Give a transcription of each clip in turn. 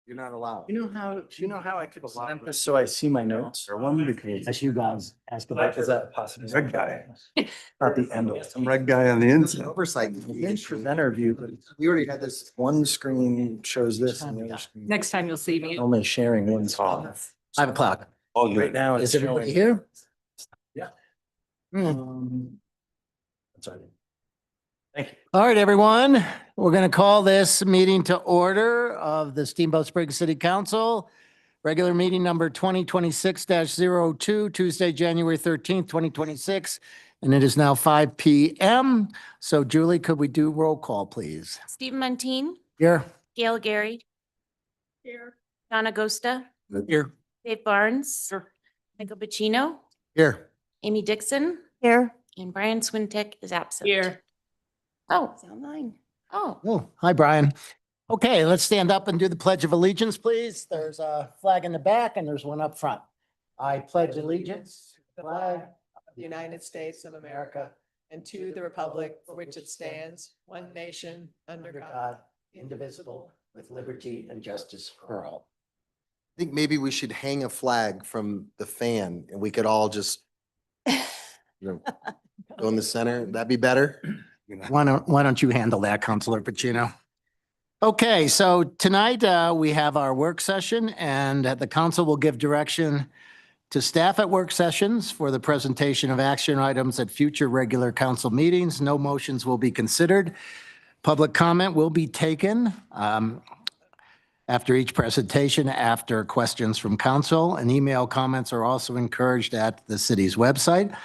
You're not allowed. You know how I could send this so I see my notes? Or one because As you guys ask about, is that possible? red guy, Not the end of it. some red guy on the inside. Oversight. Presenter view, but We already had this, one screen shows this and the other screen. Next time you'll see me. only sharing one spot. 5 o'clock. Oh, Right now, it's Is everybody showing. here? Yeah. Sorry. Thank you. All right, everyone, we're going to call this meeting to order of the Steamboat Springs City Council. Regular meeting number 2026-02, Tuesday, January 13th, 2026. And it is now 5 p.m. So Julie, could we do roll call, please? Stephen Muntean, Here. Gail Gary. Here. John Agosta, Here. Dave Barnes. Michael Pacino, Here. Amy Dixon. Here. And Brian Swintick is absent. Here. Oh, it's online. Oh, Oh, hi, Brian. Okay, let's stand up and do the Pledge of Allegiance, please. There's a flag in the back and there's one up front. I pledge allegiance to the flag of the United States of America and to the republic for which it stands, one nation, under God. indivisible, with liberty and justice for all. I think maybe we should hang a flag from the fan and we could all just go in the center. That'd be better. Why don't you handle that, Counselor Pacino? Okay, so tonight we have our work session and the council will give direction to staff at work sessions for the presentation of action items at future regular council meetings. No motions will be considered. Public comment will be taken after each presentation, after questions from council, and email comments are also encouraged at the city's website.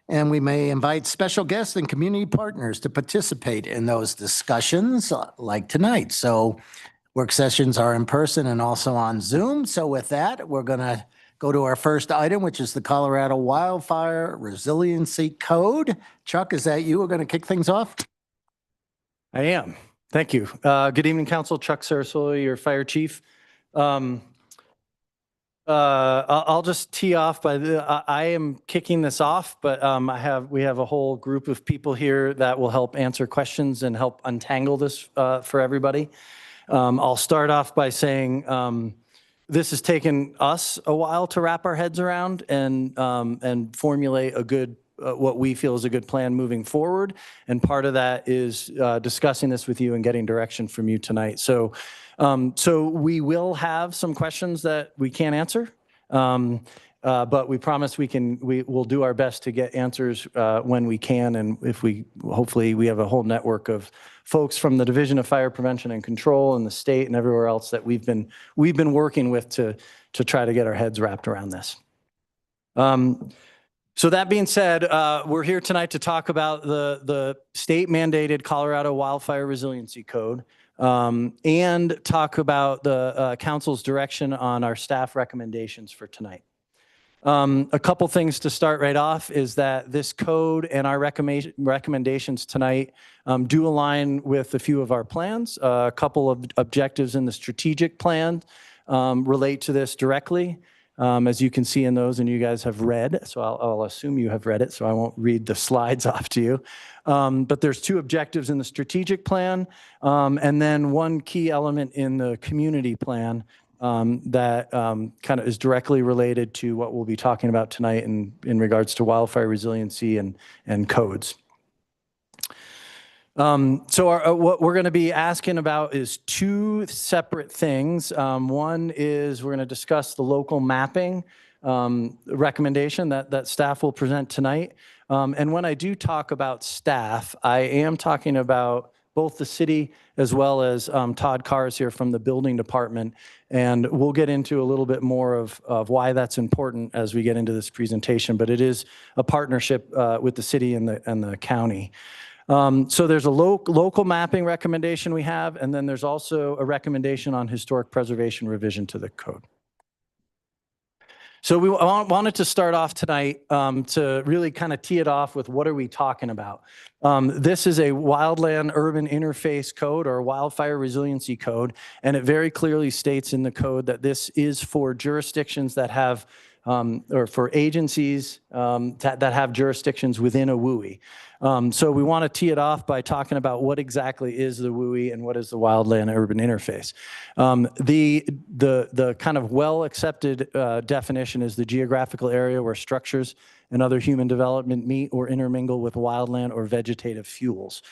And we may invite special guests and community partners to participate in those discussions like tonight. So work sessions are in person and also on Zoom. So with that, we're going to go to our first item, which is the Colorado Wildfire Resiliency Code. Chuck, is that you? We're going to kick things off. I am. Thank you. Good evening, Council. Chuck Sarasolo, your fire chief. I'll just tee off by I am kicking this off, but we have a whole group of people here that will help answer questions and help untangle this for everybody. I'll start off by saying this has taken us a while to wrap our heads around and formulate a good what we feel is a good plan moving forward. And part of that is discussing this with you and getting direction from you tonight. So we will have some questions that we can't answer, but we promise we'll do our best to get answers when we can. And hopefully we have a whole network of folks from the Division of Fire Prevention and Control and the state and everywhere else that we've been working with to try to get our heads wrapped around this. So that being said, we're here tonight to talk about the state mandated Colorado Wildfire Resiliency Code and talk about the council's direction on our staff recommendations for tonight. A couple things to start right off is that this code and our recommendations tonight do align with a few of our plans. A couple of objectives in the strategic plan relate to this directly. As you can see in those, and you guys have read, so I'll assume you have read it, so I won't read the slides off to you. But there's two objectives in the strategic plan, and then one key element in the community plan that kind of is directly related to what we'll be talking about tonight in regards to wildfire resiliency and codes. So what we're going to be asking about is two separate things. One is we're going to discuss the local mapping recommendation that staff will present tonight. And when I do talk about staff, I am talking about both the city as well as Todd Cars here from the building department. And we'll get into a little bit more of why that's important as we get into this presentation. But it is a partnership with the city and the county. So there's a local mapping recommendation we have, and then there's also a recommendation on historic preservation revision to the code. So we wanted to start off tonight to really kind of tee it off with what are we talking about. This is a wildland urban interface code or wildfire resiliency code, and it very clearly states in the code that this is for jurisdictions that have or for agencies that have jurisdictions within a WUI. So we want to tee it off by talking about what exactly is the WUI and what is the wildland urban interface. The kind of well-accepted definition is the geographical area where structures and other human development meet or intermingle with wildland or vegetative fuels.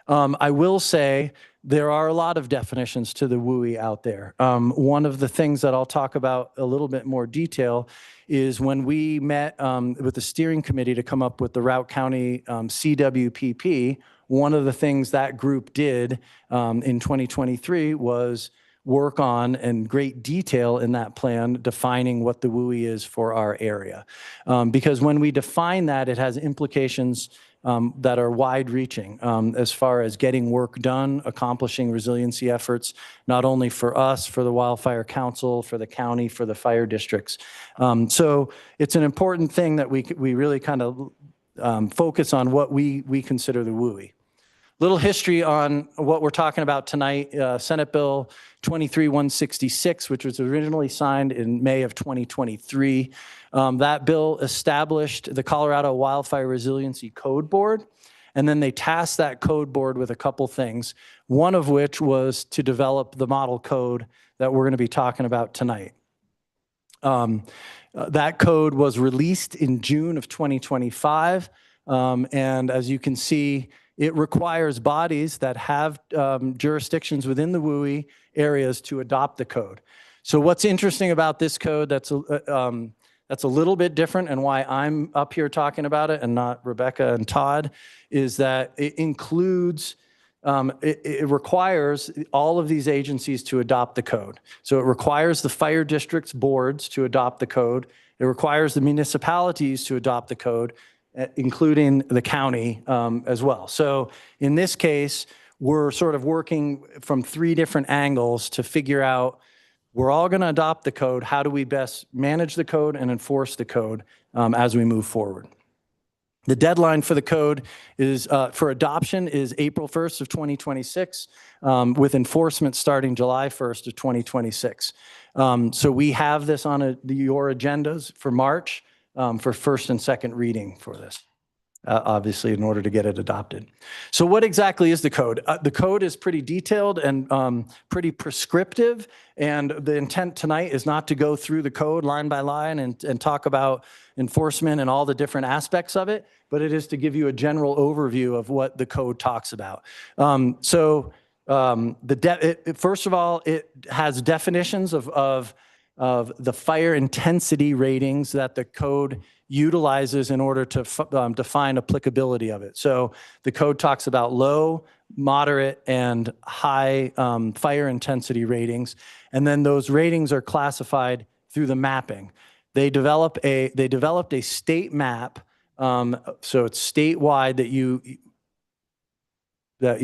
I will say there are a lot of definitions to the WUI out there. One of the things that I'll talk about a little bit more detail is when we met with the steering committee to come up with the Routt County CWPP, one of the things that group did in 2023 was work on in great detail in that plan defining what the WUI is for our area. Because when we define that, it has implications that are wide-reaching as far as getting work done, accomplishing resiliency efforts, not only for us, for the Wildfire Council, for the county, for the fire districts. So it's an important thing that we really kind of focus on what we consider the WUI. Little history on what we're talking about tonight. Senate Bill 23-166, which was originally signed in May of 2023. That bill established the Colorado Wildfire Resiliency Code Board, and then they tasked that code board with a couple things, one of which was to develop the model code that we're going to be talking about tonight. That code was released in June of 2025, and as you can see, it requires bodies that have jurisdictions within the WUI areas to adopt the code. So what's interesting about this code that's a little bit different and why I'm up here talking about it and not Rebecca and Todd is that it includes, it requires all of these agencies to adopt the code. So it requires the fire districts boards to adopt the code. It requires the municipalities to adopt the code, including the county as well. So in this case, we're sort of working from three different angles to figure out, we're all going to adopt the code. How do we best manage the code and enforce the code as we move forward? The deadline for the code is for adoption is April 1st of 2026, with enforcement starting July 1st of 2026. So we have this on your agendas for March for first and second reading for this. Obviously, in order to get it adopted. So what exactly is the code? The code is pretty detailed and pretty prescriptive, and the intent tonight is not to go through the code line by line and talk about enforcement and all the different aspects of it, but it is to give you a general overview of what the code talks about. First of all, it has definitions of the fire intensity ratings that the code utilizes in order to define applicability of it. So the code talks about low, moderate, and high fire intensity ratings, and then those ratings are classified through the mapping. They developed a state map, so it's statewide I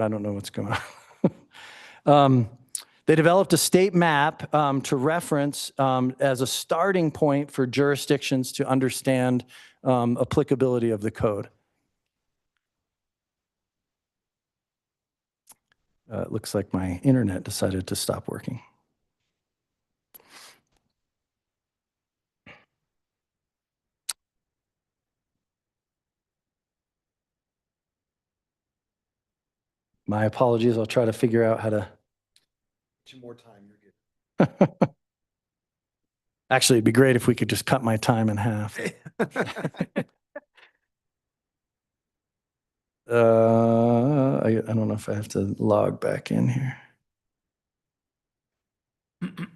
don't know what's going on. They developed a state map to reference as a starting point for jurisdictions to understand applicability of the code. It looks like my internet decided to stop working. My apologies. I'll try to figure out how to. More time, you're good. Actually, it'd be great if we could just cut my time in half. I don't know if I have to log back in here. For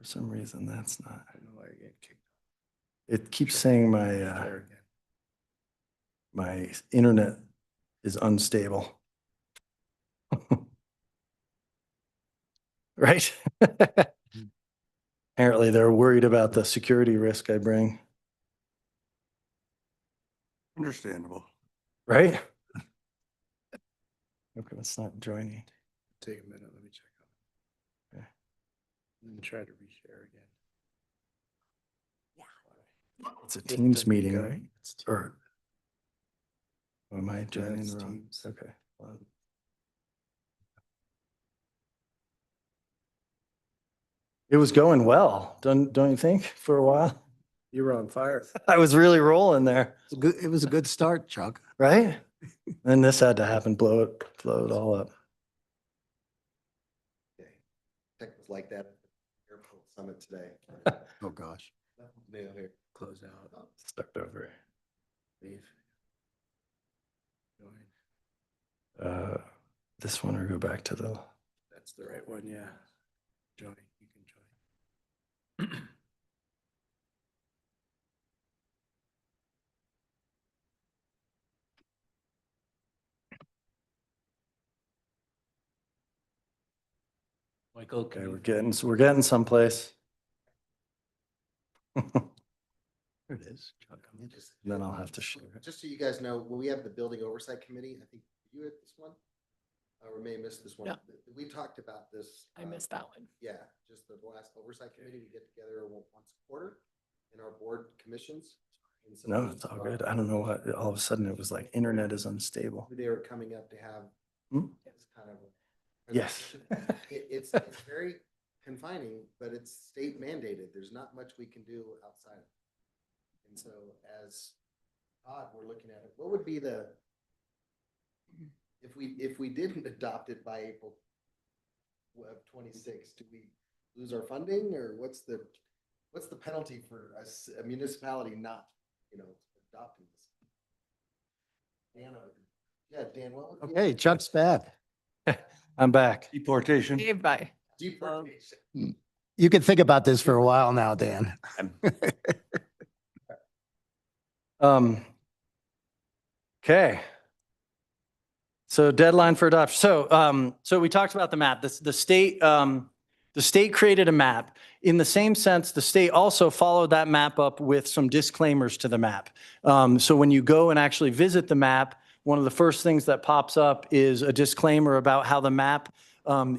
some reason, that's not. I don't know why I get kicked. It keeps saying my internet is unstable. Right? Apparently, they're worried about the security risk I bring. Understandable. Right? Okay, it's not joining. Take a minute, let me check. Okay. And then try to reshare again. It's a Teams meeting, right? Or Am I joining it's the wrong? Teams. Okay. It was going well, don't you think, for a while? You were on fire. I was really rolling there, It was a good start, Chuck. right? Then this had to happen, blow it all up. Tech was like that at the airport summit today. Oh, gosh. New here. Close out. Start over. Leave. Join. This one or go back to the, That's the right one, yeah. Join, you can join. Michael, okay, we're getting someplace. There it is. Chuck. Then I'll have to share it. Just so you guys know, when we have the building oversight committee, I think you at this one? Or may have missed this one. Yeah. We talked about this. I missed that one. Yeah, just the last oversight committee, we get together once a quarter in our board commissions. And so No, it's all good. I don't know what, all of a sudden it was like internet is unstable. They were coming up to have Hmm? this kind of. Yes. It's very confining, but it's state mandated. There's not much we can do outside. of it. And so as Todd, we're looking at it, what would be the, if we didn't adopt it by April of 26, do we lose our funding, or what's the penalty for a municipality not, adopting this? Dan, yeah, Dan, what would be? Okay, Chuck's back. I'm back. Deportation. Dave, bye. Deportation. You can think about this for a while now, Dan. Okay. So deadline for adoption. So we talked about the map. The state created a map. In the same sense, the state also followed that map up with some disclaimers to the map. So when you go and actually visit the map, one of the first things that pops up is a disclaimer about how the map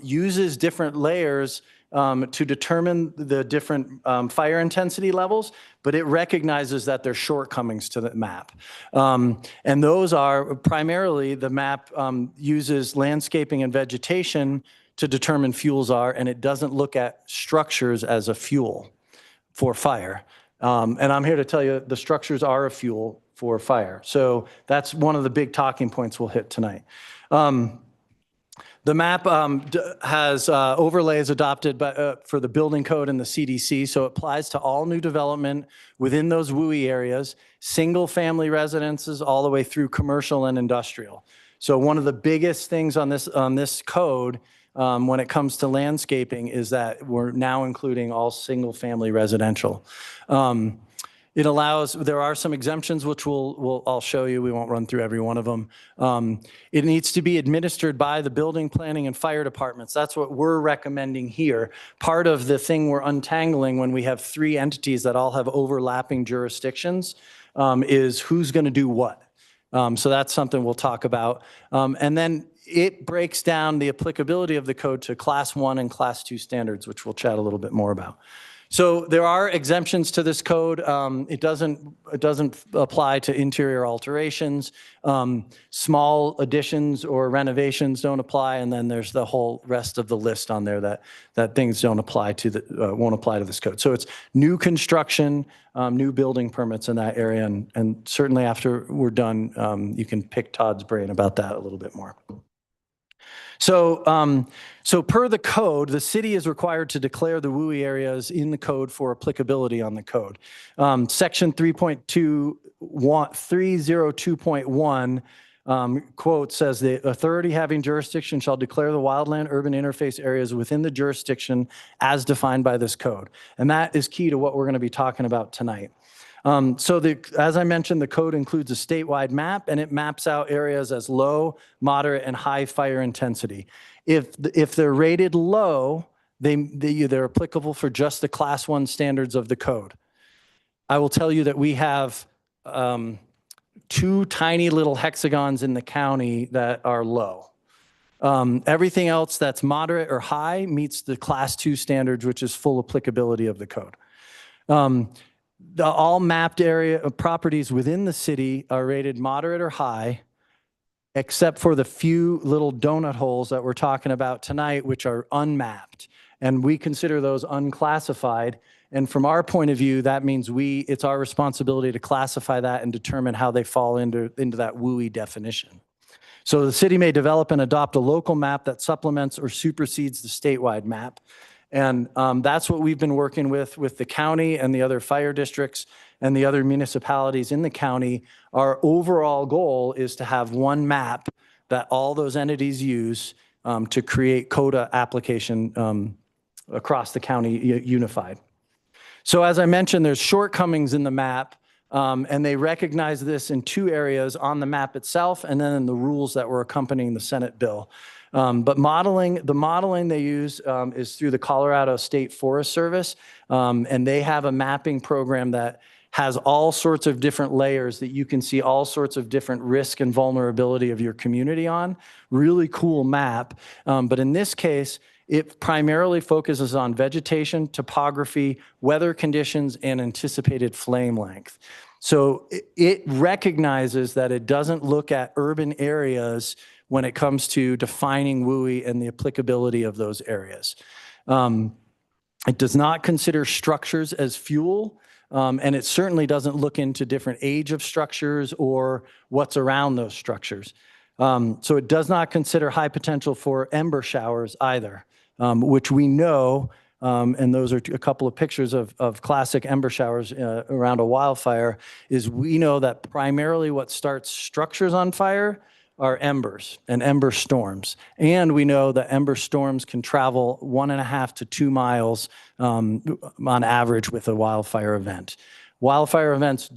uses different layers to determine the different fire intensity levels, but it recognizes that there's shortcomings to the map. And those are primarily the map uses landscaping and vegetation to determine fuels are, and it doesn't look at structures as a fuel for fire. And I'm here to tell you the structures are a fuel for fire. So that's one of the big talking points we'll hit tonight. The map has overlays adopted for the building code and the CDC, so it applies to all new development within those WUI areas, single-family residences all the way through commercial and industrial. So one of the biggest things on this code when it comes to landscaping is that we're now including all single-family residential. It allows, there are some exemptions, which I'll show you. We won't run through every one of them. It needs to be administered by the building, planning, and fire departments. That's what we're recommending here. Part of the thing we're untangling when we have three entities that all have overlapping jurisdictions is who's going to do what. So that's something we'll talk about. And then it breaks down the applicability of the code to Class 1 and Class 2 standards, which we'll chat a little bit more about. So there are exemptions to this code. It doesn't apply to interior alterations. Small additions or renovations don't apply, and then there's the whole rest of the list on there that things don't apply to won't apply to this code. So it's new construction, new building permits in that area, and certainly after we're done, you can pick Todd's brain about that a little bit more. So per the code, the city is required to declare the WUI areas in the code for applicability on the code. Section 302.1 quote says the authority having jurisdiction shall declare the wildland urban interface areas within the jurisdiction as defined by this code. And that is key to what we're going to be talking about tonight. As I mentioned, the code includes a statewide map, and it maps out areas as low, moderate, and high fire intensity. If they're rated low, they're applicable for just the Class 1 standards of the code. I will tell you that we have two tiny little hexagons in the county that are low. Everything else that's moderate or high meets the Class 2 standards, which is full applicability of the code. All mapped area of properties within the city are rated moderate or high, except for the few little donut holes that we're talking about tonight, which are unmapped. And we consider those unclassified. And from our point of view, that means it's our responsibility to classify that and determine how they fall into that WUI definition. So the city may develop and adopt a local map that supplements or supersedes the statewide map. And that's what we've been working with the county and the other fire districts and the other municipalities in the county. Our overall goal is to have one map that all those entities use to create CODA application across the county unified. So as I mentioned, there's shortcomings in the map, and they recognize this in two areas: on the map itself and then in the rules that were accompanying the Senate bill. But the modeling they use is through the Colorado State Forest Service, and they have a mapping program that has all sorts of different layers that you can see all sorts of different risk and vulnerability of your community on. Really cool map. But in this case, it primarily focuses on vegetation, topography, weather conditions, and anticipated flame length. So it recognizes that it doesn't look at urban areas when it comes to defining WUI and the applicability of those areas. It does not consider structures as fuel, and it certainly doesn't look into different age of structures or what's around those structures. So it does not consider high potential for ember showers either, which we know, and those are a couple of pictures of classic ember showers around a wildfire, is we know that primarily what starts structures on fire are embers and ember storms. And we know that ember storms can travel 1.5 to 2 miles on average with a wildfire event. Wildfire events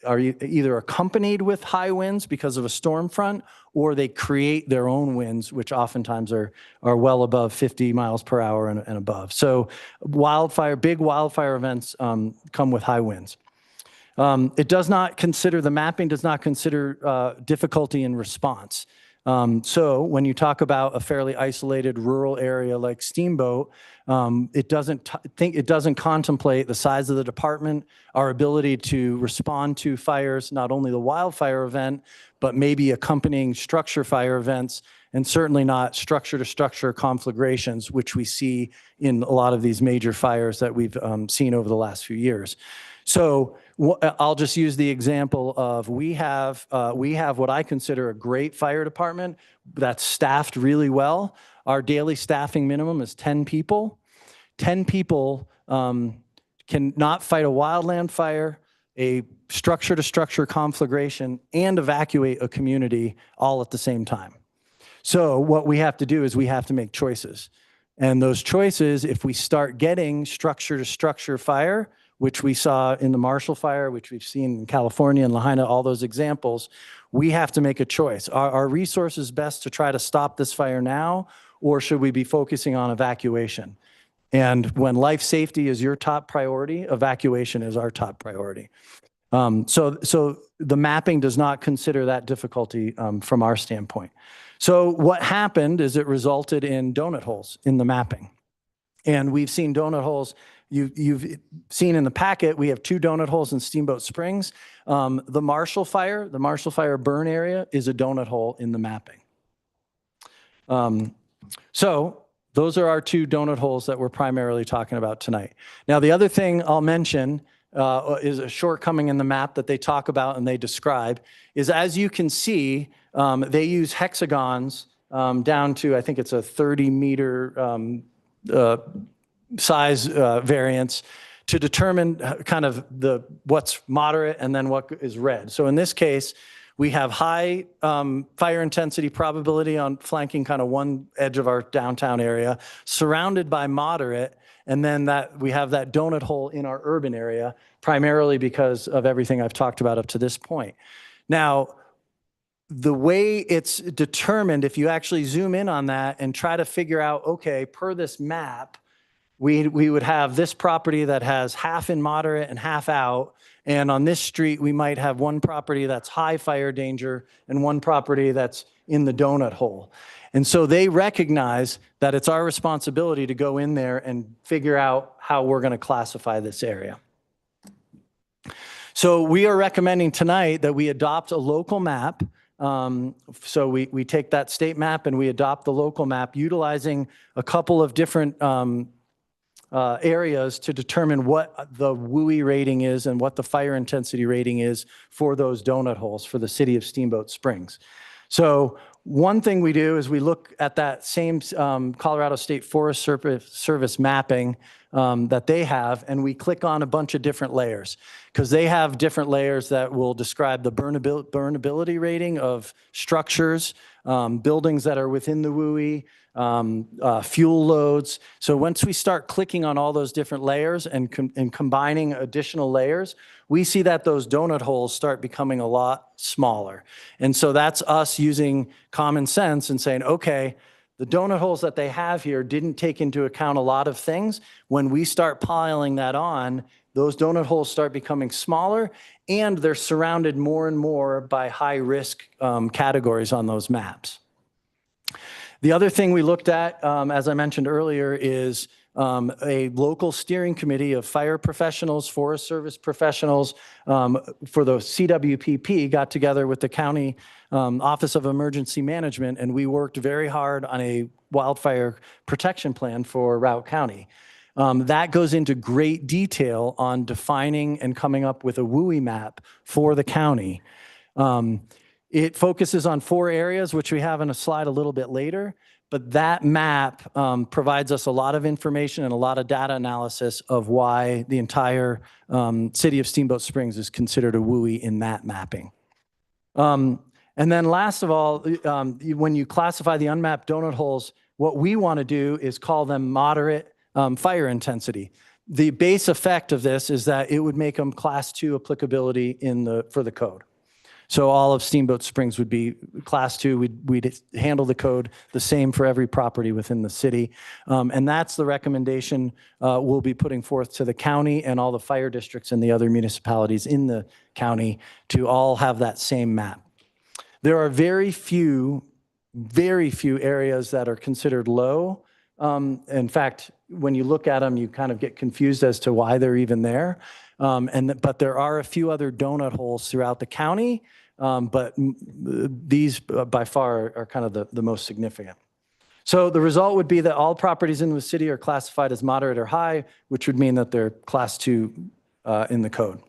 are either accompanied with high winds because of a storm front, or they create their own winds, which oftentimes are well above 50 miles per hour and above. So big wildfire events come with high winds. The mapping does not consider difficulty in response. So when you talk about a fairly isolated rural area like Steamboat, it doesn't contemplate the size of the department, our ability to respond to fires, not only the wildfire event, but maybe accompanying structure fire events, and certainly not structure-to-structure conflagrations, which we see in a lot of these major fires that we've seen over the last few years. So I'll just use the example of we have what I consider a great fire department that's staffed really well. Our daily staffing minimum is 10 people. 10 people can not fight a wildland fire, a structure-to-structure conflagration, and evacuate a community all at the same time. So what we have to do is we have to make choices. And those choices, if we start getting structure-to-structure fire, which we saw in the Marshall Fire, which we've seen in California and Lahaina, all those examples, we have to make a choice. Are our resources best to try to stop this fire now, or should we be focusing on evacuation? And when life safety is your top priority, evacuation is our top priority. So the mapping does not consider that difficulty from our standpoint. So what happened is it resulted in donut holes in the mapping. And we've seen donut holes. You've seen in the packet, we have 2 donut holes in Steamboat Springs. The Marshall Fire burn area is a donut hole in the mapping. So those are our 2 donut holes that we're primarily talking about tonight. Now, the other thing I'll mention is a shortcoming in the map that they talk about and they describe is, as you can see, they use hexagons down to, I think it's a 30-meter size variance to determine kind of what's moderate and then what is red. So in this case, we have high fire intensity probability on flanking kind of one edge of our downtown area, surrounded by moderate, and then we have that donut hole in our urban area, primarily because of everything I've talked about up to this point. Now, the way it's determined, if you actually zoom in on that and try to figure out, okay, per this map, we would have this property that has half in moderate and half out. And on this street, we might have one property that's high fire danger and one property that's in the donut hole. And so they recognize that it's our responsibility to go in there and figure out how we're going to classify this area. So we are recommending tonight that we adopt a local map So we take that state map and we adopt the local map utilizing a couple of different areas to determine what the WUI rating is and what the fire intensity rating is for those donut holes for the city of Steamboat Springs. So one thing we do is we look at that same Colorado State Forest Service mapping that they have, and we click on a bunch of different layers because they have different layers that will describe the burnability rating of structures, buildings that are within the WUI, fuel loads. So once we start clicking on all those different layers and combining additional layers, we see that those donut holes start becoming a lot smaller. And so that's us using common sense and saying, okay, the donut holes that they have here didn't take into account a lot of things. When we start piling that on, those donut holes start becoming smaller, and they're surrounded more and more by high-risk categories on those maps. The other thing we looked at, as I mentioned earlier, is a local steering committee of fire professionals, Forest Service professionals for the CWPP got together with the county Office of Emergency Management, and we worked very hard on a wildfire protection plan for Routt County. That goes into great detail on defining and coming up with a WUI map for the county. It focuses on 4 areas, which we have in a slide a little bit later, but that map provides us a lot of information and a lot of data analysis of why the entire city of Steamboat Springs is considered a WUI in that mapping. And then last of all, when you classify the unmapped donut holes, what we want to do is call them moderate fire intensity. The base effect of this is that it would make them class 2 applicability for the code. So all of Steamboat Springs would be class 2. We'd handle the code the same for every property within the city. And that's the recommendation we'll be putting forth to the county and all the fire districts and the other municipalities in the county to all have that same map. There are very few areas that are considered low. In fact, when you look at them, you kind of get confused as to why they're even there. But there are a few other donut holes throughout the county, but these by far are kind of the most significant. So the result would be that all properties in the city are classified as moderate or high, which would mean that they're class 2 in the code.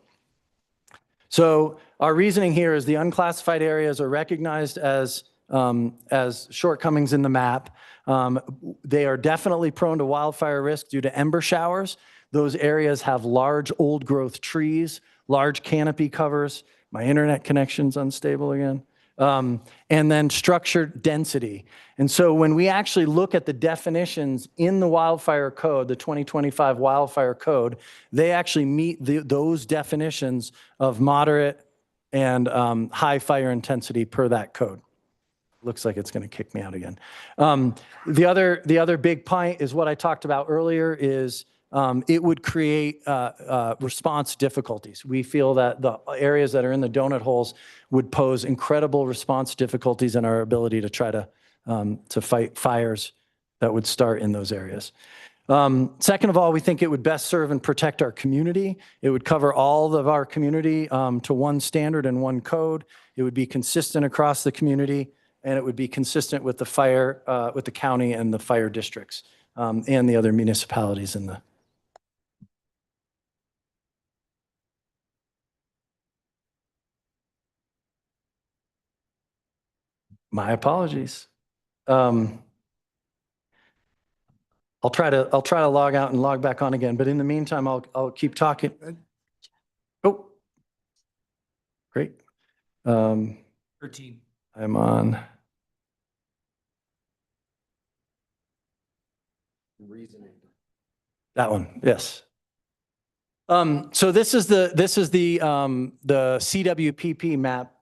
So our reasoning here is the unclassified areas are recognized as shortcomings in the map. They are definitely prone to wildfire risk due to ember showers. Those areas have large old growth trees, large canopy covers. My internet connection's unstable again. And then structured density. And so when we actually look at the definitions in the wildfire code, the 2025 wildfire code, they actually meet those definitions of moderate and high fire intensity per that code. Looks like it's going to kick me out again. The other big point is what I talked about earlier is it would create response difficulties. We feel that the areas that are in the donut holes would pose incredible response difficulties in our ability to try to fight fires that would start in those areas. Second of all, we think it would best serve and protect our community. It would cover all of our community to one standard and one code. It would be consistent across the community, and it would be consistent with with the county and the fire districts and the other municipalities in the. My apologies. I'll try to log out and log back on again, but in the meantime, I'll keep talking. Oh, great. 13. I'm on. Reasoning. That one, yes. So this is the CWPP map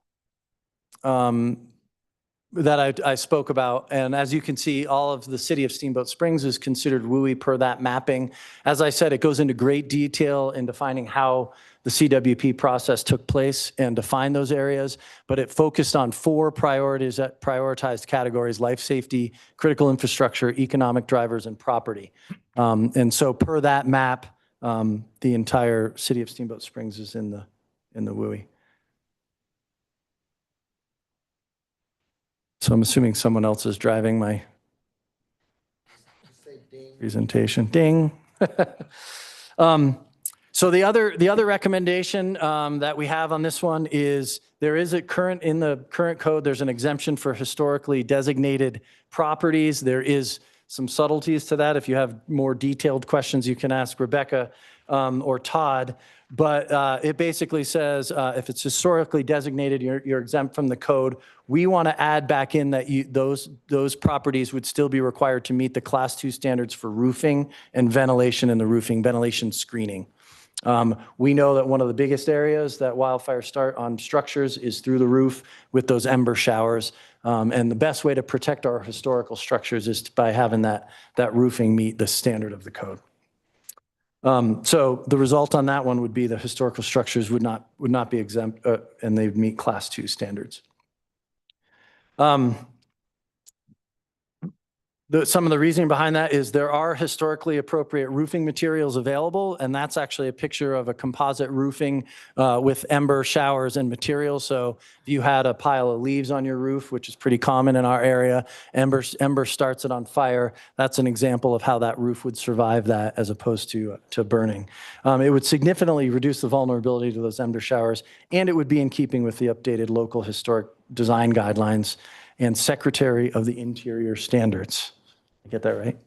that I spoke about. And as you can see, all of the city of Steamboat Springs is considered WUI per that mapping. As I said, it goes into great detail in defining how the CWP process took place and defined those areas, but it focused on 4 prioritized categories: life safety, critical infrastructure, economic drivers, and property. And so per that map, the entire city of Steamboat Springs is in the WUI. So I'm assuming someone else is driving my Just say ding. presentation. Ding. So the other recommendation that we have on this one is there is in the current code, there's an exemption for historically designated properties. There is some subtleties to that. If you have more detailed questions, you can ask Rebecca or Todd. But it basically says if it's historically designated, you're exempt from the code. We want to add back in that those properties would still be required to meet the Class 2 standards for roofing and ventilation in the roofing, ventilation screening. We know that one of the biggest areas that wildfires start on structures is through the roof with those ember showers. And the best way to protect our historical structures is by having that roofing meet the standard of the code. So the result on that one would be the historical structures would not be exempt and they'd meet Class 2 standards. Some of the reasoning behind that is there are historically appropriate roofing materials available, and that's actually a picture of a composite roofing with ember showers and materials. So if you had a pile of leaves on your roof, which is pretty common in our area, ember starts it on fire. That's an example of how that roof would survive that as opposed to burning. It would significantly reduce the vulnerability to those ember showers, and it would be in keeping with the updated local historic design guidelines and Secretary of the Interior standards. I get that right?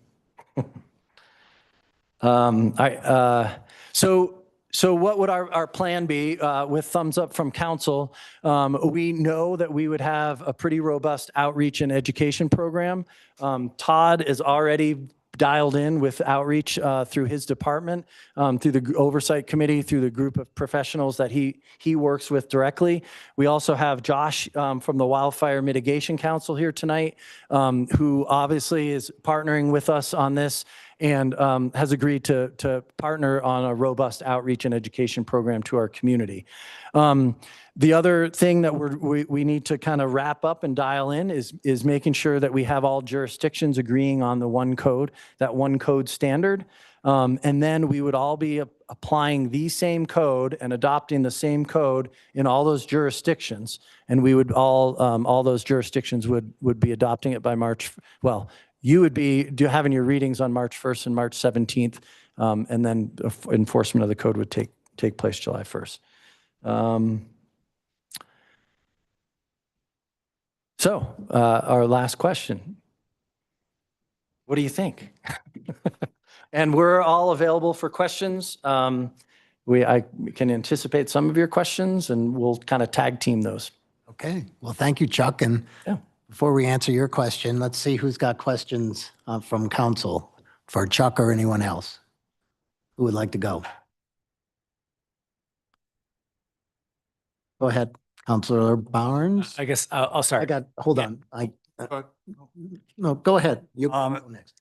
So what would our plan be with thumbs up from council? We know that we would have a pretty robust outreach and education program. Todd is already dialed in with outreach through his department, through the oversight committee, through the group of professionals that he works with directly. We also have Josh from the Wildfire Mitigation Council here tonight, who obviously is partnering with us on this and has agreed to partner on a robust outreach and education program to our community. The other thing that we need to kind of wrap up and dial in is making sure that we have all jurisdictions agreeing on the one code, that one code standard. And then we would all be applying the same code and adopting the same code in all those jurisdictions. And we would all those jurisdictions would be adopting it by March. Well, you would be having your readings on March 1st and March 17th. And then enforcement of the code would take place July 1st. So our last question, what do you think? And we're all available for questions. I can anticipate some of your questions and we'll kind of tag team those. Okay, well, thank you, Chuck. And Yeah. before we answer your question, let's see who's got questions from council for Chuck or anyone else. Who would like to go? Go ahead, Councilor Barnes. I guess I'll start. Hold on. No, go ahead. You go next.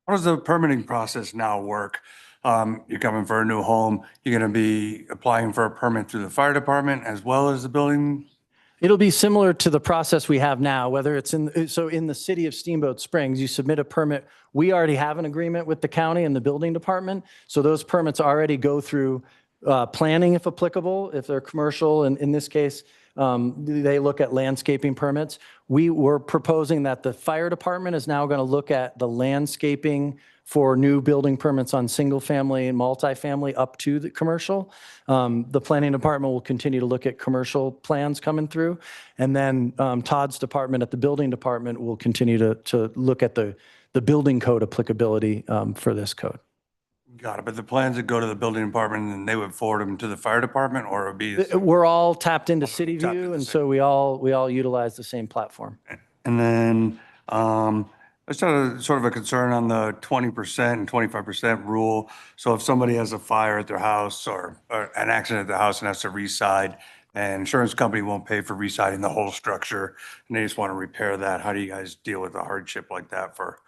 How does the permitting process now work? You're coming for a new home, you're gonna be applying for a permit through the fire department as well as the building? It'll be similar to the process we have now, whether it's in the city of Steamboat Springs, you submit a permit. We already have an agreement with the county and the building department. So those permits already go through planning if applicable, if they're commercial. And in this case, they look at landscaping permits. We were proposing that the fire department is now going to look at the landscaping for new building permits on single family and multifamily up to the commercial. The planning department will continue to look at commercial plans coming through. And then Todd's department at the building department will continue to look at the building code applicability for this code. Got it, but the plans would go to the building department and they would forward them to the fire department, or it would be? We're all tapped into Tapped into CityView, and City. so we all utilize the same platform. And then, I just had a sort of a concern on the 20% and 25% rule. So if somebody has a fire at their house or an accident at the house and has to re-side, and insurance company won't pay for re-siding the whole structure, and they just want to repair that, how do you guys deal with a hardship like that for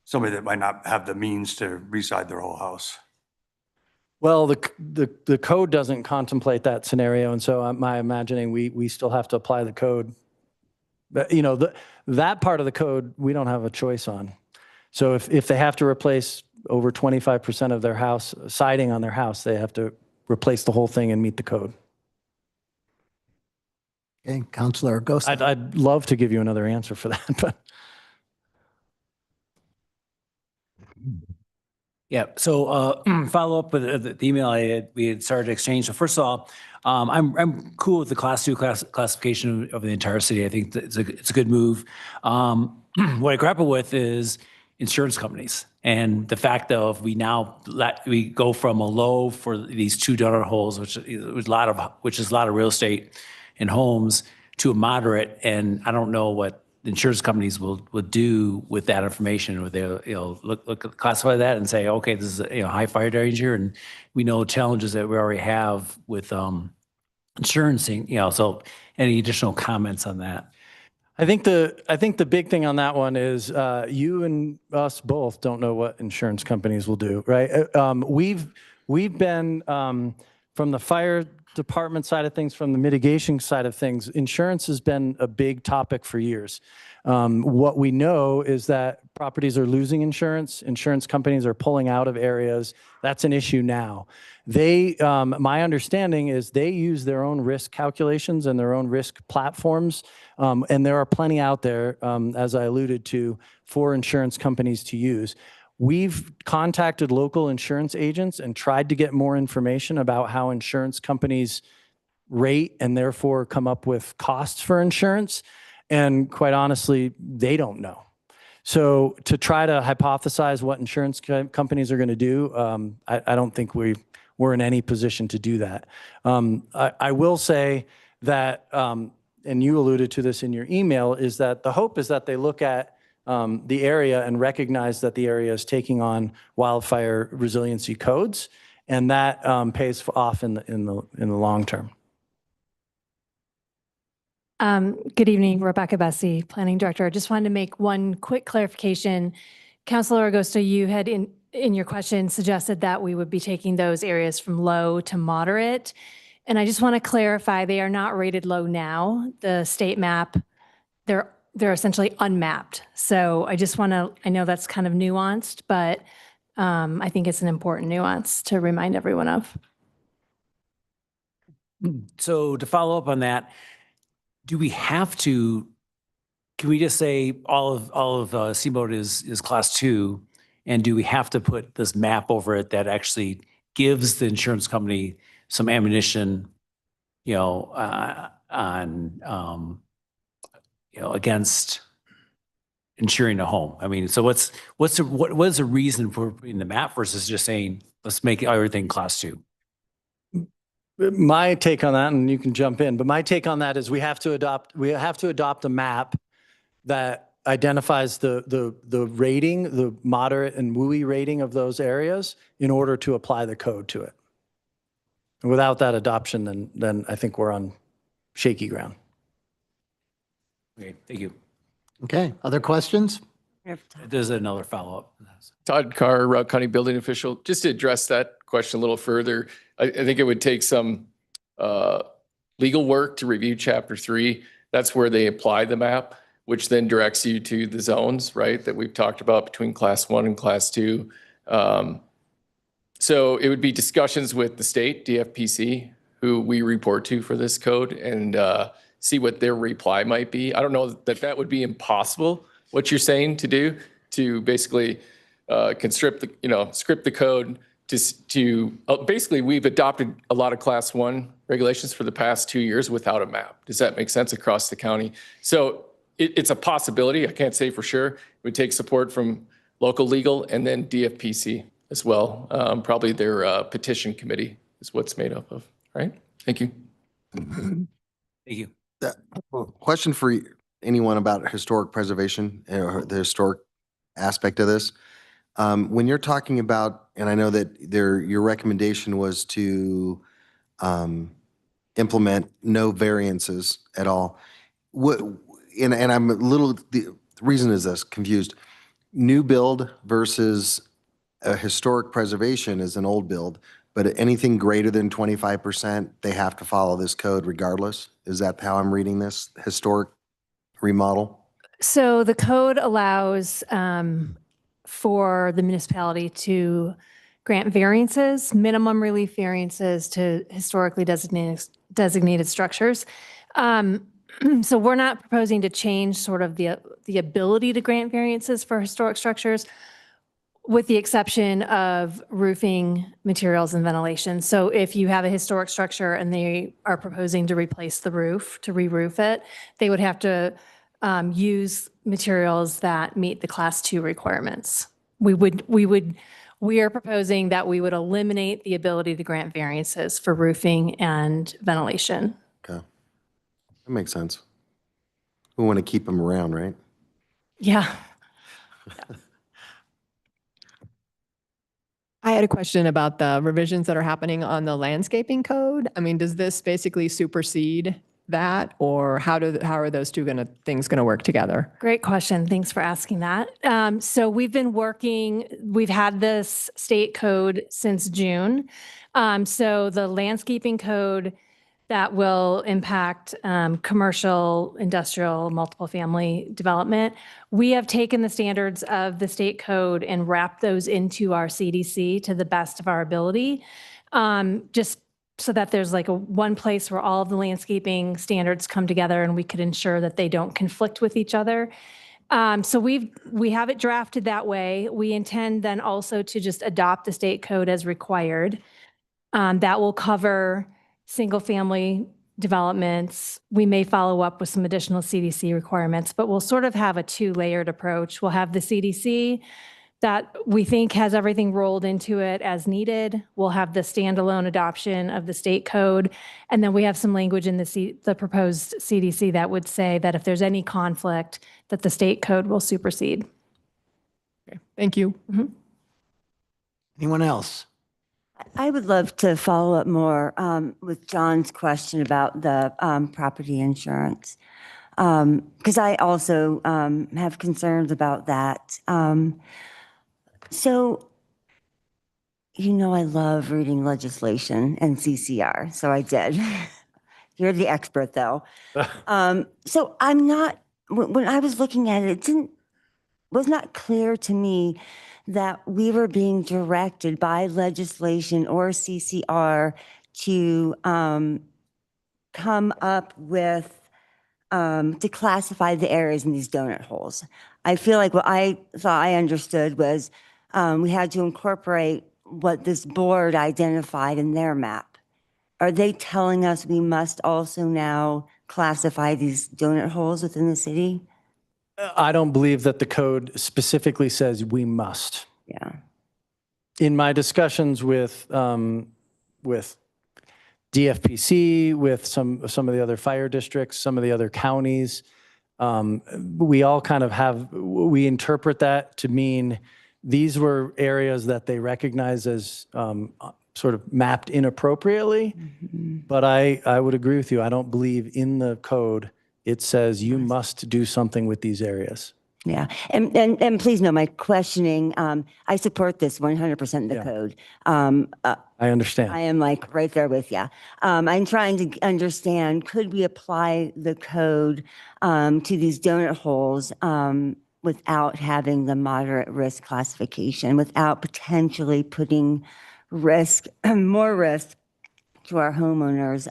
somebody that might not have the means to re-side their whole house? Well, the code doesn't contemplate that scenario, and so I'm imagining we still have to apply the code. But that part of the code we don't have a choice on. So if they have to replace over 25% of their house siding on their house, they have to replace the whole thing and meet the code. Okay, Counselor Gosa. I'd love to give you another answer for that, but. Yeah, so follow up with the email we had started to exchange. So first of all, I'm cool with the class 2 classification of the entire city. I think that it's a good move. What I grapple with is insurance companies and the fact of we go from a low for these 2 donut holes, which is a lot of real estate and homes, to a moderate, and I don't know what the insurance companies will do with that information, where they'll classify that and say, okay, this is high fire danger, and we know challenges that we already have with insurancing. So any additional comments on that? I think the big thing on that one is you and us both don't know what insurance companies will do, right? We've been from the fire department side of things, from the mitigation side of things, insurance has been a big topic for years. What we know is that properties are losing insurance. Insurance companies are pulling out of areas. That's an issue now. My understanding is they use their own risk calculations and their own risk platforms. And there are plenty out there, as I alluded to, for insurance companies to use. We've contacted local insurance agents and tried to get more information about how insurance companies rate and therefore come up with costs for insurance. And quite honestly, they don't know. So to try to hypothesize what insurance companies are going to do, I don't think we're in any position to do that. I will say that, and you alluded to this in your email, is that the hope is that they look at the area and recognize that the area is taking on wildfire resiliency codes, and that pays off in the long term. Good evening, Rebecca Bessie, Planning Director. I just wanted to make one quick clarification. Councilor Augusto, you had in your question suggested that we would be taking those areas from low to moderate. And I just want to clarify, they are not rated low now. The state map, they're essentially unmapped. So I know that's kind of nuanced, but I think it's an important nuance to remind everyone of. So to follow up on that, can we just say all of Steamboat is class 2, and do we have to put this map over it that actually gives the insurance company some ammunition, against insuring a home? I mean, so what is the reason for putting the map versus just saying, let's make everything class 2? My take on that, and you can jump in, but my take on that is we have to adopt a map that identifies the rating, the moderate and WUI rating of those areas in order to apply the code to it. And without that adoption, then I think we're on shaky ground. Okay, thank you. Okay, other questions? There's another follow-up. Todd Carr, Route County Building Official. Just to address that question a little further, I think it would take some legal work to review Chapter 3. That's where they apply the map, which then directs you to the zones, right, that we've talked about between Class 1 and Class 2. So it would be discussions with the state, DFPC, who we report to for this code, and see what their reply might be. I don't know that would be impossible, what you're saying to do, to basically script the code to basically, we've adopted a lot of Class 1 regulations for the past 2 years without a map. Does that make sense across the county? So it's a possibility. I can't say for sure. It would take support from local legal and then DFPC as well. Probably their petition committee is what's made up of, right? Thank you. Thank you. Question for anyone about historic preservation or the historic aspect of this. When you're talking about, and I know that your recommendation was to implement no variances at all. And I'm a little, the reason is this, confused. New build versus a historic preservation is an old build, but anything greater than 25%, they have to follow this code regardless? Is that how I'm reading this, historic remodel? So the code allows for the municipality to grant variances, minimum relief variances to historically designated structures. So we're not proposing to change sort of the ability to grant variances for historic structures, with the exception of roofing materials and ventilation. So if you have a historic structure and they are proposing to replace the roof, to re-roof it, they would have to use materials that meet the Class 2 requirements. We are proposing that we would eliminate the ability to grant variances for roofing and ventilation. Okay. That makes sense. We want to keep them around, right? Yeah. I had a question about the revisions that are happening on the landscaping code. I mean, does this basically supersede that, or how are those two things gonna work together? Great question. Thanks for asking that. So we've had this state code since June. So the landscaping code that will impact commercial, industrial, multiple family development. We have taken the standards of the state code and wrapped those into our CDC to the best of our ability, just so that there's like one place where all of the landscaping standards come together and we could ensure that they don't conflict with each other. So we have it drafted that way. We intend then also to just adopt the state code as required. That will cover single-family developments. We may follow up with some additional CDC requirements, but we'll sort of have a two-layered approach. We'll have the CDC that we think has everything rolled into it as needed. We'll have the standalone adoption of the state code. And then we have some language in the proposed CDC that would say that if there's any conflict, that the state code will supersede. Okay, thank you. Anyone else? I would love to follow up more with John's question about the property insurance, because I also have concerns about that. So, I love reading legislation and CCR, so I did. You're the expert, though. So I'm not, when I was looking at it, was not clear to me that we were being directed by legislation or CCR to come up with, to classify the areas in these donut holes. I feel like what I thought I understood was we had to incorporate what this board identified in their map. Are they telling us we must also now classify these donut holes within the city? I don't believe that the code specifically says we must. Yeah. In my discussions with DFPC, with some of the other fire districts, some of the other counties, we all kind of we interpret that to mean these were areas that they recognize as sort of mapped inappropriately. But I would agree with you. I don't believe in the code it says you must do something with these areas. Yeah. And please know my questioning, I support this 100% in the code. I understand. I am like right there with you. I'm trying to understand, could we apply the code to these donut holes without having the moderate risk classification, without potentially putting more risk to our homeowners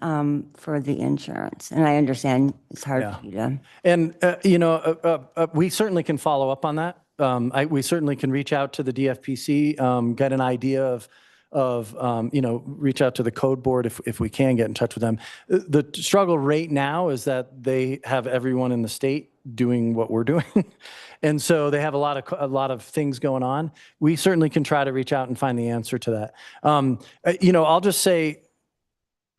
for the insurance? And I understand it's hard for you to. And, we certainly can follow up on that. We certainly can reach out to the DFPC, get an idea of reach out to the code board if we can get in touch with them. The struggle right now is that they have everyone in the state doing what we're doing. And so they have a lot of things going on. We certainly can try to reach out and find the answer to that. I'll just say,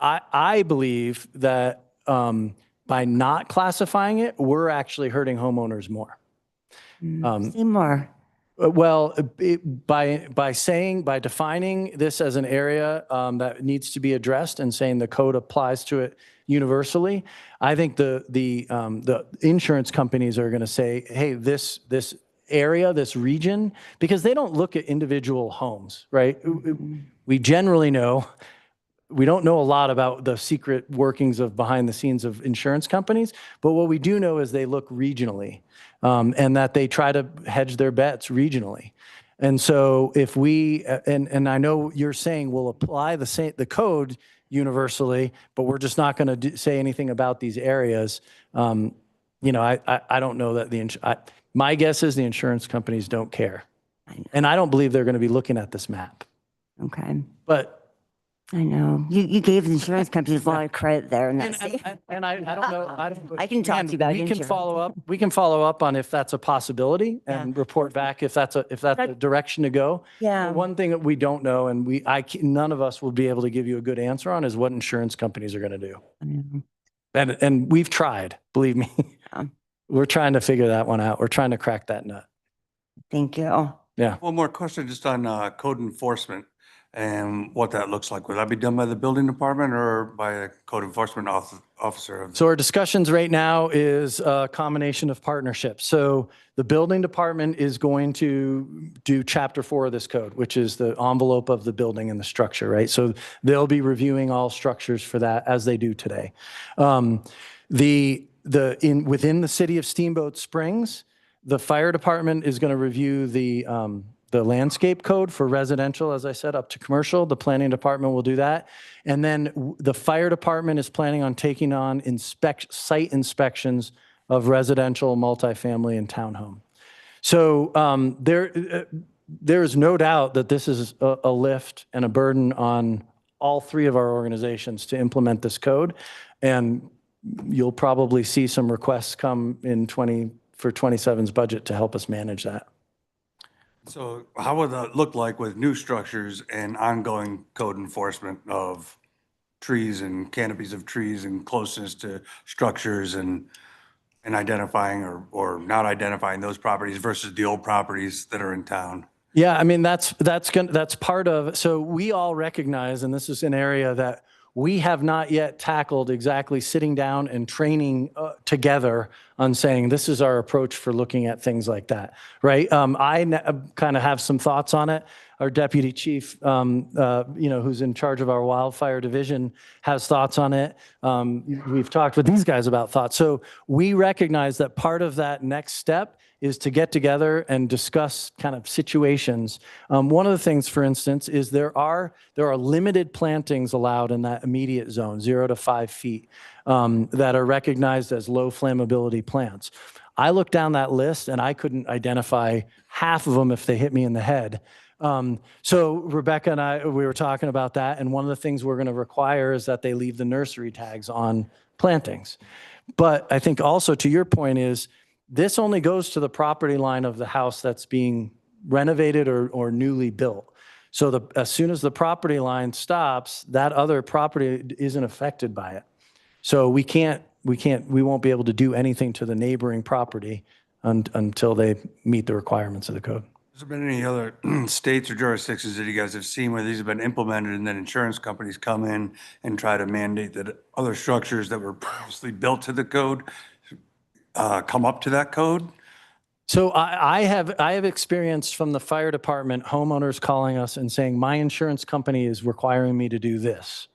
I believe that by not classifying it, we're actually hurting homeowners more. Say more. Well, by defining this as an area that needs to be addressed and saying the code applies to it universally, I think the insurance companies are going to say, hey, this area, this region, because they don't look at individual homes, right? We generally know. We don't know a lot about the secret workings of behind the scenes of insurance companies, but what we do know is they look regionally, and that they try to hedge their bets regionally. And so if we, and I know you're saying we'll apply the code universally, but we're just not going to say anything about these areas. You know, I don't know that my guess is the insurance companies don't care. And I don't believe they're going to be looking at this map. Okay. But I know. You gave the insurance companies a lot of credit there in that And, statement. and I don't know, I can talk to you about we can insurance. follow up, on if that's a possibility and report back if that's the direction to go. Yeah. But one thing that we don't know and none of us will be able to give you a good answer on is what insurance companies are going to do. I know. And we've tried, believe me. Yeah. We're trying to figure that one out. We're trying to crack that nut. Thank you. Yeah. One more question just on code enforcement and what that looks like. Would that be done by the building department or by a code enforcement officer? So our discussions right now is a combination of partnerships. So the building department is going to do chapter 4 of this code, which is the envelope of the building and the structure, right? So they'll be reviewing all structures for that as they do today. Within the city of Steamboat Springs, the fire department is going to review the landscape code for residential, as I said, up to commercial. The planning department will do that. And then the fire department is planning on taking on site inspections of residential, multifamily, and townhome. So there is no doubt that this is a lift and a burden on all 3 of our organizations to implement this code. And you'll probably see some requests come in for 27's budget to help us manage that. So how would that look like with new structures and ongoing code enforcement of trees and canopies of trees and closeness to structures and identifying or not identifying those properties versus the old properties that are in town? Yeah, I mean, that's part of, so we all recognize, and this is an area that we have not yet tackled exactly sitting down and training together on saying, this is our approach for looking at things like that, right? I kind of have some thoughts on it. Our deputy chief, who's in charge of our wildfire division, has thoughts on it. We've talked with these guys about thoughts. So we recognize that part of that next step is to get together and discuss kind of situations. One of the things, for instance, is there are limited plantings allowed in that immediate zone, 0 to 5 feet, that are recognized as low flammability plants. I looked down that list and I couldn't identify half of them if they hit me in the head. So Rebecca and I, we were talking about that, and one of the things we're going to require is that they leave the nursery tags on plantings. But I think also to your point is, this only goes to the property line of the house that's being renovated or newly built. So as soon as the property line stops, that other property isn't affected by it. So we won't be able to do anything to the neighboring property until they meet the requirements of the code. Has there been any other states or jurisdictions that you guys have seen where these have been implemented and then insurance companies come in and try to mandate that other structures that were previously built to the code come up to that code? So I have experienced from the fire department, homeowners calling us and saying, my insurance company is requiring me to do this.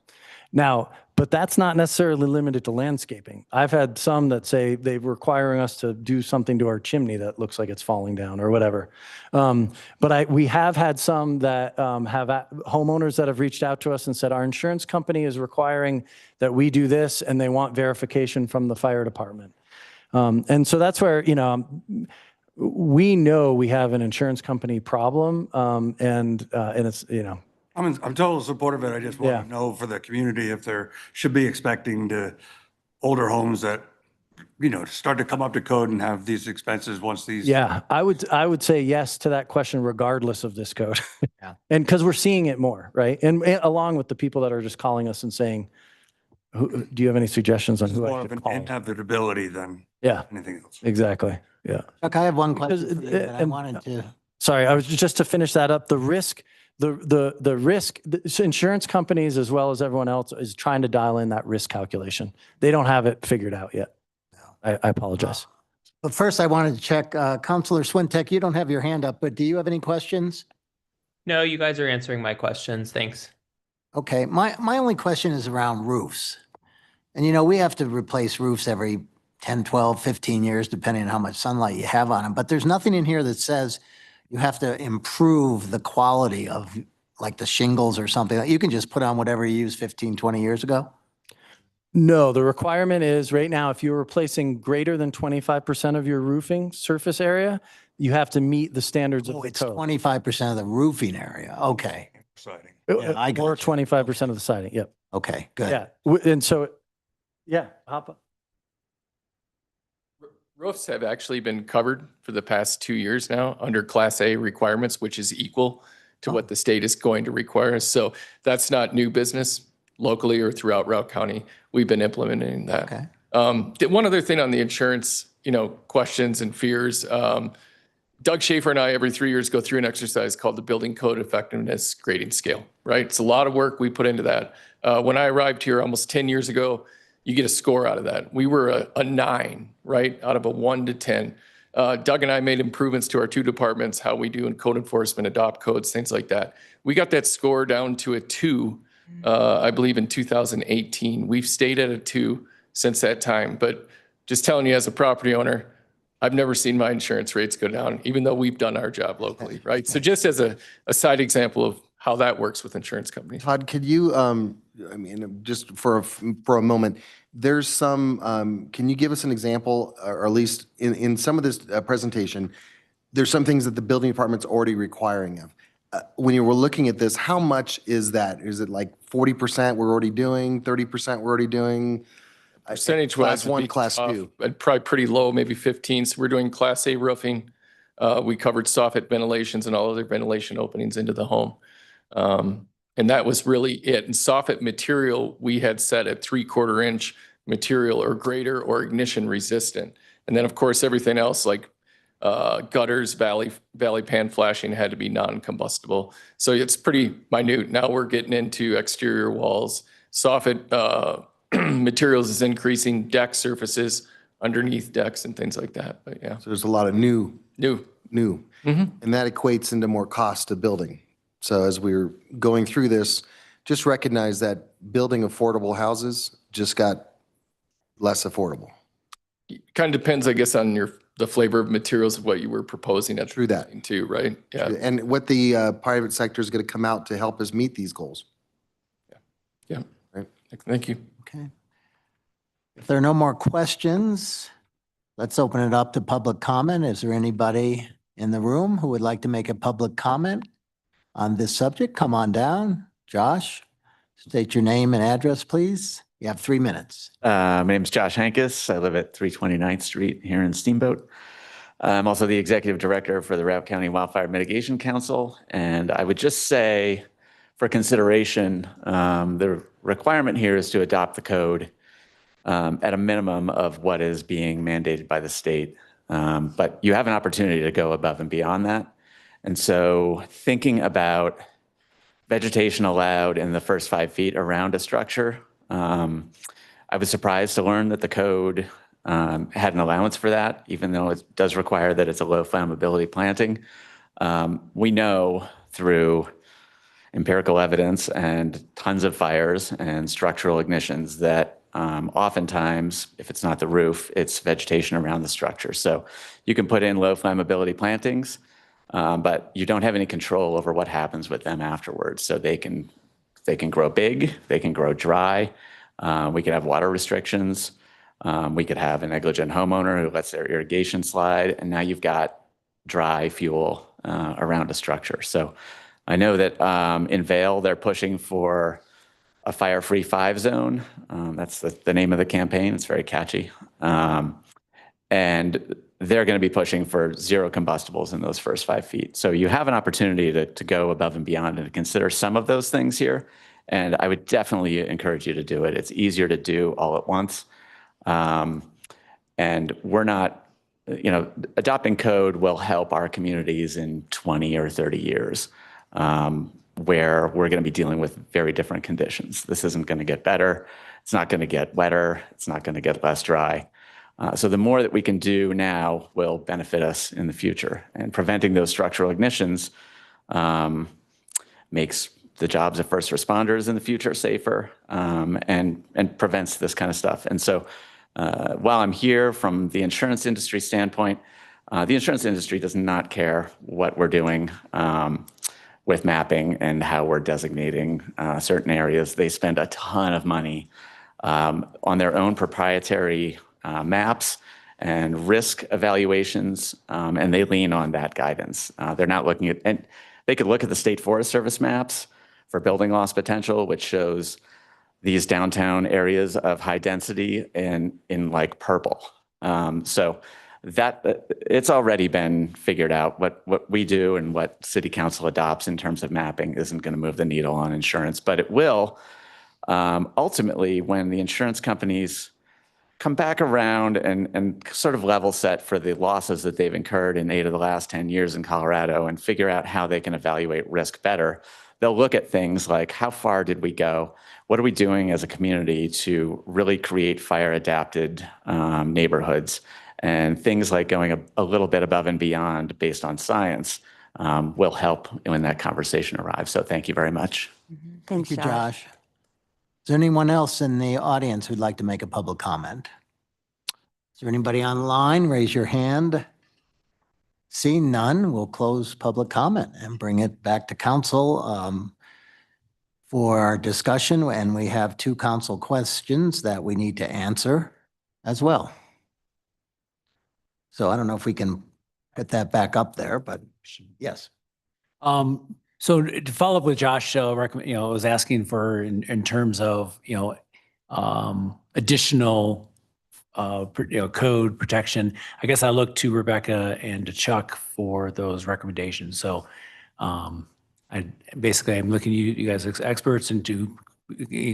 Now, but that's not necessarily limited to landscaping. I've had some that say they're requiring us to do something to our chimney that looks like it's falling down or whatever. But we have had some that have homeowners that have reached out to us and said, our insurance company is requiring that we do this, and they want verification from the fire department. And so that's where, we know we have an insurance company problem, and it's, I'm totally supportive of it. I just want to know for the community if there should be expecting to older homes that, start to come up to code and have these expenses once these. Yeah, I would say yes to that question regardless of this code. Yeah. And because we're seeing it more, right? And along with the people that are just calling us and saying, do you have any suggestions on who I should call? Inevitability than anything else. Exactly. Yeah. Chuck, I have one question for you that I wanted to. Sorry, I was just to finish that up. The risk, so insurance companies as well as everyone else is trying to dial in that risk calculation. They don't have it figured out yet. I apologize. But first, I wanted to check, Councilor Swintek, you don't have your hand up, but do you have any questions? No, you guys are answering my questions. Thanks. Okay, my only question is around roofs. And we have to replace roofs every 10, 12, 15 years, depending on how much sunlight you have on them. But there's nothing in here that says you have to improve the quality of like the shingles or something? You can just put on whatever you used 15, 20 years ago? No, the requirement is right now, if you're replacing greater than 25% of your roofing surface area, you have to meet the standards Oh, of the it's code. 25% of the roofing area. Okay. Exciting. Yeah, I got Or you. 25% of the siding, yep. Okay, good. Yeah, and so, yeah, hop up. Roofs have actually been covered for the past 2 years now under Class A requirements, which is equal to what the state is going to require us. So that's not new business locally or throughout Routt County. We've been implementing that. Okay. One other thing on the insurance, questions and fears. Doug Schaefer and I, every 3 years, go through an exercise called the Building Code Effectiveness Grading Scale, right? It's a lot of work we put into that. When I arrived here almost 10 years ago, you get a score out of that. We were a 9, right, out of a 1 to 10. Doug and I made improvements to our 2 departments, how we do in code enforcement, adopt codes, things like that. We got that score down to a 2, I believe in 2018. We've stayed at a 2 since that time. But just telling you as a property owner, I've never seen my insurance rates go down, even though we've done our job locally, right? So just as a side example of how that works with insurance companies. Todd, could you, just for a moment, there's some, can you give us an example, or at least in some of this presentation, there's some things that the building department's already requiring of. When you were looking at this, how much is that? Is it like 40% we're already doing, 30% we're already doing? Percentage-wise, Class 1, Class 2. Probably pretty low, maybe 15. So we're doing Class A roofing. We covered soffit ventilations and all other ventilation openings into the home. And that was really it. And soffit material, we had set at 3/4 inch material or greater or ignition resistant. And then, of course, everything else like gutters, valley pan flashing had to be non-combustible. So it's pretty minute. Now we're getting into exterior walls. Soffit materials is increasing, deck surfaces, underneath decks and things like that. But yeah. So there's a lot of new. Mm-hmm. And that equates into more cost of building. So as we're going through this, just recognize that building affordable houses just got less affordable. Kind of depends, I guess, on the flavor of materials of what you were proposing at True that. too, right? Yeah. And what the private sector is going to come out to help us meet these goals. Yeah. Right. Thank you. Okay. If there are no more questions, let's open it up to public comment. Is there anybody in the room who would like to make a public comment on this subject? Come on down. Josh, state your name and address, please. You have 3 minutes. My name is Josh Hankus. I live at 329th Street here in Steamboat. I'm also the executive director for the Routt County Wildfire Mitigation Council. And I would just say, for consideration, the requirement here is to adopt the code at a minimum of what is being mandated by the state. But you have an opportunity to go above and beyond that. And so thinking about vegetation allowed in the first 5 feet around a structure, I was surprised to learn that the code had an allowance for that, even though it does require that it's a low flammability planting. We know through empirical evidence and tons of fires and structural ignitions that oftentimes, if it's not the roof, it's vegetation around the structure. So you can put in low flammability plantings, but you don't have any control over what happens with them afterwards. So they can grow big, they can grow dry. We could have water restrictions. We could have a negligent homeowner who lets their irrigation slide, and now you've got dry fuel around a structure. So I know that in Vail, they're pushing for a fire-free 5 zone. That's the name of the campaign. It's very catchy. And they're going to be pushing for 0 combustibles in those first 5 feet. So you have an opportunity to go above and beyond and to consider some of those things here. And I would definitely encourage you to do it. It's easier to do all at once. And we're not, adopting code will help our communities in 20 or 30 years, where we're going to be dealing with very different conditions. This isn't going to get better. It's not going to get wetter. It's not going to get less dry. So the more that we can do now will benefit us in the future. And preventing those structural ignitions makes the jobs of first responders in the future safer, and prevents this kind of stuff. And so while I'm here from the insurance industry standpoint, the insurance industry does not care what we're doing. with mapping and how we're designating certain areas. They spend a ton of money on their own proprietary maps and risk evaluations, and they lean on that guidance. They're not looking at, and they could look at the State Forest Service maps for building loss potential, which shows these downtown areas of high density in like purple. So that it's already been figured out. What we do and what City Council adopts in terms of mapping isn't going to move the needle on insurance, but it will ultimately when the insurance companies come back around and sort of level set for the losses that they've incurred in 8 of the last 10 years in Colorado and figure out how they can evaluate risk better. They'll look at things like how far did we go? What are we doing as a community to really create fire adapted neighborhoods? And things like going a little bit above and beyond based on science will help when that conversation arrives. So thank you very much. Thank you, Josh. Is there anyone else in the audience who'd like to make a public comment? Is there anybody online? Raise your hand. Seeing none, we'll close public comment and bring it back to council for our discussion. And we have 2 council questions that we need to answer as well. So I don't know if we can put that back up there, but yes. So to follow up with Josh, recommend, was asking for in terms of, additional, code protection. I guess I look to Rebecca and to Chuck for those recommendations. So, I'm looking at you guys as experts and to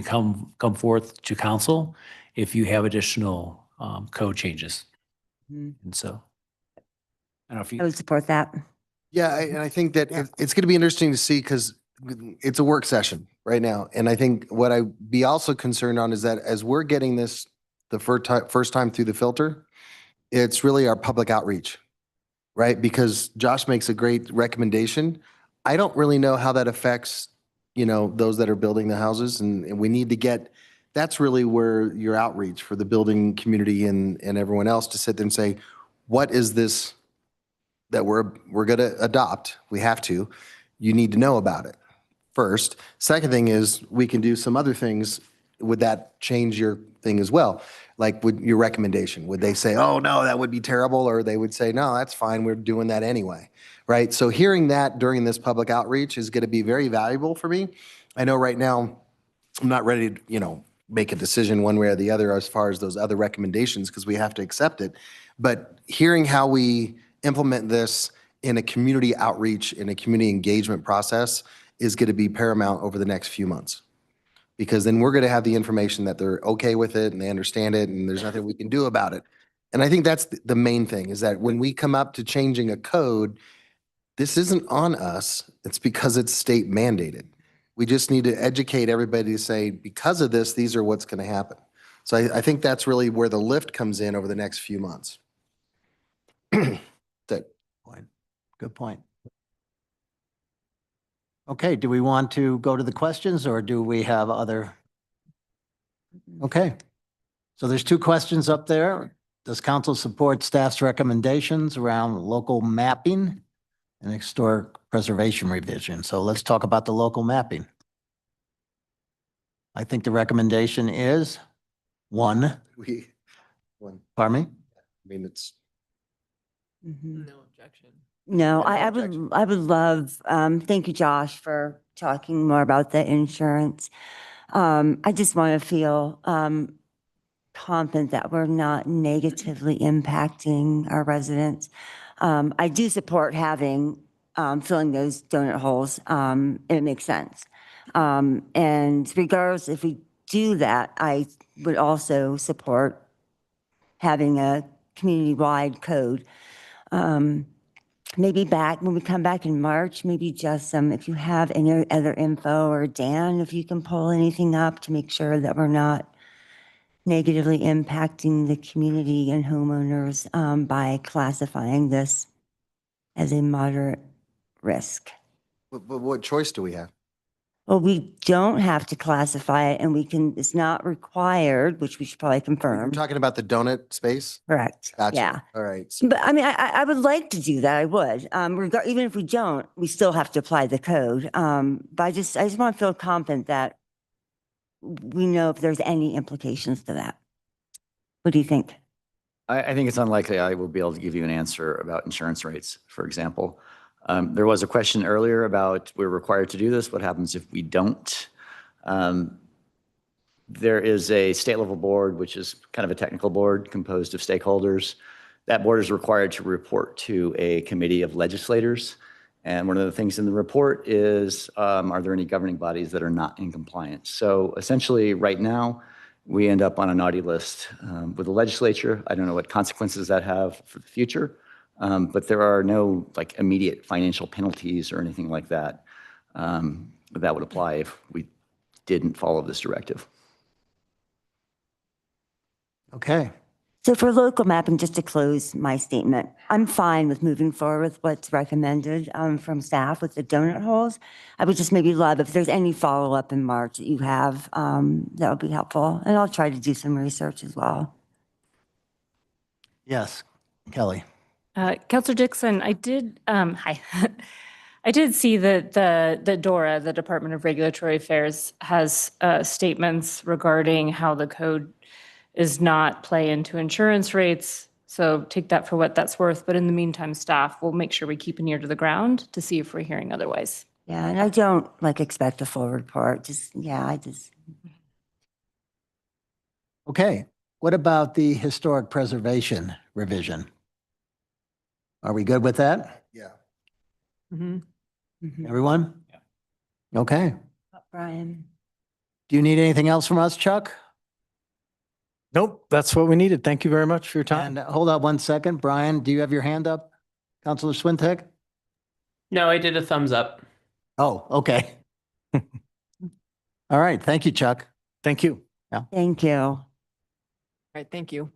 come forth to council if you have additional, code changes. And so, I don't know if you. I would support that. Yeah, and I think that it's going to be interesting to see because it's a work session right now. And I think what I'd be also concerned on is that as we're getting this the first time through the filter, it's really our public outreach, right? Because Josh makes a great recommendation. I don't really know how that affects, those that are building the houses. And we need to get, that's really where your outreach for the building community and everyone else to sit there and say, what is this that we're going to adopt? We have to. You need to know about it first. Second thing is we can do some other things. Would that change your thing as well? Like would your recommendation, would they say, oh no, that would be terrible? Or they would say, no, that's fine. We're doing that anyway. Right. So hearing that during this public outreach is going to be very valuable for me. I know right now I'm not ready to, make a decision one way or the other as far as those other recommendations because we have to accept it. But hearing how we implement this in a community outreach, in a community engagement process is going to be paramount over the next few months. Because then we're going to have the information that they're okay with it and they understand it and there's nothing we can do about it. And I think that's the main thing is that when we come up to changing a code, this isn't on us. It's because it's state mandated. We just need to educate everybody to say, because of this, these are what's going to happen. So I think that's really where the lift comes in over the next few months. Good point. Okay, do we want to go to the questions or do we have other? Okay, so there's 2 questions up there. Does council support staff's recommendations around local mapping and historic preservation revision? So let's talk about the local mapping. I think the recommendation is 1. Pardon me? I mean, it's. No objection. No, I would love, thank you, Josh, for talking more about the insurance. I just want to feel confident that we're not negatively impacting our residents. I do support having, filling those donut holes. It makes sense. And regardless if we do that, I would also support having a community-wide code. Maybe when we come back in March, maybe just if you have any other info or Dan, if you can pull anything up to make sure that we're not negatively impacting the community and homeowners by classifying this as a moderate risk. But what choice do we have? Well, we don't have to classify it and we can, it's not required, which we should probably You're confirm. talking about the donut space? Correct. Gotcha. Yeah. All right. But I mean, I would like to do that. I would. Even if we don't, we still have to apply the code. But I just want to feel confident that we know if there's any implications to that. What do you think? I think it's unlikely I will be able to give you an answer about insurance rates, for example. There was a question earlier about we're required to do this. What happens if we don't? There is a state level board, which is kind of a technical board composed of stakeholders. That board is required to report to a committee of legislators. And one of the things in the report is, are there any governing bodies that are not in compliance? So essentially right now, we end up on a naughty list with the legislature. I don't know what consequences that have for the future, but there are no like immediate financial penalties or anything like that that would apply if we didn't follow this directive. Okay. So for local mapping, just to close my statement, I'm fine with moving forward with what's recommended from staff with the donut holes. I would just maybe love if there's any follow-up in March that you have, that would be helpful. And I'll try to do some research as well. Yes, Kelly. Counselor Dixon, I did, hi. I did see that the DORA, the Department of Regulatory Affairs, has statements regarding how the code is not play into insurance rates. So take that for what that's worth. But in the meantime, staff will make sure we keep an ear to the ground to see if we're hearing otherwise. Yeah, and I don't expect a full report. Okay. What about the historic preservation revision? Are we good with that? Yeah. Everyone? Okay. Brian. Do you need anything else from us, Chuck? Nope, that's what we needed. Thank you very much for your time. And hold on one second. Brian, do you have your hand up? Counselor Swintek? No, I did a thumbs up. Oh, okay. All right. Thank you, Chuck. Thank you. Thank you. All right, thank you.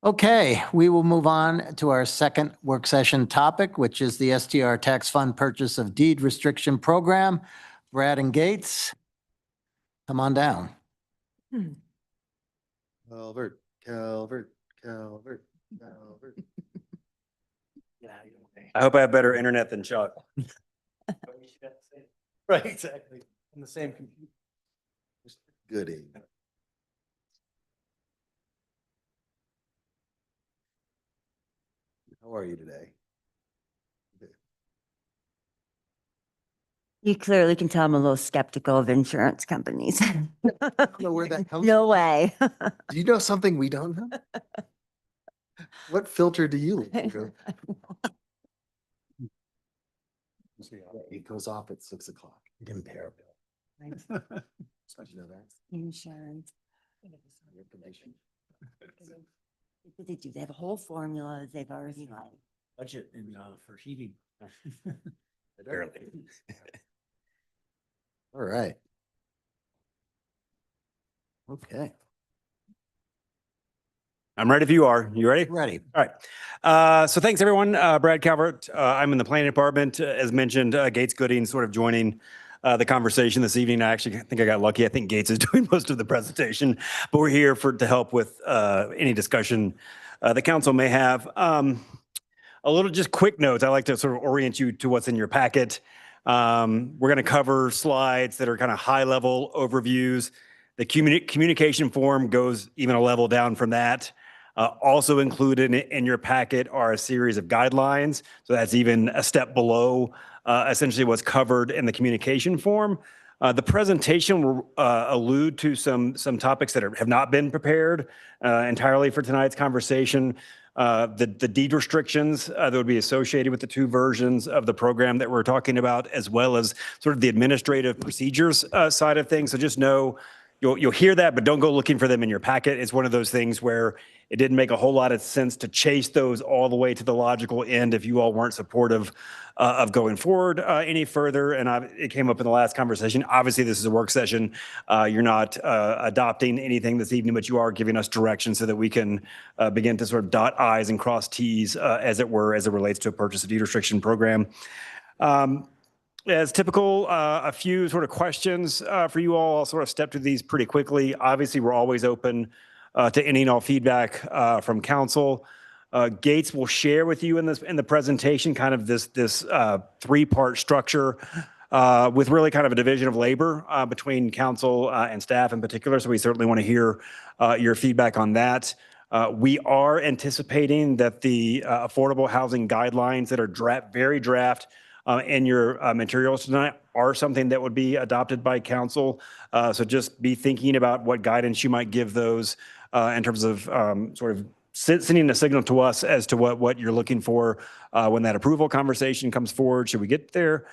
Okay, we will move on to our second work session topic, which is the STR Tax Fund Purchase of Deed Restriction Program. Brad and Gates, come on down. Calvert. I hope I have better internet than Chuck. Right, exactly. On the same computer. Goody. How are you today? You clearly can tell I'm a little skeptical of insurance companies. I don't know where that comes No way. Do you know something we don't know? What filter do you look through? It goes off at 6 o'clock. Comparable. Right. Did you know that? Insurance. What they do, they have a whole formula that they've already like. Budget and for heating. Barely. All right. Okay. I'm ready if you are. You ready? Ready. All right. So thanks, everyone. Brad Calvert. I'm in the planning department. As mentioned, Gates Gooding sort of joining the conversation this evening. I actually think I got lucky. I think Gates is doing most of the presentation, but we're here to help with any discussion the council may have. A little just quick notes. I like to sort of orient you to what's in your packet. We're going to cover slides that are kind of high level overviews. The communication form goes even a level down from that. Also included in your packet are a series of guidelines. So that's even a step below essentially what's covered in the communication form. The presentation will allude to some topics that have not been prepared entirely for tonight's conversation. The deed restrictions that would be associated with the two versions of the program that we're talking about, as well as sort of the administrative procedures side of things. So just know you'll hear that, but don't go looking for them in your packet. It's one of those things where it didn't make a whole lot of sense to chase those all the way to the logical end if you all weren't supportive of going forward any further. And it came up in the last conversation. Obviously, this is a work session. You're not adopting anything this evening, but you are giving us direction so that we can begin to sort of dot I's and cross T's, as it were, as it relates to a purchase of deed restriction program. As typical, a few sort of questions for you all. I'll sort of step through these pretty quickly. Obviously, we're always open to any and all feedback from council. Gates will share with you in the presentation kind of this three-part structure with really kind of a division of labor between council and staff in particular. So we certainly want to hear your feedback on that. We are anticipating that the affordable housing guidelines that are very draft in your materials tonight are something that would be adopted by council. So just be thinking about what guidance you might give those in terms of sort of sending a signal to us as to what you're looking for when that approval conversation comes forward. Should we get there?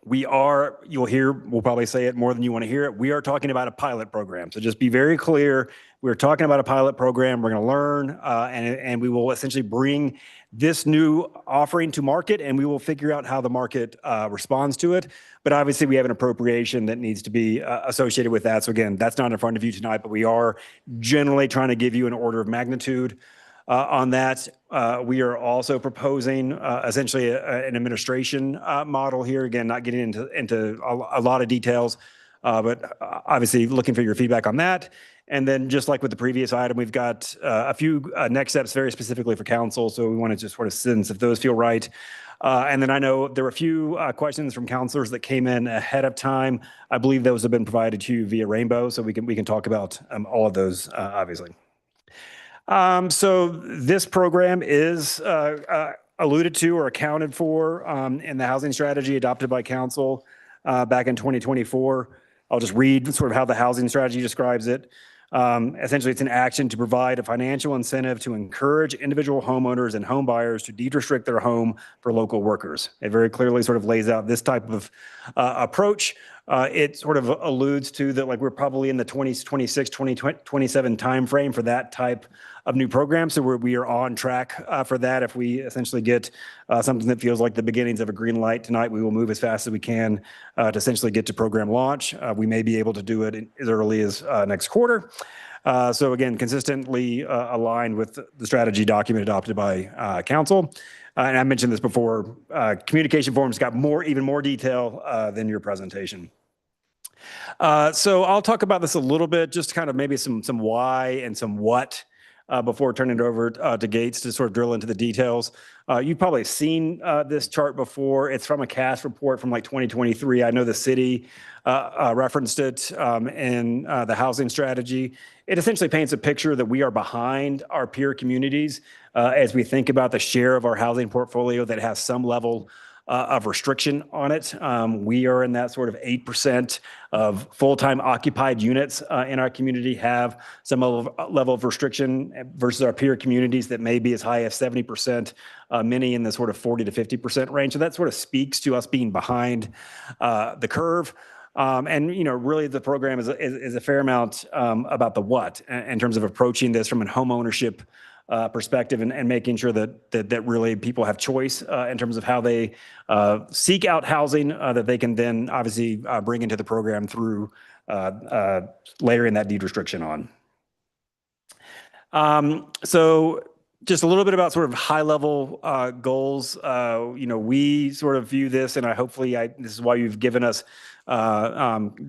You'll hear, we'll probably say it more than you want to hear it. We are talking about a pilot program. So just be very clear. We're talking about a pilot program. We're going to learn and we will essentially bring this new offering to market and we will figure out how the market responds to it. But obviously we have an appropriation that needs to be associated with that. So again, that's not in front of you tonight, but we are generally trying to give you an order of magnitude on that. We are also proposing essentially an administration model here. Again, not getting into a lot of details, but obviously looking for your feedback on that. And then just like with the previous item, we've got a few next steps very specifically for council. So we want to just sort of sense if those feel right. And then I know there were a few questions from counselors that came in ahead of time. I believe those have been provided to you via Rainbow. So we can talk about all of those, obviously. So this program is alluded to or accounted for in the housing strategy adopted by council back in 2024. I'll just read sort of how the housing strategy describes it. Essentially, it's an action to provide a financial incentive to encourage individual homeowners and home buyers to deed restrict their home for local workers. It very clearly sort of lays out this type of approach. It sort of alludes to that, like we're probably in the 2026, 2027 timeframe for that type of new program. So we are on track for that. If we essentially get something that feels like the beginnings of a green light tonight, we will move as fast as we can to essentially get to program launch. We may be able to do it as early as next quarter. So again, consistently aligned with the strategy document adopted by council. And I mentioned this before, communication forms got even more detail than your presentation. So I'll talk about this a little bit, just kind of maybe some why and some what before turning it over to Gates to sort of drill into the details. You've probably seen this chart before. It's from a CAS report from like 2023. I know the city referenced it in the housing strategy. It essentially paints a picture that we are behind our peer communities as we think about the share of our housing portfolio that has some level of restriction on it. We are in that sort of 8% of full-time occupied units in our community have some level of restriction versus our peer communities that may be as high as 70%, many in the sort of 40 to 50% range. So that sort of speaks to us being behind the curve. And, you know, really the program is a fair amount about the what in terms of approaching this from a home ownership perspective and making sure that really people have choice in terms of how they seek out housing that they can then obviously bring into the program through layering that deed restriction on. So just a little bit about sort of high level goals. You know, we sort of view this, and this is why you've given us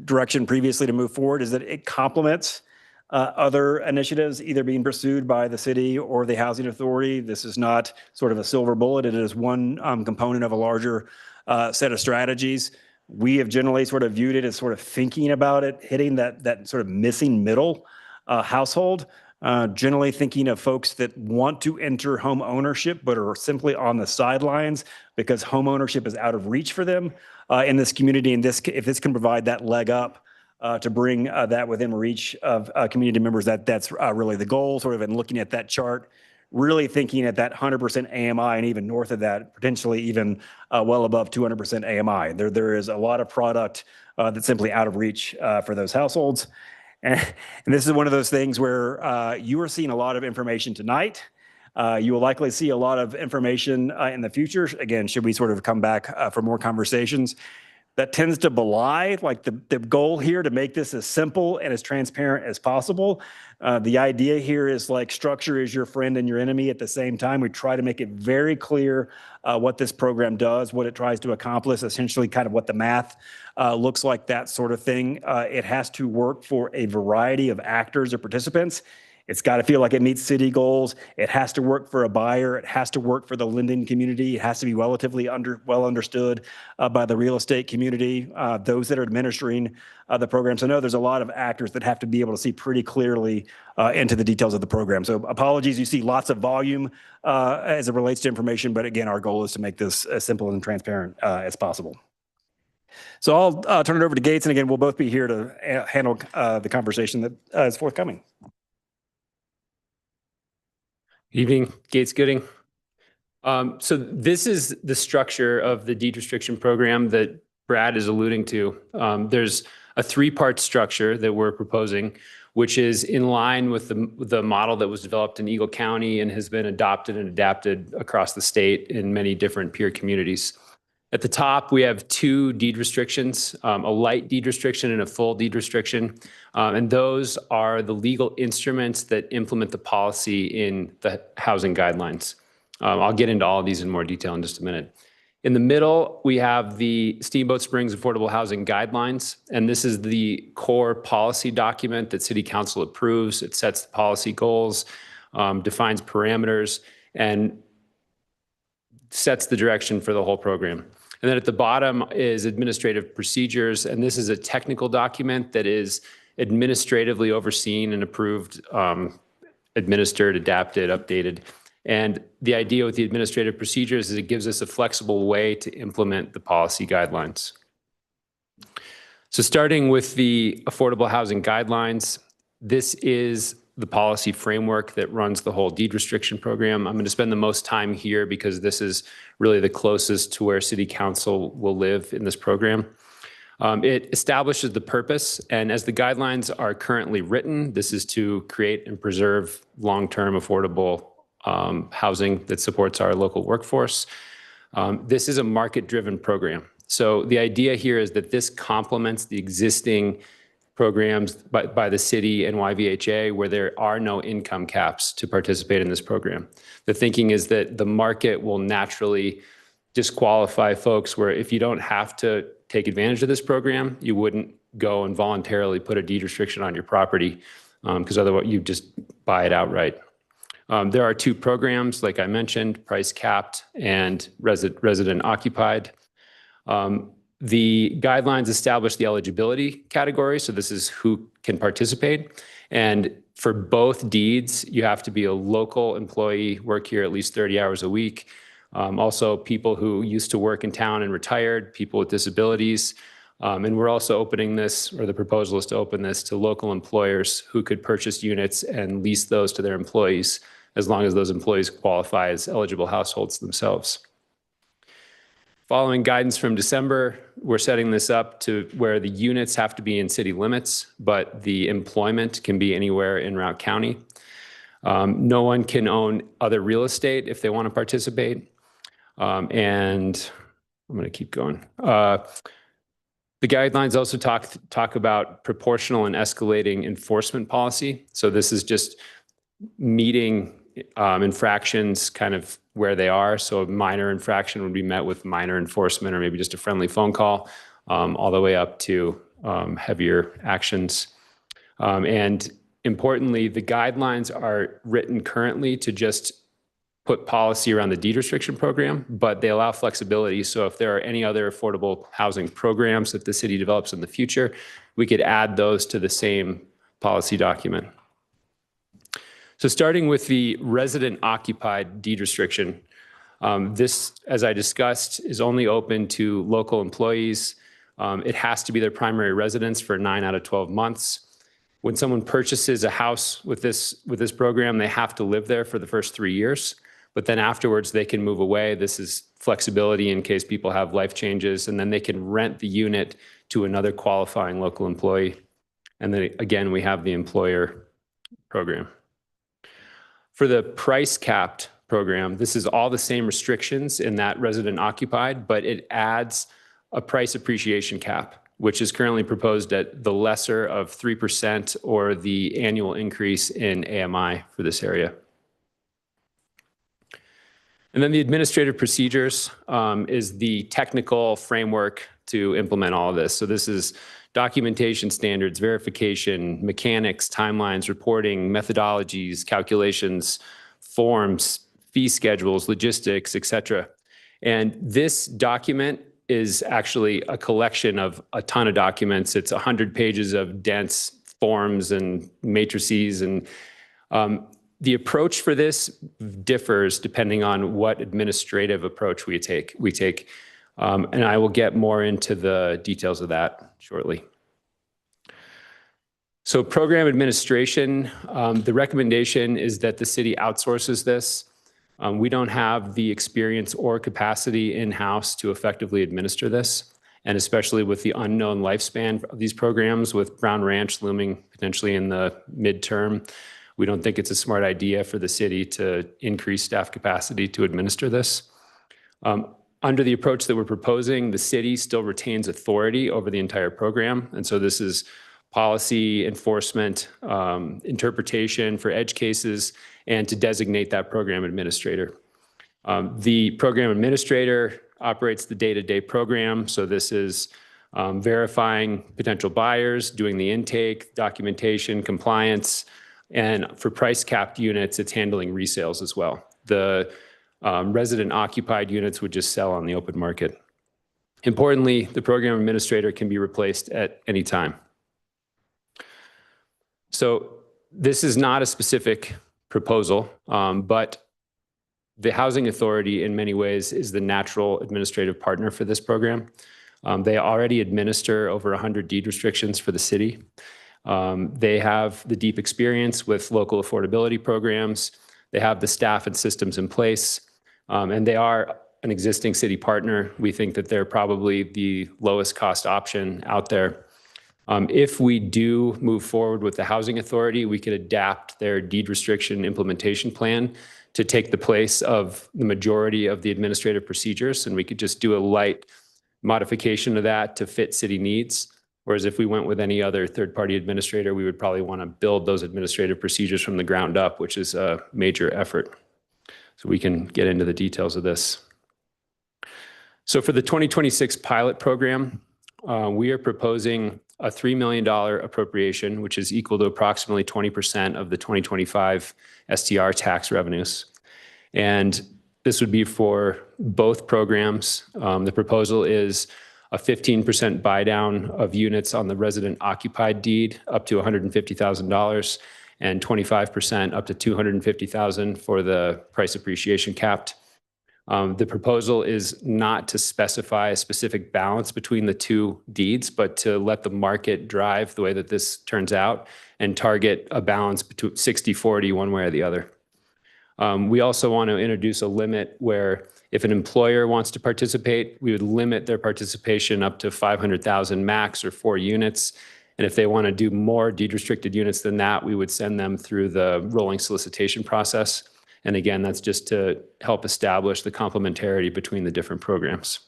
direction previously to move forward, is that it complements other initiatives either being pursued by the city or the housing authority. This is not sort of a silver bullet. It is one component of a larger set of strategies. We have generally sort of viewed it as sort of thinking about it, hitting that sort of missing middle household, generally thinking of folks that want to enter home ownership but are simply on the sidelines because home ownership is out of reach for them in this community. And if this can provide that leg up to bring that within reach of community members, that's really the goal, sort of in looking at that chart, really thinking at that 100% AMI and even north of that, potentially even well above 200% AMI. There is a lot of product that's simply out of reach for those households. And this is one of those things where you are seeing a lot of information tonight. You will likely see a lot of information in the future. Again, should we sort of come back for more conversations. that tends to belie like the goal here to make this as simple and as transparent as possible. The idea here is like structure is your friend and your enemy at the same time. We try to make it very clear what this program does, what it tries to accomplish, essentially kind of what the math looks like, that sort of thing. It has to work for a variety of actors or participants. It's got to feel like it meets city goals. It has to work for a buyer. It has to work for the lending community. It has to be relatively well understood by the real estate community, those that are administering the program. So I know there's a lot of actors that have to be able to see pretty clearly into the details of the program. So apologies, you see lots of volume as it relates to information, but again, our goal is to make this as simple and transparent as possible. So I'll turn it over to Gates, and again, we'll both be here to handle the conversation that is forthcoming. Evening, Gates Gooding. So this is the structure of the deed restriction program that Brad is alluding to. There's a three-part structure that we're proposing, which is in line with the model that was developed in Eagle County and has been adopted and adapted across the state in many different peer communities. At the top, we have two deed restrictions, a light deed restriction and a full deed restriction. And those are the legal instruments that implement the policy in the housing guidelines. I'll get into all of these in more detail in just a minute. In the middle, we have the Steamboat Springs Affordable Housing Guidelines. And this is the core policy document that City Council approves. It sets the policy goals, defines parameters, and sets the direction for the whole program. And then at the bottom is administrative procedures. And this is a technical document that is administratively overseen and approved, administered, adapted, updated. And the idea with the administrative procedures is it gives us a flexible way to implement the policy guidelines. So starting with the affordable housing guidelines, this is the policy framework that runs the whole deed restriction program. I'm going to spend the most time here because this is really the closest to where City Council will live in this program. It establishes the purpose, and as the guidelines are currently written, this is to create and preserve long-term affordable housing that supports our local workforce. This is a market-driven program. So the idea here is that this complements the existing programs by the city and YVHA where there are no income caps to participate in this program. The thinking is that the market will naturally disqualify folks where if you don't have to take advantage of this program, you wouldn't go and voluntarily put a deed restriction on your property because otherwise you just buy it outright. There are two programs, like I mentioned, price capped and resident occupied. The guidelines establish the eligibility category. So this is who can participate. And for both deeds, you have to be a local employee, work here at least 30 hours a week. Also people who used to work in town and retired, people with disabilities. And we're also opening this, or the proposal is to open this to local employers who could purchase units and lease those to their employees, as long as those employees qualify as eligible households themselves. Following guidance from December, we're setting this up to where the units have to be in city limits, but the employment can be anywhere in Routt County. No one can own other real estate if they want to participate. And I'm going to keep going. The guidelines also talk about proportional and escalating enforcement policy. So this is just meeting infractions kind of where they are. So a minor infraction would be met with minor enforcement or maybe just a friendly phone call, all the way up to heavier actions. And importantly, the guidelines are written currently to just put policy around the deed restriction program, but they allow flexibility. So if there are any other affordable housing programs that the city develops in the future, we could add those to the same policy document. So starting with the resident occupied deed restriction, this, as I discussed, is only open to local employees. It has to be their primary residence for 9 out of 12 months. When someone purchases a house with this program, they have to live there for the first 3 years, but then afterwards they can move away. This is flexibility in case people have life changes, and then they can rent the unit to another qualifying local employee. And then again, we have the employer program. For the price capped program, this is all the same restrictions in that resident occupied, but it adds a price appreciation cap, which is currently proposed at the lesser of 3% or the annual increase in AMI for this area. And then the administrative procedures is the technical framework to implement all of this. So this is documentation standards, verification, mechanics, timelines, reporting, methodologies, calculations, forms, fee schedules, logistics, et cetera. And this document is actually a collection of a ton of documents. It's 100 pages of dense forms and matrices. And the approach for this differs depending on what administrative approach we take. And I will get more into the details of that shortly. So program administration, the recommendation is that the city outsources this. We don't have the experience or capacity in-house to effectively administer this. And especially with the unknown lifespan of these programs, with Brown Ranch looming potentially in the midterm, we don't think it's a smart idea for the city to increase staff capacity to administer this. Under the approach that we're proposing, the city still retains authority over the entire program. And so this is policy, enforcement, interpretation for edge cases, and to designate that program administrator. The program administrator operates the day-to-day program. So this is verifying potential buyers, doing the intake, documentation, compliance, and for price capped units, it's handling resales as well. The resident occupied units would just sell on the open market. Importantly, the program administrator can be replaced at any time. So this is not a specific proposal, but the Housing Authority in many ways is the natural administrative partner for this program. They already administer over 100 deed restrictions for the city. They have the deep experience with local affordability programs. They have the staff and systems in place, and they are an existing city partner. We think that they're probably the lowest cost option out there. If we do move forward with the Housing Authority, we could adapt their deed restriction implementation plan to take the place of the majority of the administrative procedures, and we could just do a light modification of that to fit city needs. Whereas if we went with any other third-party administrator, we would probably want to build those administrative procedures from the ground up, which is a major effort. So we can get into the details of this. So for the 2026 pilot program, we are proposing a $3 million appropriation, which is equal to approximately 20% of the 2025 STR tax revenues. And this would be for both programs. The proposal is a 15% buy down of units on the resident occupied deed up to $150,000 and 25% up to $250,000 for the price appreciation capped. The proposal is not to specify a specific balance between the two deeds, but to let the market drive the way that this turns out and target a balance between 60-40 one way or the other. We also want to introduce a limit where if an employer wants to participate, we would limit their participation up to 500,000 max or 4 units. And if they want to do more deed restricted units than that, we would send them through the rolling solicitation process. And again, that's just to help establish the complementarity between the different programs.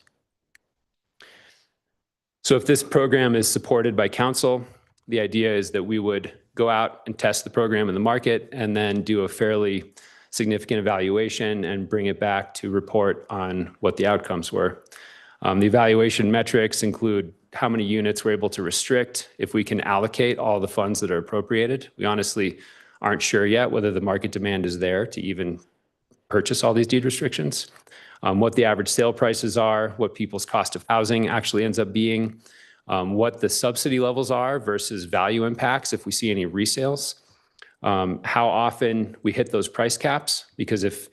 So if this program is supported by council, the idea is that we would go out and test the program in the market and then do a fairly significant evaluation and bring it back to report on what the outcomes were. The evaluation metrics include how many units we're able to restrict, if we can allocate all the funds that are appropriated. We honestly aren't sure yet whether the market demand is there to even purchase all these deed restrictions, what the average sale prices are, what people's cost of housing actually ends up being, what the subsidy levels are versus value impacts if we see any resales, how often we hit those price caps, because if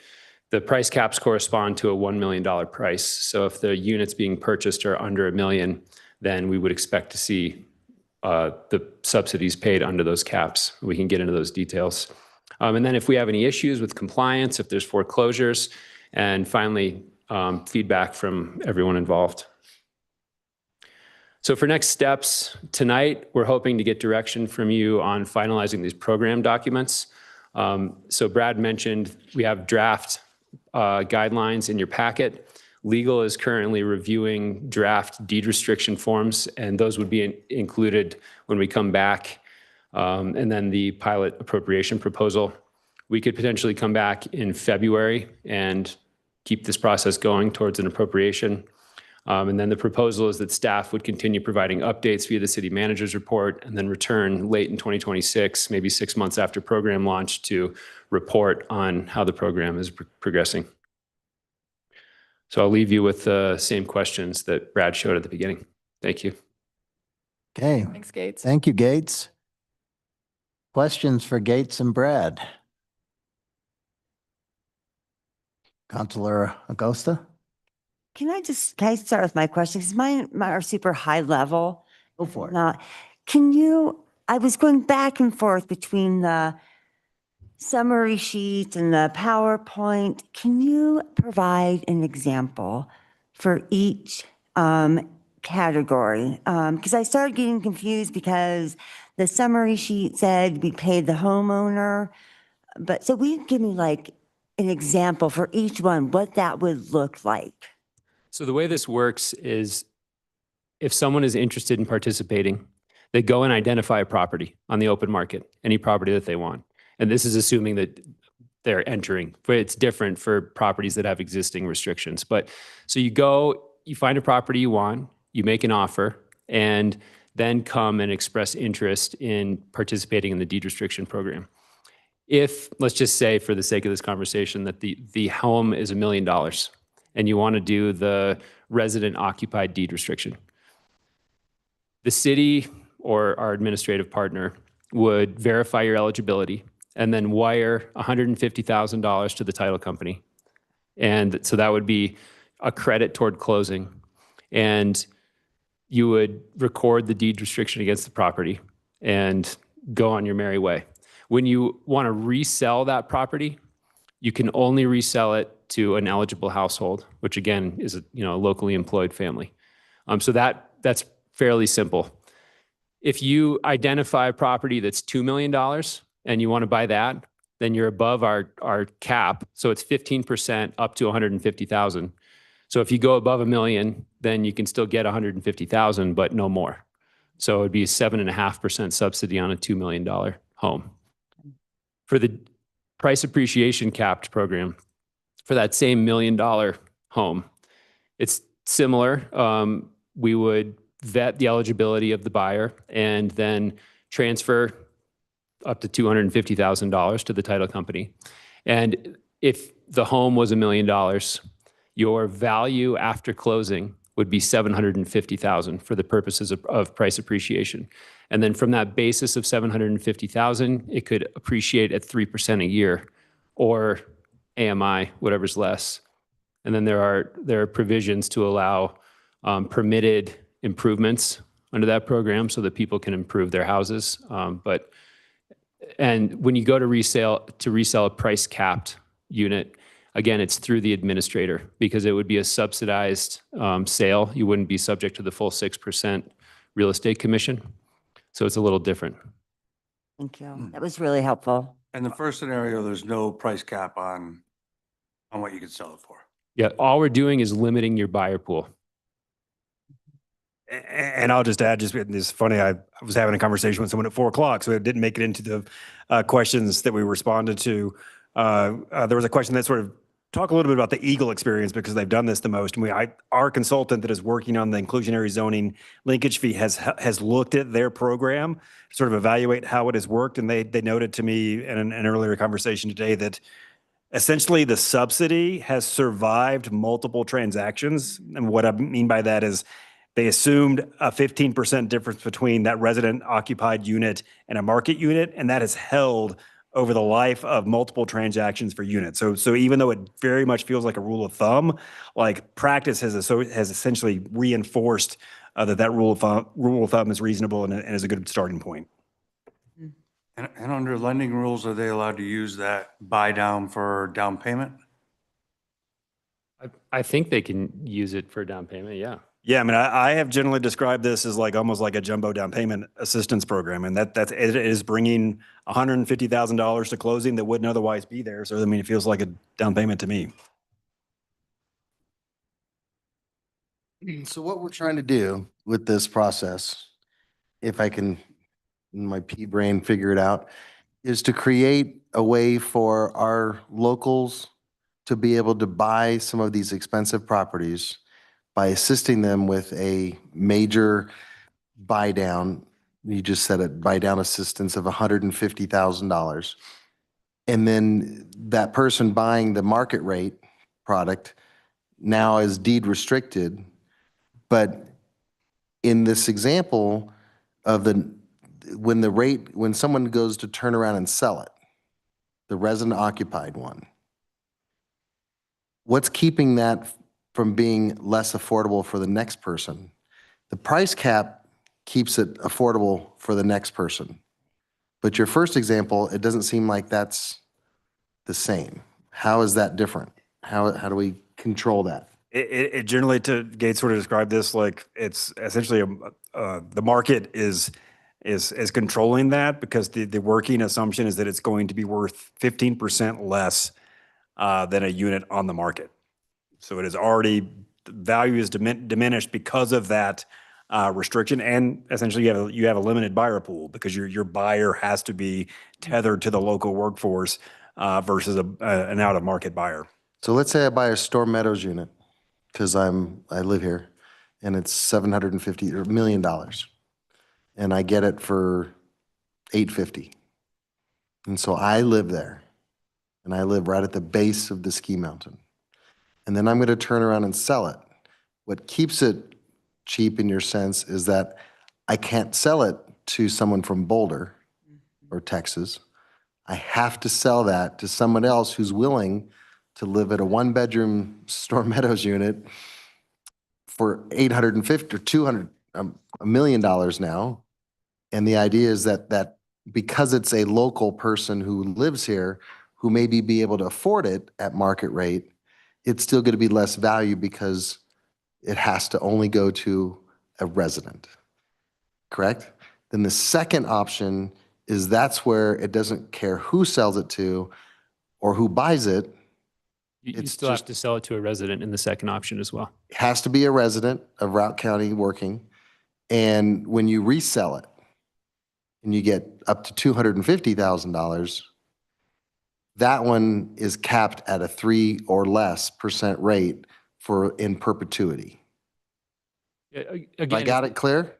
the price caps correspond to a $1 million price, so if the units being purchased are under $1 million, then we would expect to see the subsidies paid under those caps. We can get into those details. And then if we have any issues with compliance, if there's foreclosures, and finally, feedback from everyone involved. So for next steps, tonight, we're hoping to get direction from you on finalizing these program documents. So Brad mentioned we have draft guidelines in your packet. Legal is currently reviewing draft deed restriction forms, and those would be included when we come back. And then the pilot appropriation proposal. We could potentially come back in February and keep this process going towards an appropriation. And then the proposal is that staff would continue providing updates via the city manager's report and then return late in 2026, maybe 6 months after program launch, to report on how the program is progressing. So I'll leave you with the same questions that Brad showed at the beginning. Thank you. Okay. Thanks, Gates. Thank you, Gates. Questions for Gates and Brad? Councilor Acosta? Can I start with my question? Because mine are super high level. Go for it. Not, I was going back and forth between the summary sheet and the PowerPoint. Can you provide an example for each category? Because I started getting confused because the summary sheet said we paid the homeowner. But so will you give me like an example for each one, what that would look like? So the way this works is if someone is interested in participating, they go and identify a property on the open market, any property that they want. And this is assuming that they're entering, but it's different for properties that have existing restrictions. But so you go, you find a property you want, you make an offer, and then come and express interest in participating in the deed restriction program. If, let's just say for the sake of this conversation, that the home is $1 million and you want to do the resident occupied deed restriction, the city or our administrative partner would verify your eligibility and then wire $150,000 to the title company. And so that would be a credit toward closing. And you would record the deed restriction against the property and go on your merry way. When you want to resell that property, you can only resell it to an eligible household, which again is a locally employed family. So that's fairly simple. If you identify a property that's $2 million and you want to buy that, then you're above our cap. So it's 15% up to 150,000. So if you go above $1 million, then you can still get 150,000, but no more. So it would be a 7.5% subsidy on a $2 million home. For the price appreciation capped program, for that same $1 million home, it's similar. We would vet the eligibility of the buyer and then transfer up to $250,000 to the title company. And if the home was $1 million, your value after closing would be $750,000 for the purposes of price appreciation. And then from that basis of $750,000, it could appreciate at 3% a year, or AMI, whatever's less. And then there are provisions to allow permitted improvements under that program so that people can improve their houses. And when you go to resell a price capped unit, again, it's through the administrator because it would be a subsidized sale. You wouldn't be subject to the full 6% real estate commission. So it's a little different. Thank you. That was really helpful. In the first scenario, there's no price cap on what you can sell it for. Yeah, all we're doing is limiting your buyer pool. And I'll just add, it's funny, I was having a conversation with someone at 4:00, so it didn't make it into the questions that we responded to. There was a question that sort of talk a little bit about the Eagle experience because they've done this the most. And our consultant that is working on the inclusionary zoning linkage fee has looked at their program, sort of evaluate how it has worked. And they noted to me in an earlier conversation today that essentially the subsidy has survived multiple transactions. And what I mean by that is they assumed a 15% difference between that resident occupied unit and a market unit, and that has held over the life of multiple transactions for units. So even though it very much feels like a rule of thumb, like practice has essentially reinforced that rule of thumb is reasonable and is a good starting point. And under lending rules, are they allowed to use that buy down for down payment? I think they can use it for down payment, yeah. Yeah, I mean, I have generally described this as like almost like a jumbo down payment assistance program, and it is bringing $150,000 to closing that wouldn't otherwise be there. So I mean, it feels like a down payment to me. So what we're trying to do with this process, if I can, in my pea brain, figure it out, is to create a way for our locals to be able to buy some of these expensive properties by assisting them with a major buy down. You just said it, buy down assistance of $150,000. And then that person buying the market rate product now is deed restricted. But in this example of when someone goes to turn around and sell it, the resident occupied one, what's keeping that from being less affordable for the next person? The price cap keeps it affordable for the next person. But your first example, it doesn't seem like that's the same. How is that different? How do we control that? It generally, to Gates sort of described this like it's essentially the market is controlling that, because the working assumption is that it's going to be worth 15% less than a unit on the market. So it is already, value is diminished because of that restriction, and essentially you have a limited buyer pool because your buyer has to be tethered to the local workforce versus an out of market buyer. So let's say I buy a Storm Meadows unit because I live here, and it's $750 or $1 million, and I get it for $850. And so I live there, and I live right at the base of the ski mountain. And then I'm going to turn around and sell it. What keeps it cheap in your sense is that I can't sell it to someone from Boulder or Texas. I have to sell that to someone else who's willing to live at a one-bedroom Storm Meadows unit for $850 or $200, $1 million now. And the idea is that because it's a local person who lives here, who maybe be able to afford it at market rate, it's still going to be less value because it has to only go to a resident. Correct? Then the second option is that's where it doesn't care who sells it to or who buys it. You still have to sell it to a resident in the second option as well. It has to be a resident of Routt County working. And when you resell it and you get up to $250,000, that one is capped at a 3% or less rate in perpetuity. Again, I got it clear?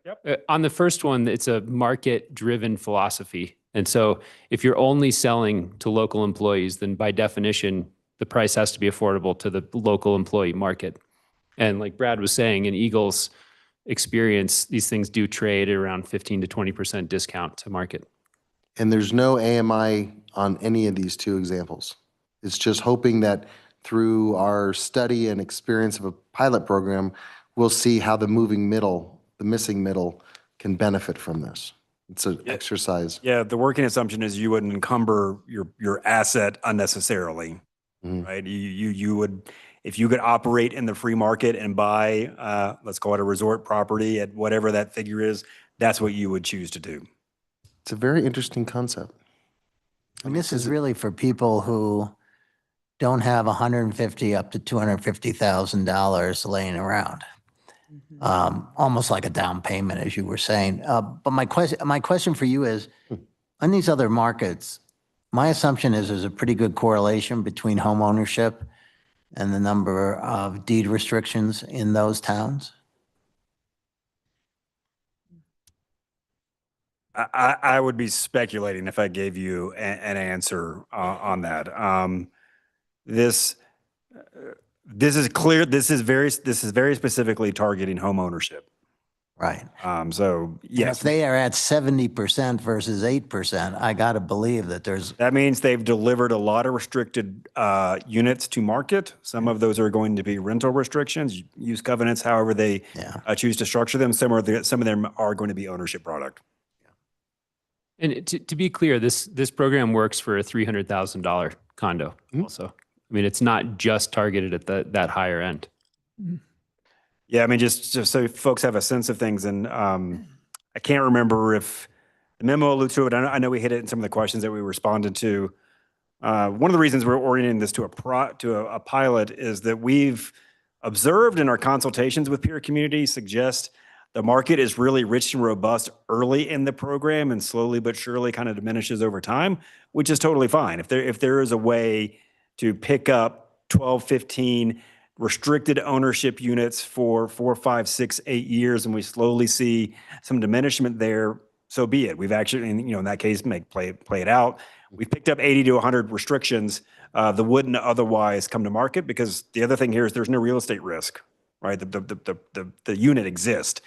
On the first one, it's a market-driven philosophy. And so if you're only selling to local employees, then by definition, the price has to be affordable to the local employee market. And like Brad was saying, in Eagle's experience, these things do trade at around 15 to 20% discount to market. And there's no AMI on any of these two examples. It's just hoping that through our study and experience of a pilot program, we'll see how the missing middle can benefit from this. It's an exercise. Yeah, the working assumption is you wouldn't encumber your asset unnecessarily, right? You would, if you could operate in the free market and buy, let's call it a resort property at whatever that figure is, that's what you would choose to do. It's a very interesting concept. And this is really for people who don't have $150,000 up to $250,000 laying around. Almost like a down payment, as you were saying. But my question for you is, on these other markets, my assumption is there's a pretty good correlation between home ownership and the number of deed restrictions in those towns. I would be speculating if I gave you an answer on that. This is clear. This is very specifically targeting home ownership. Right. So yes, if they are at 70% versus 8%, I got to believe that that means they've delivered a lot of restricted units to market. Some of those are going to be rental restrictions, use covenants, however they choose to structure them. Some of them are going to be ownership product. And to be clear, this program works for a $300,000 condo also. I mean, it's not just targeted at that higher end. Yeah, I mean, just so folks have a sense of things, and I can't remember if the memo alludes to it. I know we hit it in some of the questions that we responded to. One of the reasons we're orienting this to a pilot is that we've observed in our consultations with peer community suggest the market is really rich and robust early in the program and slowly but surely kind of diminishes over time, which is totally fine. If there is a way to pick up 12, 15 restricted ownership units for 4, 5, 6, 8 years, and we slowly see some diminishment there, so be it. We've actually, in that case, play it out. We've picked up 80 to 100 restrictions that wouldn't otherwise come to market, because the other thing here is there's no real estate risk, right? The unit exists.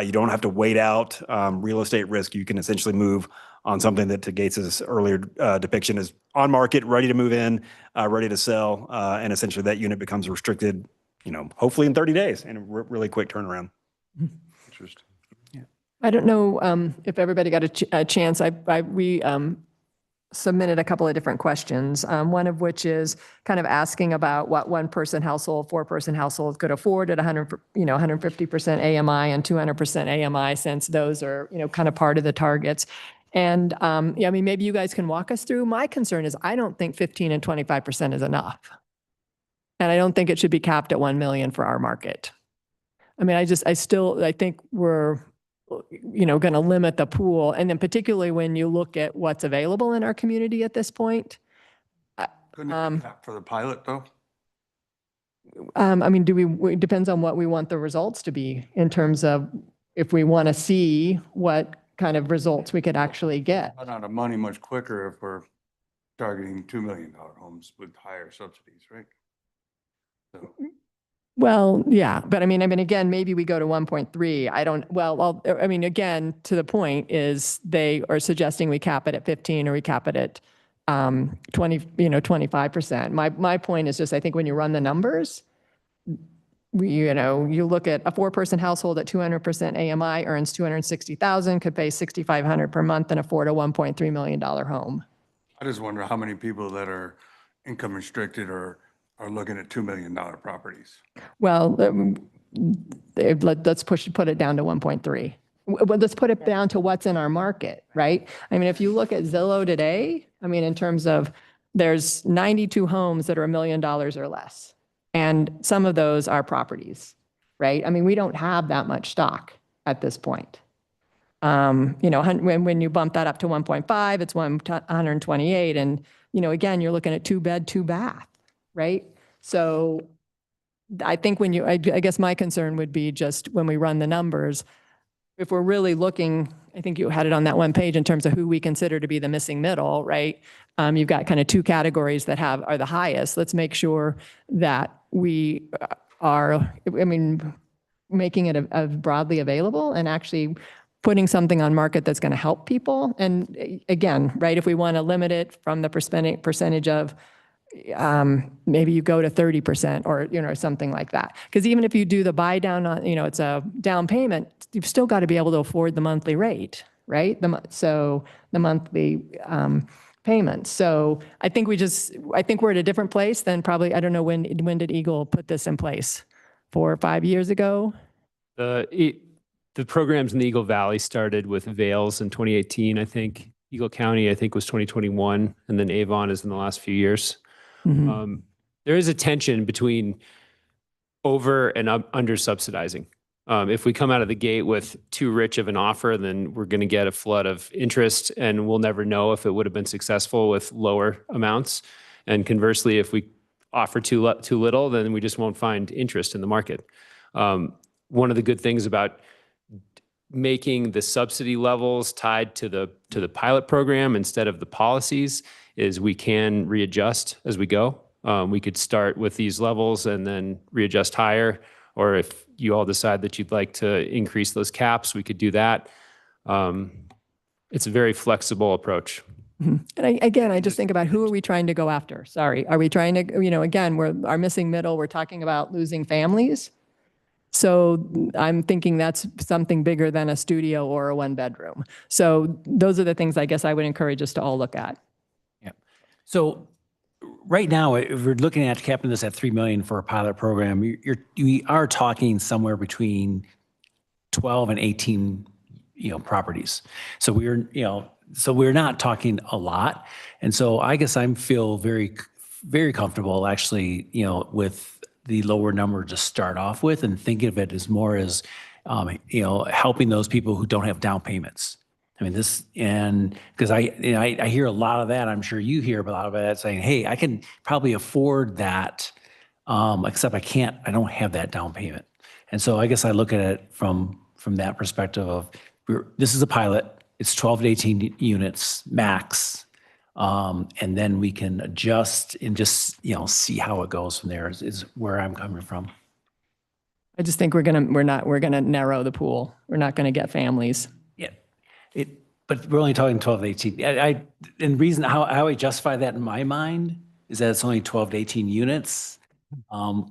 You don't have to wait out real estate risk. You can essentially move on something that, to Gates's earlier depiction, is on market, ready to move in, ready to sell, and essentially that unit becomes restricted, hopefully in 30 days, and a really quick turnaround. Interesting. I don't know if everybody got a chance. We submitted a couple of different questions, one of which is kind of asking about what one-person household, four-person household could afford at 150% AMI and 200% AMI, since those are, kind of part of the targets. And maybe you guys can walk us through. My concern is I don't think 15 and 25% is enough. And I don't think it should be capped at 1 million for our market. I think we're going to limit the pool. And then particularly when you look at what's available in our community at this point. Couldn't it be capped for the pilot though? It depends on what we want the results to be, in terms of if we want to see what kind of results we could actually get. Run out of money much quicker if we're targeting $2 million homes with higher subsidies, right? So. Well, yeah, but again, maybe we go to 1.3. Again, to the point is they are suggesting we cap it at 15 or we cap it at 25%. My point is just, I think when you run the numbers, you look at a four-person household at 200% AMI earns $260,000, could pay $6,500 per month and afford a $1.3 million home. I just wonder how many people that are income restricted are looking at $2 million properties. Well, let's put it down to 1.3. Let's put it down to what's in our market, right? If you look at Zillow today, in terms of, there's 92 homes that are $1 million or less. And some of those are properties, right? We don't have that much stock at this point. When you bump that up to 1.5, it's 128. And, again, you're looking at 2-bed, 2-bath. Right? So I think I guess my concern would be just when we run the numbers, if we're really looking, I think you had it on that one page in terms of who we consider to be the missing middle, right? You've got kind of two categories that are the highest. Let's make sure that we are, making it broadly available and actually putting something on market that's going to help people. And again, right, if we want to limit it from the percentage of, maybe you go to 30% or, something like that. Because even if you do the buy down on, it's a down payment, you've still got to be able to afford the monthly rate, right? The monthly payments. So I think we're at a different place than probably, I don't know, when did Eagle put this in place? 4 or 5 years ago? The programs in the Eagle Valley started with Vales in 2018, I think. Eagle County, I think, was 2021, and then Avon is in the last few years. Mm-hmm. There is a tension between over and under subsidizing. If we come out of the gate with too rich of an offer, then we're going to get a flood of interest, and we'll never know if it would have been successful with lower amounts. And conversely, if we offer too little, then we just won't find interest in the market. One of the good things about making the subsidy levels tied to the pilot program instead of the policies is we can readjust as we go. We could start with these levels and then readjust higher. Or if you all decide that you'd like to increase those caps, we could do that. It's a very flexible approach. And I just think about, who are we trying to go after? Sorry. Are we trying to, again, our missing middle, we're talking about losing families. So I'm thinking that's something bigger than a studio or a 1-bedroom. So those are the things I guess I would encourage us to all look at. Yeah. So right now, if we're looking at capping this at 3 million for a pilot program, we are talking somewhere between 12 and 18, properties. So we're not talking a lot. And so I guess I feel very, very comfortable actually, with the lower number to start off with and think of it as more as, helping those people who don't have down payments. I mean, because I hear a lot of that. I'm sure you hear a lot of that saying, hey, I can probably afford that, except I don't have that down payment. And so I guess I look at it from that perspective of this is a pilot. It's 12 to 18 units max. And then we can adjust and just, see how it goes from there is where I'm coming from. I just think we're gonna narrow the pool. We're not gonna get families. Yeah. But we're only talking 12 to 18. And the reason how I justify that in my mind is that it's only 12 to 18 units.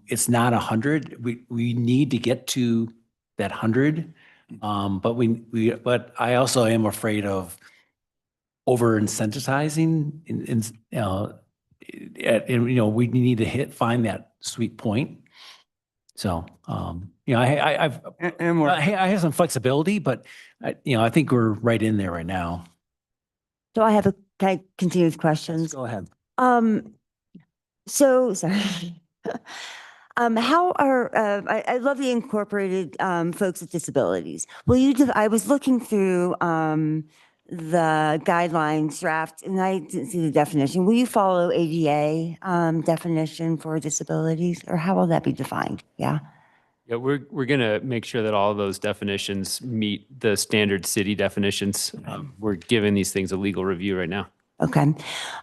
It's not 100. We need to get to that 100. But I also am afraid of over incentivizing we need to find that sweet point. So, I have some flexibility, but I think we're right in there right now. So I have can I continue with questions? Go ahead. So sorry. How are, I love the incorporated folks with disabilities. Will you, I was looking through the guidelines draft and I didn't see the definition. Will you follow ADA definition for disabilities or how will that be defined? Yeah. Yeah, we're going to make sure that all of those definitions meet the standard city definitions. We're giving these things a legal review right now. Okay.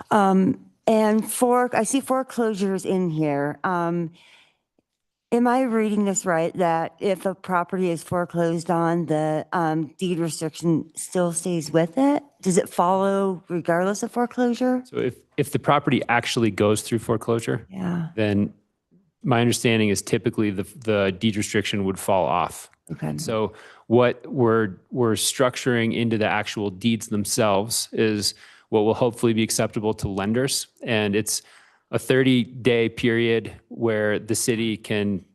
And I see foreclosures in here. Am I reading this right, that if a property is foreclosed on, the deed restriction still stays with it? Does it follow regardless of foreclosure? So if the property actually goes through foreclosure, then my understanding is typically the deed restriction would fall off. Okay. So what we're structuring into the actual deeds themselves is what will hopefully be acceptable to lenders. And it's a 30-day period where the city can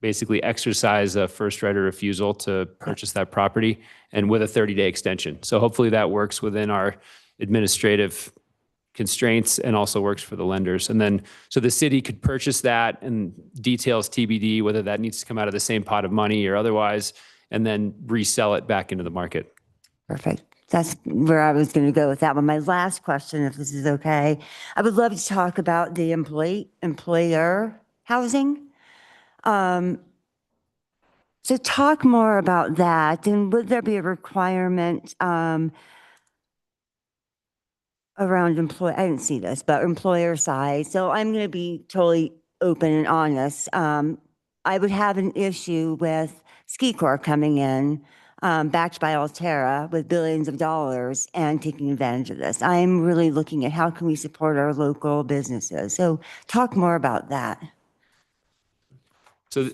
basically exercise a first right of refusal to purchase that property and with a 30-day extension. So hopefully that works within our administrative constraints and also works for the lenders. And then, so the city could purchase that and details TBD, whether that needs to come out of the same pot of money or otherwise, and then resell it back into the market. Perfect. That's where I was going to go with that one. My last question, if this is okay, I would love to talk about the employer housing. So talk more about that. And would there be a requirement around I didn't see this, but employer side. So I'm going to be totally open and honest. I would have an issue with Ski Corps coming in, backed by Altera with billions of dollars and taking advantage of this. I'm really looking at how can we support our local businesses. So talk more about that. So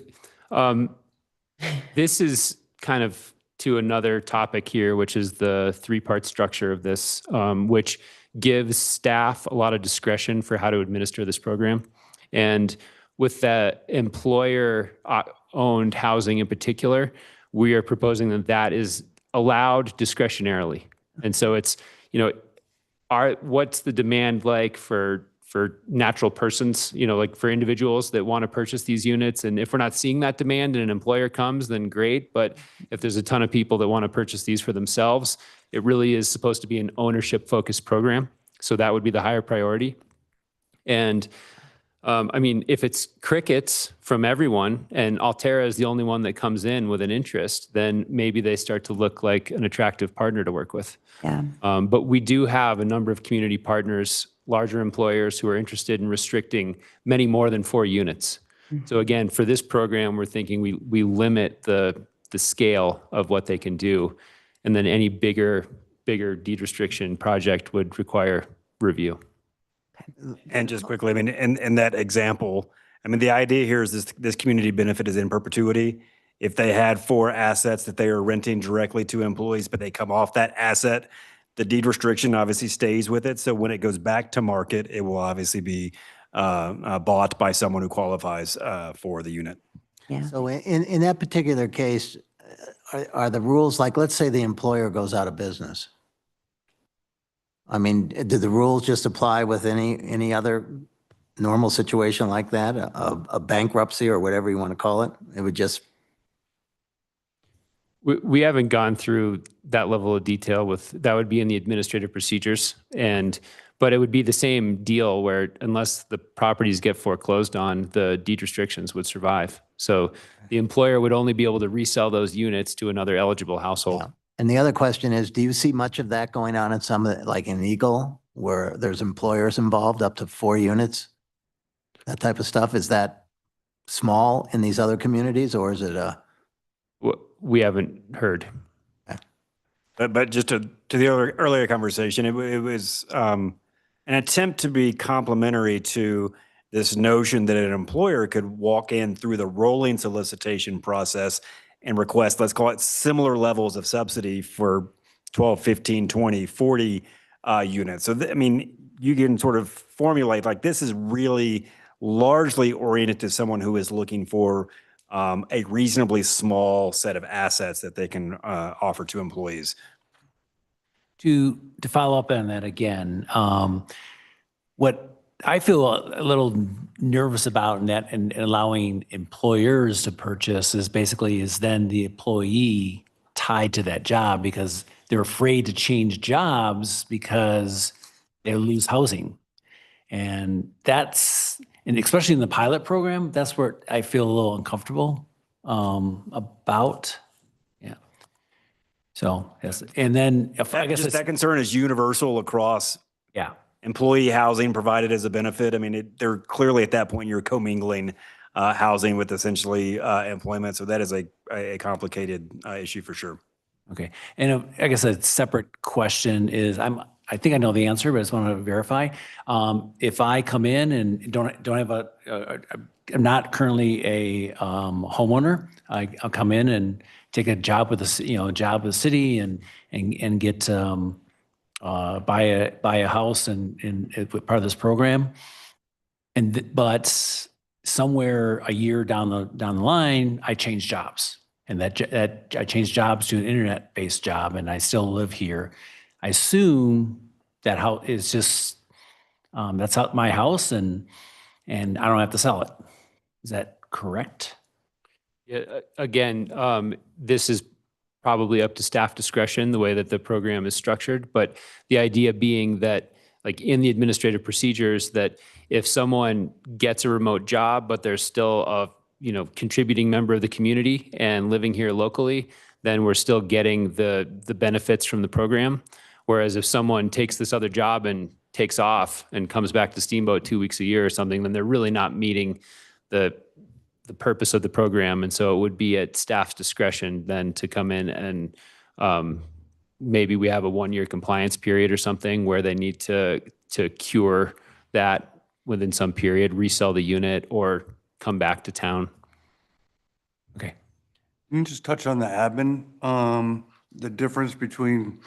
this is kind of to another topic here, which is the three-part structure of this, which gives staff a lot of discretion for how to administer this program. And with that employer-owned housing in particular, we are proposing that that is allowed discretionarily. And so it's, what's the demand like for natural persons, like for individuals that want to purchase these units? And if we're not seeing that demand and an employer comes, then great. But if there's a ton of people that want to purchase these for themselves, it really is supposed to be an ownership-focused program. So that would be the higher priority. And if it's crickets from everyone and Altera is the only one that comes in with an interest, then maybe they start to look like an attractive partner to work with. Yeah. But we do have a number of community partners, larger employers who are interested in restricting many more than 4 units. So again, for this program, we're thinking we limit the scale of what they can do. And then any bigger deed restriction project would require review. And just quickly, in that example, the idea here is this community benefit is in perpetuity. If they had 4 assets that they are renting directly to employees, but they come off that asset, the deed restriction obviously stays with it. So when it goes back to market, it will obviously be bought by someone who qualifies for the unit. Yeah. So in that particular case, are the rules like, let's say the employer goes out of business? Do the rules just apply with any other normal situation like that, a bankruptcy or whatever you want to call it? It would just, We haven't gone through that level of detail that would be in the administrative procedures. But it would be the same deal where unless the properties get foreclosed on, the deed restrictions would survive. So the employer would only be able to resell those units to another eligible household. and the other question is, do you see much of that going on in some of, like in Eagle, where there's employers involved up to 4 units? That type of stuff, is that small in these other communities, or is it We haven't heard. But just to the earlier conversation, it was an attempt to be complementary to this notion that an employer could walk in through the rolling solicitation process and request, let's call it similar levels of subsidy for 12, 15, 20, 40 units. So, I mean, you can sort of formulate like this is really largely oriented to someone who is looking for a reasonably small set of assets that they can offer to employees. To follow up on that again, what I feel a little nervous about in that and allowing employers to purchase is then the employee tied to that job because they're afraid to change jobs because they lose housing. And especially in the pilot program, that's where I feel a little uncomfortable about. Yeah. So, yes. And then I guess that concern is universal across employee housing provided as a benefit. I mean, they're clearly at that point, you're commingling housing with essentially employment. So that is a complicated issue for sure. Okay. And I guess a separate question is, I think I know the answer, but I just want to verify. If I come in and don't have I'm not currently a homeowner, I'll come in and take a job with the city and get buy a house and part of this program. But somewhere a year down the line, I change jobs, and that I changed jobs to an internet-based job, and I still live here. I assume that house is just that's my house, and I don't have to sell it. Is that correct? Yeah, again, this is probably up to staff discretion, the way that the program is structured. But the idea being that, like in the administrative procedures, that if someone gets a remote job, but they're still a contributing member of the community and living here locally, then we're still getting the benefits from the program. Whereas if someone takes this other job and takes off and comes back to Steamboat 2 weeks a year or something, then they're really not meeting the purpose of the program. And so it would be at staff's discretion then to come in and maybe we have a 1-year compliance period or something where they need to cure that within some period, resell the unit or come back to town. Okay. Can you just touch on the admin? The difference between,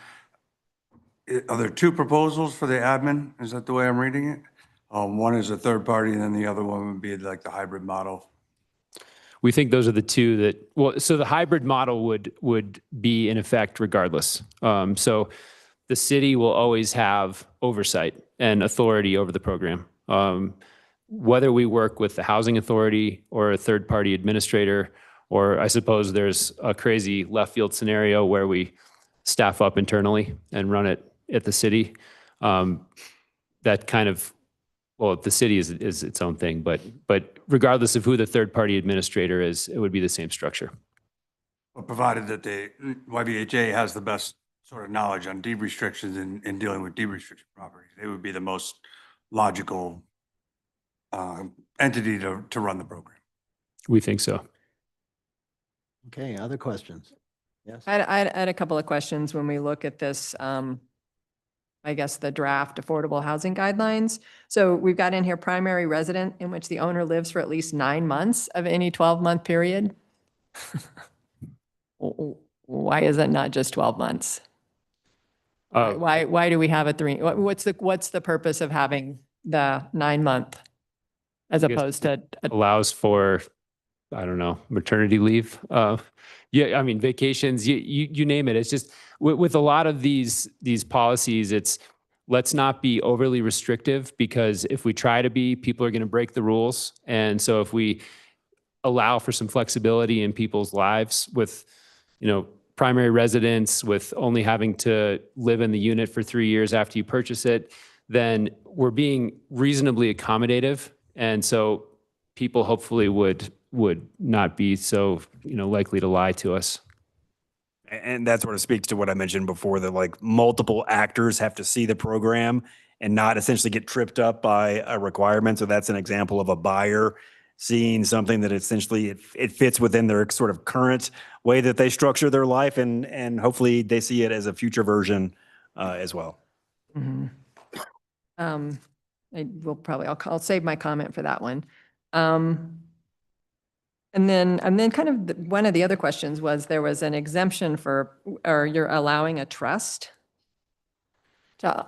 are there 2 proposals for the admin? Is that the way I'm reading it? One is a third party and then the other one would be like the hybrid model. We think those are the 2 so the hybrid model would be in effect regardless. So the city will always have oversight and authority over the program. Whether we work with the housing authority or a third party administrator, or I suppose there's a crazy left field scenario where we staff up internally and run it at the city. That kind of, well, the city is its own thing, but regardless of who the third party administrator is, it would be the same structure. But provided that the YBHA has the best sort of knowledge on deed restrictions and dealing with deed restriction properties, it would be the most logical entity to run the program. We think so. okay, other questions? Yes. I had a couple of questions when we look at this, I guess, the draft affordable housing guidelines. So we've got in here primary resident in which the owner lives for at least 9 months of any 12-month period. Why is it not just 12 months? Why do we have a 3? What's the purpose of having the 9-month as opposed to allows for, I don't know, maternity leave? Yeah, I mean, vacations, you name it. It's just with a lot of these policies, it's let's not be overly restrictive, because if we try to be, people are going to break the rules. And so if we allow for some flexibility in people's lives with, primary residence, with only having to live in the unit for 3 years after you purchase it, then we're being reasonably accommodative. And so people hopefully would not be so, likely to lie to us. And that sort of speaks to what I mentioned before, that like multiple actors have to see the program and not essentially get tripped up by a requirement. So that's an example of a buyer seeing something that essentially it fits within their sort of current way that they structure their life, and hopefully they see it as a future version as well. Mhm. I'll save my comment for that one. And then kind of one of the other questions was, there was an exemption for, or you're allowing a trust to,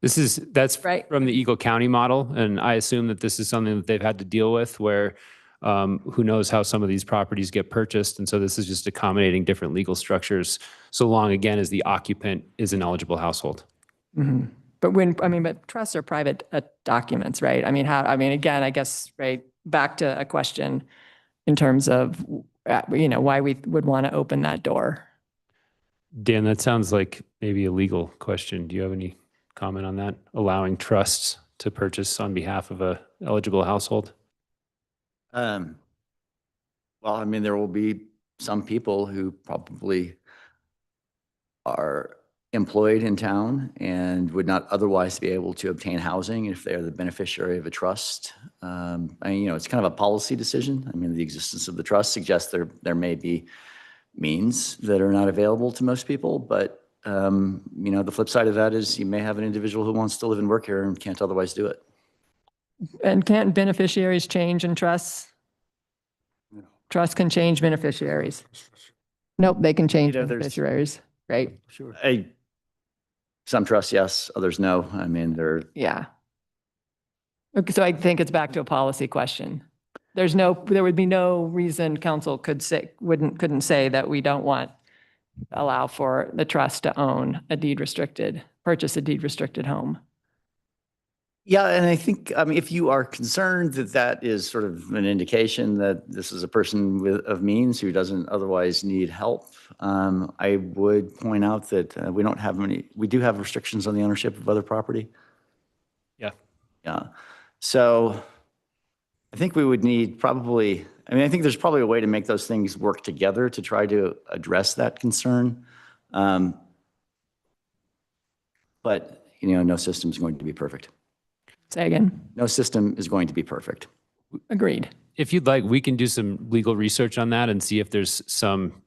That's Right. from the Eagle County model. And I assume that this is something that they've had to deal with, where who knows how some of these properties get purchased. And so this is just accommodating different legal structures, so long, again, as the occupant is an eligible household. Mhm. But trusts are private documents, right? Again, I guess, right, back to a question in terms of, why we would want to open that door. Dan, that sounds like maybe a legal question. Do you have any comment on that? Allowing trusts to purchase on behalf of a eligible household? Well, there will be some people who probably are employed in town and would not otherwise be able to obtain housing if they're the beneficiary of a trust. It's kind of a policy decision. The existence of the trust suggests there may be means that are not available to most people, but the flip side of that is you may have an individual who wants to live and work here and can't otherwise do it. And can't beneficiaries change in trusts? Trusts can change beneficiaries. Nope, they can change beneficiaries, right? Sure. Some trusts, yes, others, no. Yeah. Okay, so I think it's back to a policy question. There would be no reason council couldn't say that we don't allow for the trust to purchase a deed restricted home. Yeah, and I think, if you are concerned that that is sort of an indication that this is a person of means who doesn't otherwise need help, I would point out that we do have restrictions on the ownership of other property. Yeah. Yeah. So I think we would need I think there's probably a way to make those things work together to try to address that concern. But, no system is going to be perfect. Say again? No system is going to be perfect. Agreed. If you'd like, we can do some legal research on that and see if there's some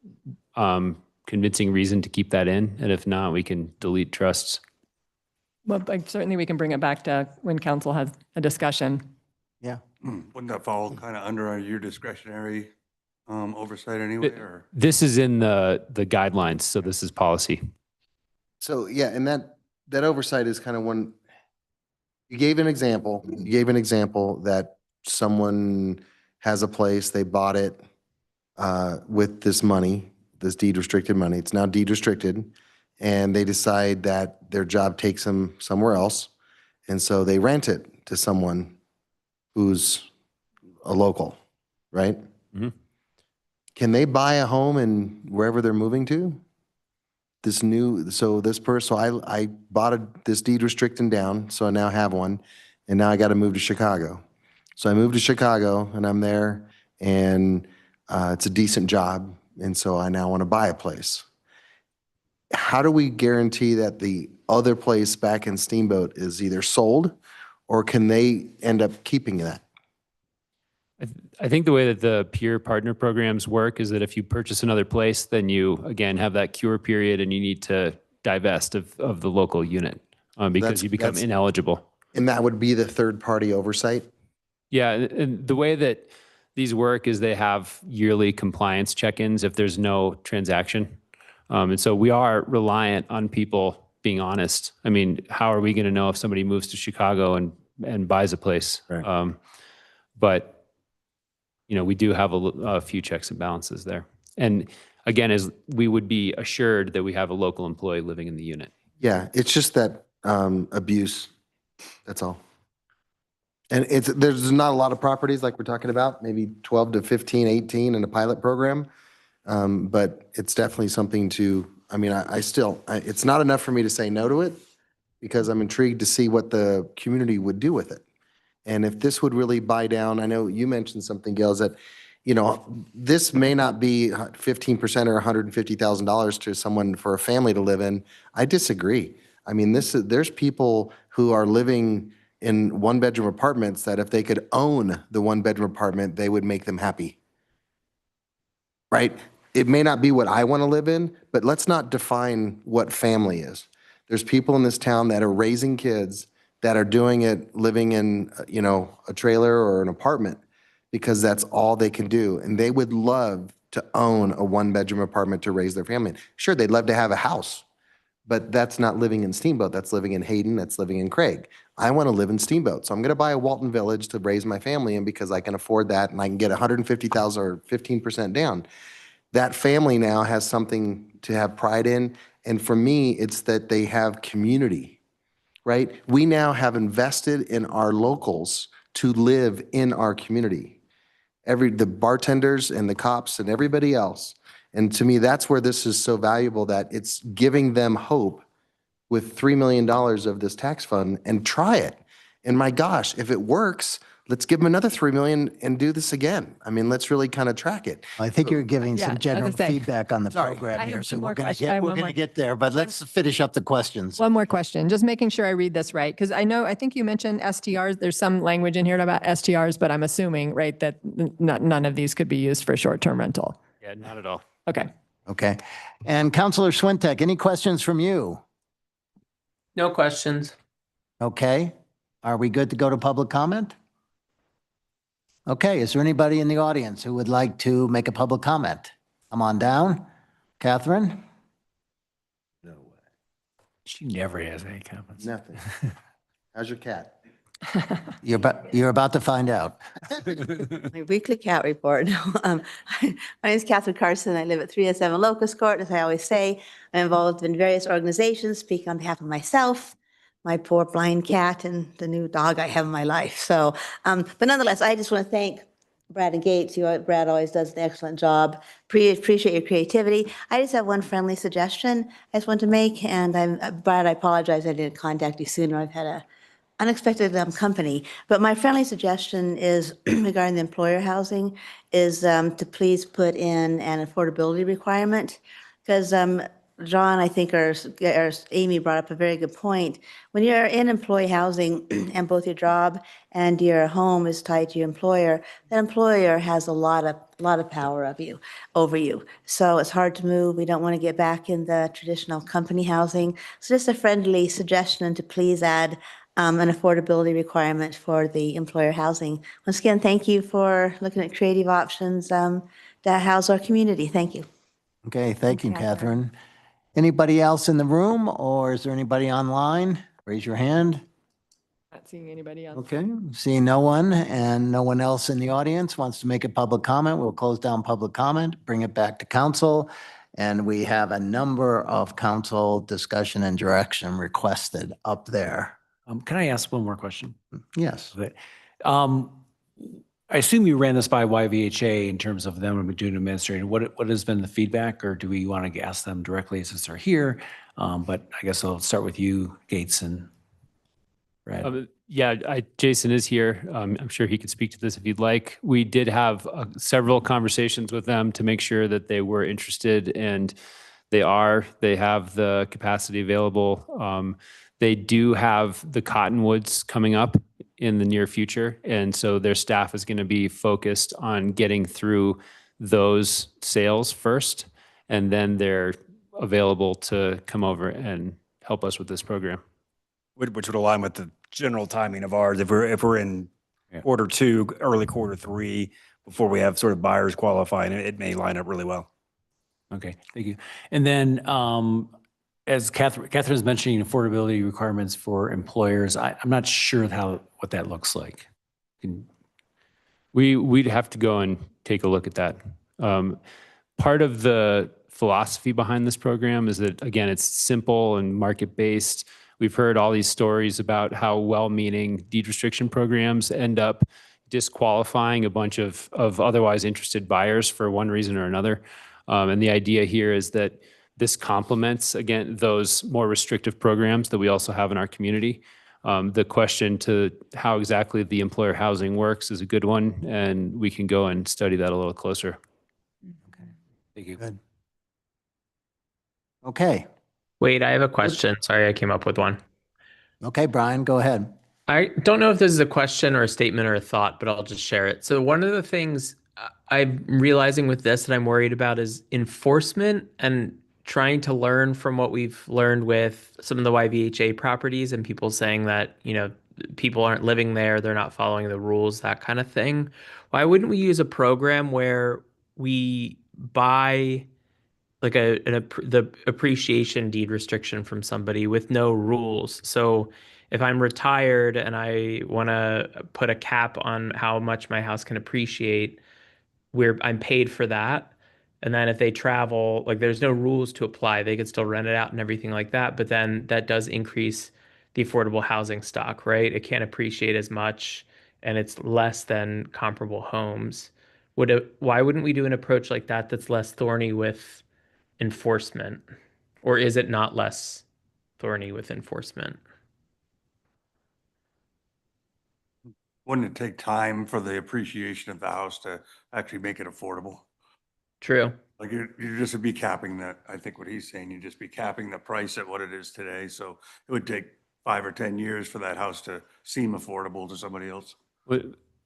convincing reason to keep that in. And if not, we can delete trusts. Well, certainly we can bring it back to when council has a discussion. Yeah. Wouldn't that fall kind of under your discretionary oversight anyway? Or? This is in the guidelines, so this is policy. So, yeah, and that oversight is kind of one, you gave an example that someone has a place, they bought it with this money, this deed restricted money. It's now deed restricted, and they decide that their job takes them somewhere else. And so they rent it to someone who's a local, right? Mm-hmm. Can they buy a home in wherever they're moving to? I bought this deed restricting down, so I now have one, and now I got to move to Chicago. So I moved to Chicago, and I'm there, and it's a decent job, and so I now want to buy a place. How do we guarantee that the other place back in Steamboat is either sold, or can they end up keeping that? I think the way that the peer partner programs work is that if you purchase another place, then you, again, have that cure period and you need to divest of the local unit because you become ineligible. And that would be the third-party oversight? Yeah, and the way that these work is they have yearly compliance check-ins if there's no transaction. And so we are reliant on people being honest. How are we going to know if somebody moves to Chicago and buys a place? Right. But we do have a few checks and balances there. And again, as we would be assured that we have a local employee living in the unit. Yeah, it's just that abuse. That's all. And there's not a lot of properties like we're talking about, maybe 12 to 15, 18 in a pilot program. But it's definitely something to, I mean, it's not enough for me to say no to it because I'm intrigued to see what the community would do with it. And if this would really buy down, I know you mentioned something, Gail, is that, you know, this may not be 15% or $150,000 to someone for a family to live in. I disagree. I mean, there's people who are living in one-bedroom apartments that if they could own the one-bedroom apartment, they would make them happy. Right? It may not be what I want to live in, but let's not define what family is. There's people in this town that are raising kids that are doing it, living in, you know, a trailer or an apartment because that's all they can do. And they would love to own a one-bedroom apartment to raise their family. Sure, they'd love to have a house, but that's not living in Steamboat. That's living in Hayden. That's living in Craig. I want to live in Steamboat. So I'm going to buy a Walton Village to raise my family in because I can afford that and I can get $150,000 or 15% down. That family now has something to have pride in. And for me, it's that they have community, right? We now have invested in our locals to live in our community. The bartenders and the cops and everybody else. And to me, that's where this is so valuable, that it's giving them hope with $3 million of this tax fund, and try it. And my gosh, if it works, let's give them another 3 million and do this again. I mean, let's really kind of track it. I think you're giving Yeah, I some was general gonna say- feedback on the Sorry. program I here, have so two we're more going questions. I have one more. to get there, but let's finish up the questions. One more question, just making sure I read this right, because I think you mentioned STRs. There's some language in here about STRs, but I'm assuming, right, that none of these could be used for short-term rental. Yeah, not at all. Okay. Okay. And Councilor Swintek, any questions from you? No questions. Okay. Are we good to go to public comment? Okay. Is there anybody in the audience who would like to make a public comment? Come on down. Catherine? No way. She never has any comments. Nothing. How's your cat? You're about to find out. My weekly cat report. My name is Catherine Carson. I live at 307 Locust Court. As I always say, I'm involved in various organizations, speak on behalf of myself, my poor blind cat, and the new dog I have in my life. So, but nonetheless, I just want to thank Brad and Gates. Brad always does an excellent job. Appreciate your creativity. I just have one friendly suggestion I just want to make. And Brad, I apologize I didn't contact you sooner. I've had a unexpected company. But my friendly suggestion is regarding the employer housing is to please put in an affordability requirement. Because John, I think, or Amy brought up a very good point. When you're in employee housing and both your job and your home is tied to your employer, that employer has a lot of power over you. So it's hard to move. We don't want to get back in the traditional company housing. So just a friendly suggestion to please add an affordability requirement for the employer housing. Once again, thank you for looking at creative options that house our community. Thank you. Okay. Thank you, Catherine. Anybody else in the room, or is there anybody online? Raise your hand. Not seeing anybody else. Okay, seeing no one and no one else in the audience wants to make a public comment, we'll close down public comment, bring it back to council. And we have a number of council discussion and direction requested up there. Can I ask one more question? Yes. Okay. I assume you ran this by YVHA in terms of them doing administrating. What has been the feedback, or do we want to ask them directly since they're here? But I guess I'll start with you, Gates and Brad. Yeah, Jason is here. I'm sure he could speak to this if you'd like. We did have several conversations with them to make sure that they were interested, and they have the capacity available. They do have the Cottonwoods coming up in the near future. And so their staff is going to be focused on getting through those sales first. And then they're available to come over and help us with this program. Which would align with the general timing of ours. If we're in quarter two, early quarter three, before we have sort of buyers qualifying, it may line up really well. Okay, thank you. And then as Catherine's mentioning affordability requirements for employers, I'm not sure what that looks like. We'd have to go and take a look at that. Part of the philosophy behind this program is that, again, it's simple and market-based. We've heard all these stories about how well-meaning deed restriction programs end up disqualifying a bunch of otherwise interested buyers for one reason or another. And the idea here is that this complements, again, those more restrictive programs that we also have in our community. The question to how exactly the employer housing works is a good one, and we can go and study that a little closer. Thank you. Good. Okay. Wait, I have a question. Sorry, I came up with one. Okay, Brian, go ahead. I don't know if this is a question or a statement or a thought, but I'll just share it. So one of the things I'm realizing with this that I'm worried about is enforcement and trying to learn from what we've learned with some of the YVHA properties and people saying that, you know, people aren't living there, they're not following the rules, that kind of thing. Why wouldn't we use a program where we buy like the appreciation deed restriction from somebody with no rules? So if I'm retired and I want to put a cap on how much my house can appreciate, I'm paid for that. And then if they travel, like there's no rules to apply, they could still rent it out and everything like that. But then that does increase the affordable housing stock, right? It can't appreciate as much and it's less than comparable homes. Why wouldn't we do an approach like that that's less thorny with enforcement? Or is it not less thorny with enforcement? Wouldn't it take time for the appreciation of the house to actually make it affordable? True. Like you just would be capping that. I think what he's saying, you'd just be capping the price at what it is today. So it would take 5 or 10 years for that house to seem affordable to somebody else.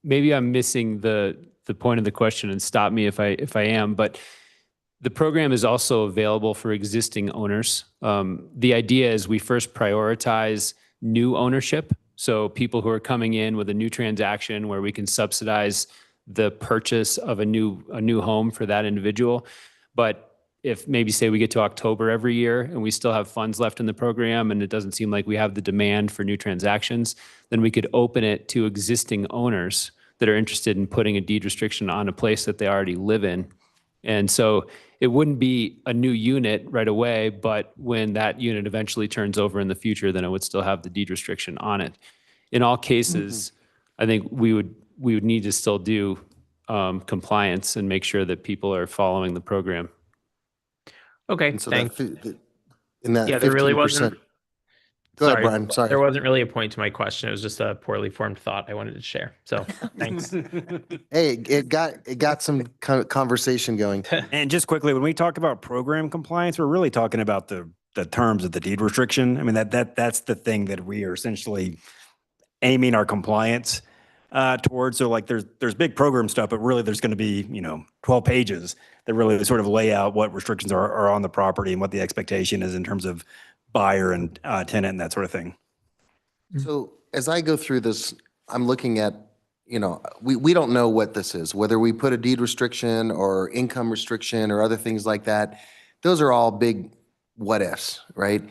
Maybe I'm missing the point of the question, and stop me if I am, but the program is also available for existing owners. The idea is we first prioritize new ownership. So people who are coming in with a new transaction where we can subsidize the purchase of a new home for that individual. But if maybe say we get to October every year and we still have funds left in the program and it doesn't seem like we have the demand for new transactions, then we could open it to existing owners that are interested in putting a deed restriction on a place that they already live in. And so it wouldn't be a new unit right away, but when that unit eventually turns over in the future, then it would still have the deed restriction on it. In all cases, I think we would need to still do compliance and make sure that people are following the program. Okay, And so thanks. in that Yeah, there really 15%. wasn't. Go ahead, Brian. Sorry. There wasn't really a point to my question. It was just a poorly formed thought I wanted to share. So thanks. Hey, it got some conversation going. And just quickly, when we talk about program compliance, we're really talking about the terms of the deed restriction. I mean, that's the thing that we are essentially aiming our compliance towards. So like there's big program stuff, but really there's going to be, 12 pages that really sort of lay out what restrictions are on the property and what the expectation is in terms of buyer and tenant and that sort of thing. So as I go through this, I'm looking at, we don't know what this is, whether we put a deed restriction or income restriction or other things like that. Those are all big what ifs, right?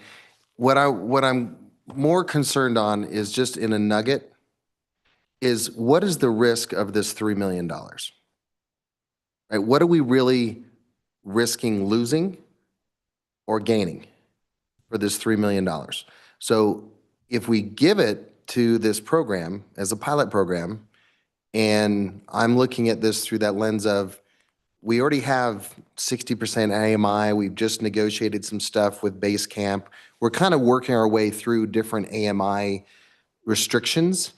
What I'm more concerned on is just in a nugget is what is the risk of this $3 million? Right? What are we really risking losing or gaining for this $3 million? So if we give it to this program as a pilot program, and I'm looking at this through that lens of, we already have 60% AMI. We've just negotiated some stuff with Base Camp. We're kind of working our way through different AMI restrictions.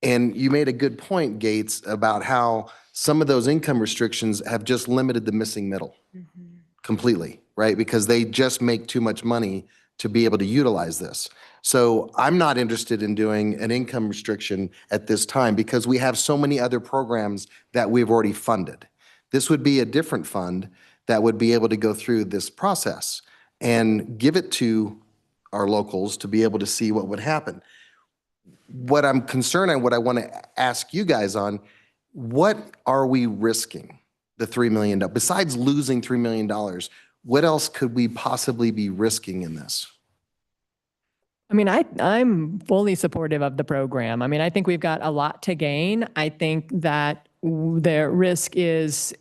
And you made a good point, Gates, about how some of those income restrictions have just limited the missing middle completely, right? Because they just make too much money to be able to utilize this. So I'm not interested in doing an income restriction at this time because we have so many other programs that we've already funded. This would be a different fund that would be able to go through this process and give it to our locals to be able to see what would happen. What I'm concerned and what I want to ask you guys on, what are we risking the $3 million? Besides losing $3 million, what else could we possibly be risking in this? I mean, I'm fully supportive of the program. I mean, I think we've got a lot to gain. I think that the risk is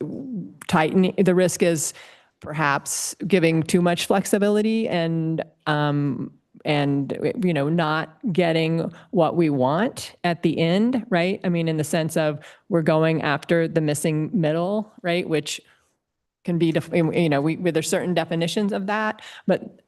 tightening. The risk is perhaps giving too much flexibility and not getting what we want at the end, right? I mean, in the sense of we're going after the missing middle, right? Which can be, there's certain definitions of that, but,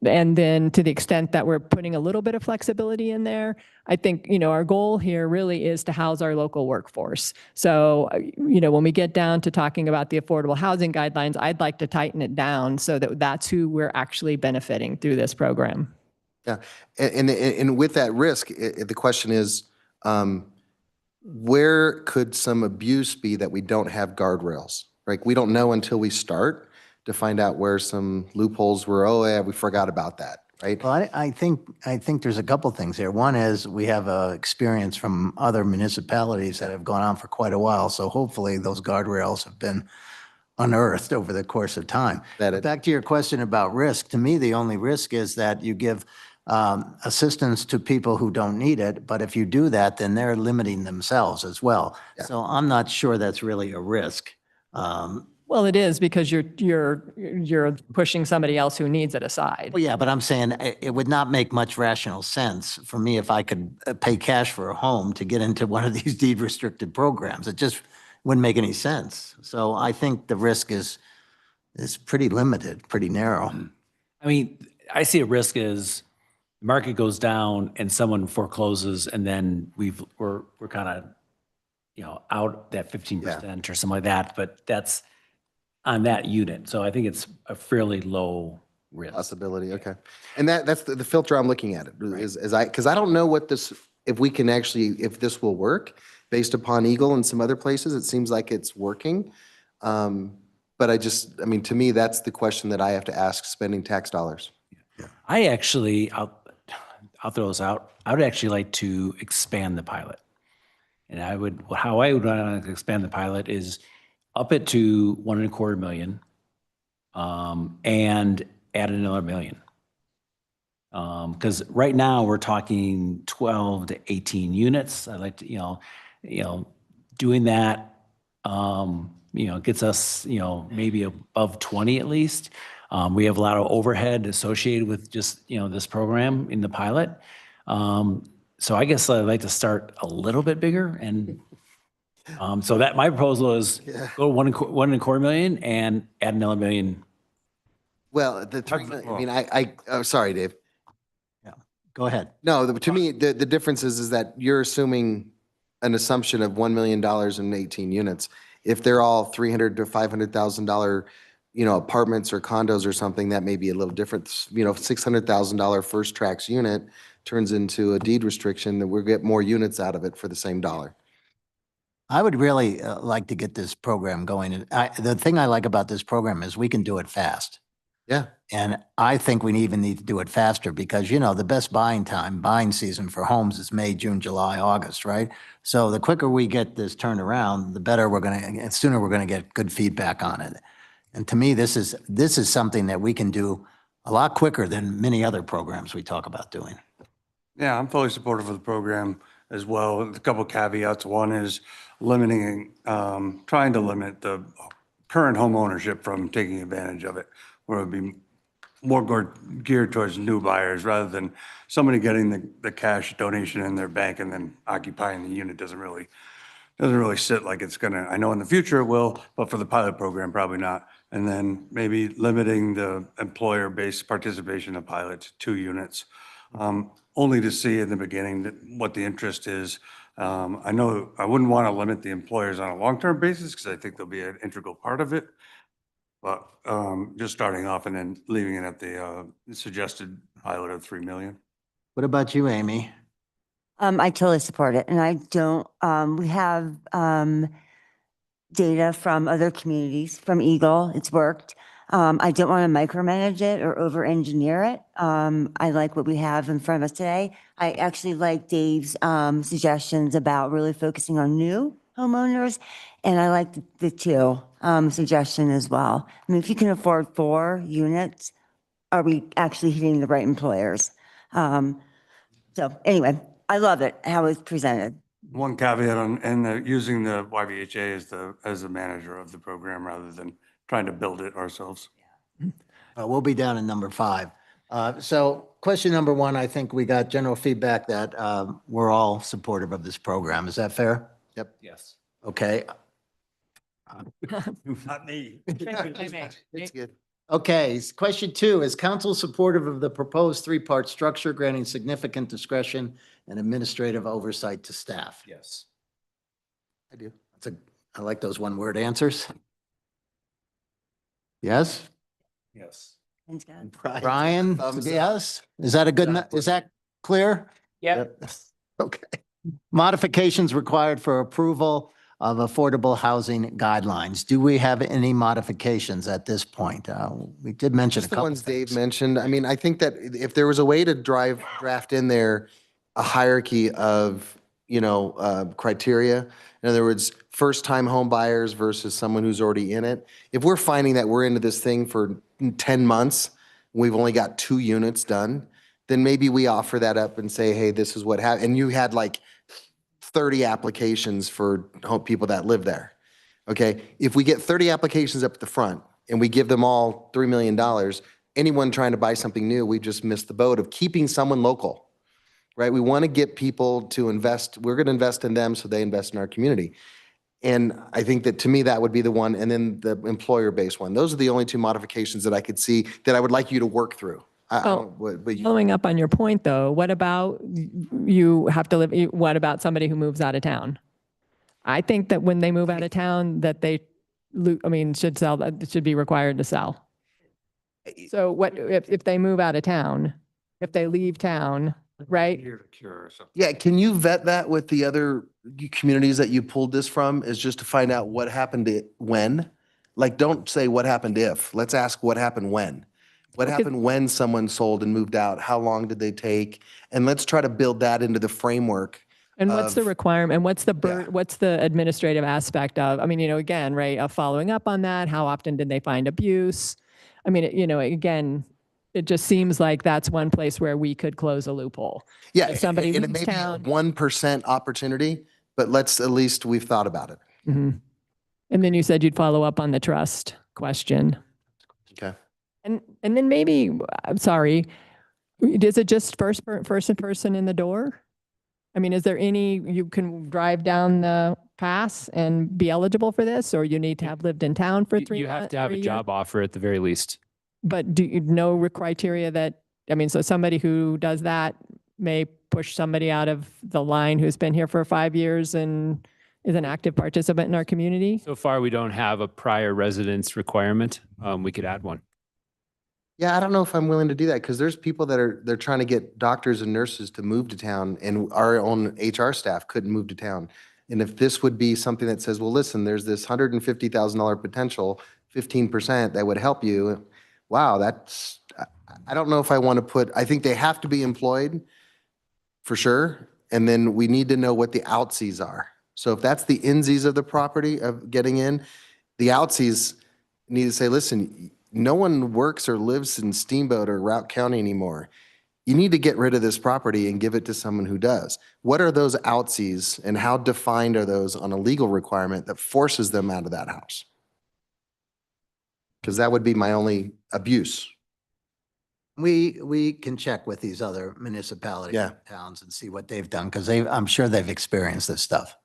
and then to the extent that we're putting a little bit of flexibility in there, I think, our goal here really is to house our local workforce. So, when we get down to talking about the affordable housing guidelines, I'd like to tighten it down so that that's who we're actually benefiting through this program. Yeah, and with that risk, the question is, where could some abuse be that we don't have guardrails? Like, we don't know until we start to find out where some loopholes were. Oh yeah, we forgot about that, right? Well, I think there's a couple things there. One is we have experience from other municipalities that have gone on for quite a while. So hopefully those guardrails have been unearthed over the course of time. Back to your question about risk, to me, the only risk is that you give assistance to people who don't need it. But if you do that, then they're limiting themselves as well. Yeah. So I'm not sure that's really a risk. Well, it is because you're pushing somebody else who needs it aside. Well, yeah, but I'm saying it would not make much rational sense for me if I could pay cash for a home to get into one of these deed restricted programs. It just wouldn't make any sense. So I think the risk is pretty limited, pretty narrow. I mean, I see a risk as the market goes down and someone forecloses and then we're kind of, out that 15% or something like that, but that's on that unit. So I think it's a fairly low risk. Possibility, okay. And that's the filter I'm looking at it, because I don't know what this, if this will work based upon Eagle and some other places. It seems like it's working. But to me, that's the question that I have to ask, spending tax dollars. I'll throw this out. I would actually like to expand the pilot. And how I would want to expand the pilot is up it to 1.25 million, and add another $1 million. Because right now we're talking 12 to 18 units. I'd like to, doing that, gets us, maybe above 20 at least. We have a lot of overhead associated with just, this program in the pilot. So I guess I'd like to start a little bit bigger, and so that my proposal is go 1.25 million and add another $1 million. Well, sorry, Dave. Yeah, go ahead. No, to me, the difference is that you're assuming an assumption of $1 million in 18 units. If they're all $300,000 to $500,000, apartments or condos or something, that may be a little different. $600,000 first tracks unit turns into a deed restriction, that we'll get more units out of it for the same dollar. I would really like to get this program going. The thing I like about this program is we can do it fast. Yeah. And I think we even need to do it faster because, the best buying season for homes is May, June, July, August, right? So the quicker we get this turned around, the better sooner we're going to get good feedback on it. And to me, this is something that we can do a lot quicker than many other programs we talk about doing. Yeah, I'm fully supportive of the program as well. A couple of caveats. One is trying to limit the current home ownership from taking advantage of it, where it would be more geared towards new buyers rather than somebody getting the cash donation in their bank and then occupying the unit. Doesn't really sit like it's gonna. I know in the future it will, but for the pilot program, probably not. And then maybe limiting the employer-based participation of pilot to 2 units. Only to see in the beginning what the interest is. I know I wouldn't want to limit the employers on a long-term basis because I think they'll be an integral part of it. But just starting off and then leaving it at the suggested pilot of 3 million. What about you, Amy? I totally support it. And I don't, we have data from other communities, from Eagle, it's worked. I don't want to micromanage it or over-engineer it. I like what we have in front of us today. I actually like Dave's suggestions about really focusing on new homeowners, and I like the 2 suggestion as well. I mean, if you can afford 4 units, are we actually hitting the right employers? So anyway, I love it, how it's presented. One caveat using the YVHA as the manager of the program rather than trying to build it ourselves. We'll be down in number 5. So question number 1, I think we got general feedback that we're all supportive of this program. Is that fair? Yep. Yes. Okay. Not me. It's good. Okay, question 2, is council supportive of the proposed 3-part structure granting significant discretion and administrative oversight to staff? Yes. I do. I like those one-word answers. Yes? Yes. Brian, yes? Is that a good, is that clear? Yep. Okay. Modifications required for approval of affordable housing guidelines. Do we have any modifications at this point? We did mention a Just the couple ones Dave things. mentioned. I mean, I think that if there was a way to draft in there a hierarchy of, criteria, in other words, first-time home buyers versus someone who's already in it. If we're finding that we're into this thing for 10 months, we've only got 2 units done, then maybe we offer that up and say, hey, this is what happened. And you had like 30 applications for people that live there. Okay, if we get 30 applications up at the front and we give them all $3 million, anyone trying to buy something new, we just missed the boat of keeping someone local, right? We want to get people to invest. We're going to invest in them so they invest in our community. And I think that to me, that would be the one. And then the employer-based one. Those are the only 2 modifications that I could see that I would like you to work through. Following up on your point, though, what about you have to live, what about somebody who moves out of town? I think that when they move out of town, that they, should be required to sell. So what, if they move out of town, if they leave town, right? Here to cure or something. Yeah, can you vet that with the other communities that you pulled this from, is just to find out what happened when? Like, don't say what happened if, let's ask what happened when. What happened when someone sold and moved out? How long did they take? And let's try to build that into the framework. And what's the requirement and what's the administrative aspect of, again, right, of following up on that? How often did they find abuse? Again, it just seems like that's one place where we could close a loophole. Yeah, If somebody and it leaves may be a town. 1% opportunity, but at least we've thought about it. Mhm. And then you said you'd follow up on the trust question. Okay. And then maybe, I'm sorry, is it just first person in the door? Is there you can drive down the pass and be eligible for this, or you need to have lived in town for 3 You months? have to have a job offer at the very least. But do you know criteria that, so somebody who does that may push somebody out of the line who's been here for 5 years and is an active participant in our community? So far, we don't have a prior residence requirement. We could add one. Yeah, I don't know if I'm willing to do that because there's people that they're trying to get doctors and nurses to move to town, and our own HR staff couldn't move to town. And if this would be something that says, well, listen, there's this $150,000 potential, 15% that would help you. Wow, I don't know if I want to I think they have to be employed for sure. And then we need to know what the outsies are. So if that's the insies of the property of getting in, the outsies need to say, listen, no one works or lives in Steamboat or Routt County anymore. You need to get rid of this property and give it to someone who does. What are those outsies and how defined are those on a legal requirement that forces them out of that house? Because that would be my only abuse. We can check with these other municipalities, Yeah. towns, and see what they've done, because I'm sure they've experienced this stuff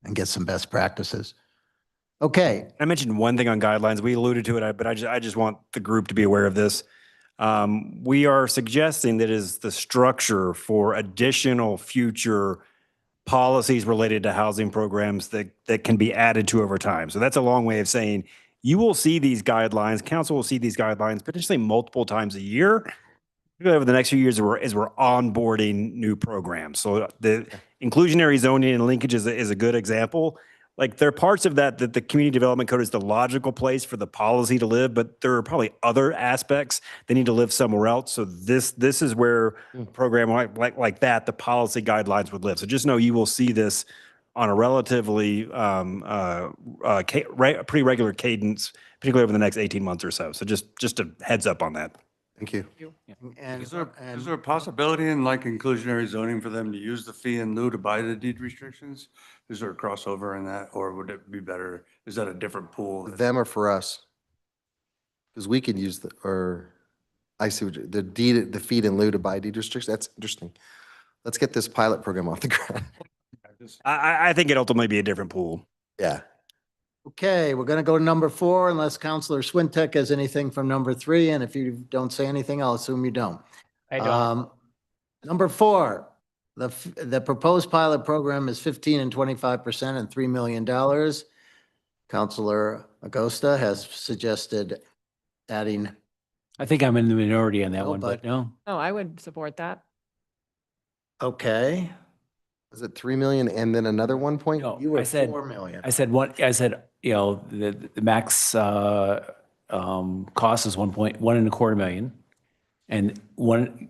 and get some best practices. Okay, I mentioned one thing on guidelines. We alluded to it, but I just want the group to be aware of this. We are suggesting that is the structure for additional future policies related to housing programs that can be added to over time. So that's a long way of saying you will see these guidelines, council will see these guidelines potentially multiple times a year over the next few years as we're onboarding new programs. So the inclusionary zoning and linkage is a good example. Like there are parts of that the community development code is the logical place for the policy to live, but there are probably other aspects that need to live somewhere else. So this is where a program like that, the policy guidelines would live. So just know you will see this on a relatively pretty regular cadence, particularly over the next 18 months or so. So just a heads up on that. Thank you. And, Is there and a possibility in like inclusionary zoning for them to use the fee in lieu to buy the deed restrictions? Is there a crossover in that, or would it be better? Is that a different pool? For them or for us? Because we could use I see what the feed in lieu to buy deed restrictions. That's interesting. Let's get this pilot program off the ground. I think it ultimately be a different pool. Yeah. okay, we're going to go to number 4 unless Counselor Swintek has anything from number 3. And if you don't say anything, I'll assume you don't. I don't. Number 4, the proposed pilot program is 15 and 25% and $3 million. Counselor Agosta has suggested adding, I think I'm in the minority on that No, one, but but- no. Oh, I would support that. okay. Is it 3 million and then another 1 point? No, You were I said, 4 million. I said, you know, the max cost is 1.25 million. And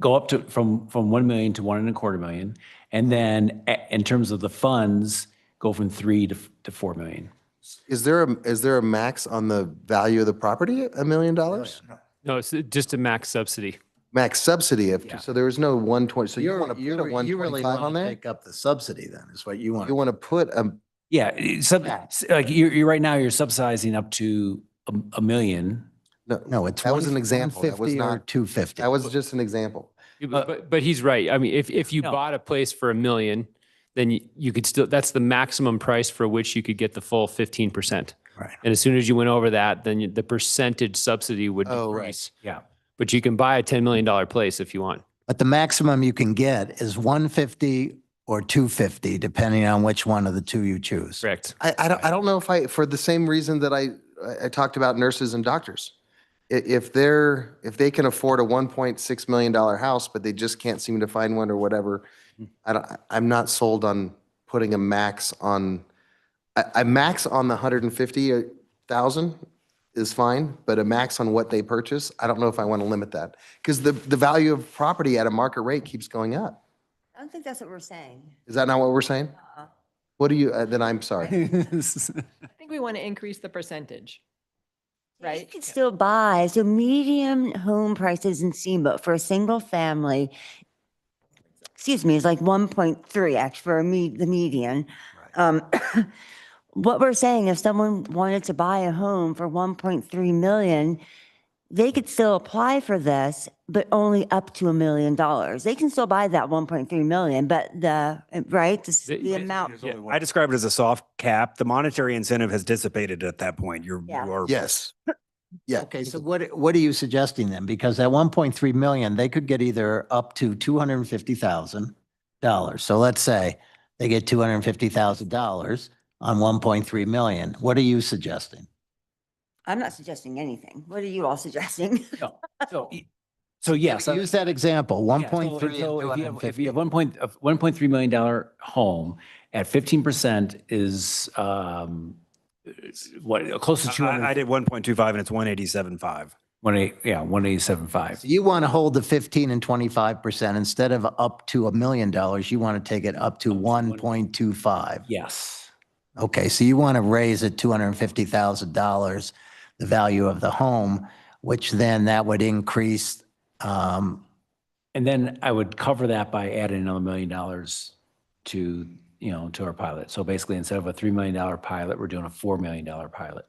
go up to from 1 million to 1.25 million. And then in terms of the funds, go from 3 to 4 million. Is there a max on the value of the property? $1 million? No, it's just a max subsidy. Max subsidy Yeah. so there was no 120. So you want to put a You really 125 on want to there? take up the subsidy then, is what you want. You want to put a, Yeah, like you're right now, you're subsidizing up to a million. No, it's that was an example. That was 150 or not, 250. that was just an example. But he's right. I mean, if you No. bought a place for $1 million, then you could still, that's the maximum price for which you could get the full 15%. Right. And as soon as you went over that, then the percentage subsidy would Oh, right. decrease. Yeah. But you can buy a $10 million place if you want. But the maximum you can get is 150 or 250, depending on which one of the two you choose. Correct. I don't know if for the same reason that I talked about nurses and doctors. If they can afford a $1.6 million house, but they just can't seem to find one or whatever, I'm not sold on putting a max on, a max on the 150,000 is fine, but a max on what they purchase, I don't know if I want to limit that. Because the value of property at a market rate keeps going up. I don't think that's what we're saying. Is that not what we're saying? Uh-uh. What do you, then I'm sorry. I think we want to increase the percentage. You Right? can still buy, so median home prices in Steamboat for a single family, excuse me, is like 1.3 actually for the median. What we're saying, if someone wanted to buy a home for 1.3 million, they could still apply for this, but only up to $1 million. They can still buy that 1.3 million, but the amount. I describe it as a soft cap. The monetary incentive has dissipated at that point. You Yeah. are. Yes. Yeah. Okay, so what are you suggesting then? Because at 1.3 million, they could get either up to $250,000. So let's say they get $250,000 on 1.3 million. What are you suggesting? I'm not suggesting anything. What are you all suggesting? So yes. Use that example, Yeah, 1.3 so and if you 250. have $1.3 million home at 15% is what, close to 200. I did 1.25 and it's 187.5. 187.5. So you want to hold the 15 and 25% instead of up to $1 million, you want to take it up to 1.25. Yes. Okay, so you want to raise it $250,000, the value of the home, which then that would increase. And then I would cover that by adding another $1 million to, to our pilot. So basically, instead of a $3 million pilot, we're doing a $4 million pilot.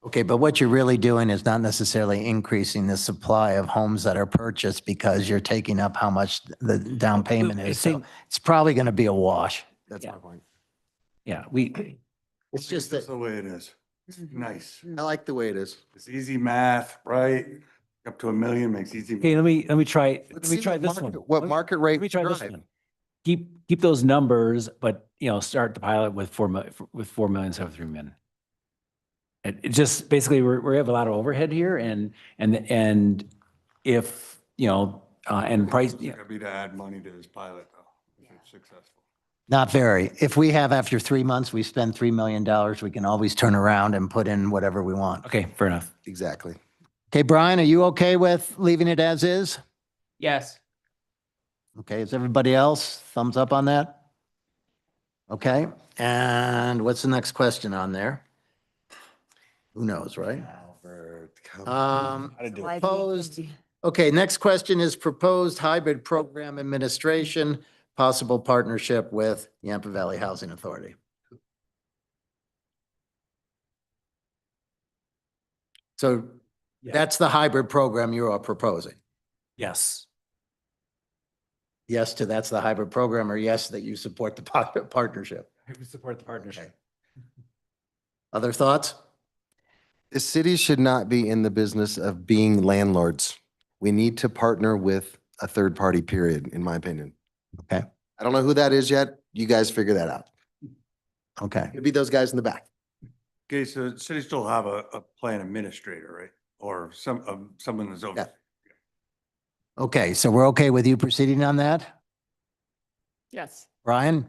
Okay, but what you're really doing is not necessarily increasing the supply of homes that are purchased because you're taking up how much the down payment is. So it's probably going to be a wash. That's my point. Yeah, It's just that That's the way it is. It's nice. I like the way it is. It's easy math, right? Up to $1 million makes easy. Okay, let me try, Let's let me see try what this market- one. what market rate Let me try this drive. one. Keep those numbers, but start the pilot with 4 million instead of 3 million. It just basically we have a lot of overhead here and if and price. It's gonna be to add money to this pilot though, if it's successful. not very. If we have after 3 months, we spend $3 million, we can always turn around and put in whatever we want. Okay, fair enough. Exactly. Okay, Brian, are you okay with leaving it as is? Yes. Okay, is everybody else thumbs up on that? Okay, and what's the next question on there? Who knows, right? Albert, come on. Why do you Proposed, think Okay, next question is proposed hybrid program administration, possible partnership with Yampa Valley Housing Authority. So that's the hybrid program you are proposing. Yes. Yes to that's the hybrid program, or yes that you support the partnership? I would support the partnership. Other thoughts? The city should not be in the business of being landlords. We need to partner with a third party, period, in my opinion. Okay. I don't know who that is yet. You guys figure that out. Okay. It'd be those guys in the back. Okay, so the city still have a plan administrator, right? Or someone that's over. Yeah. Okay, so we're okay with you proceeding on that? Yes. Ryan?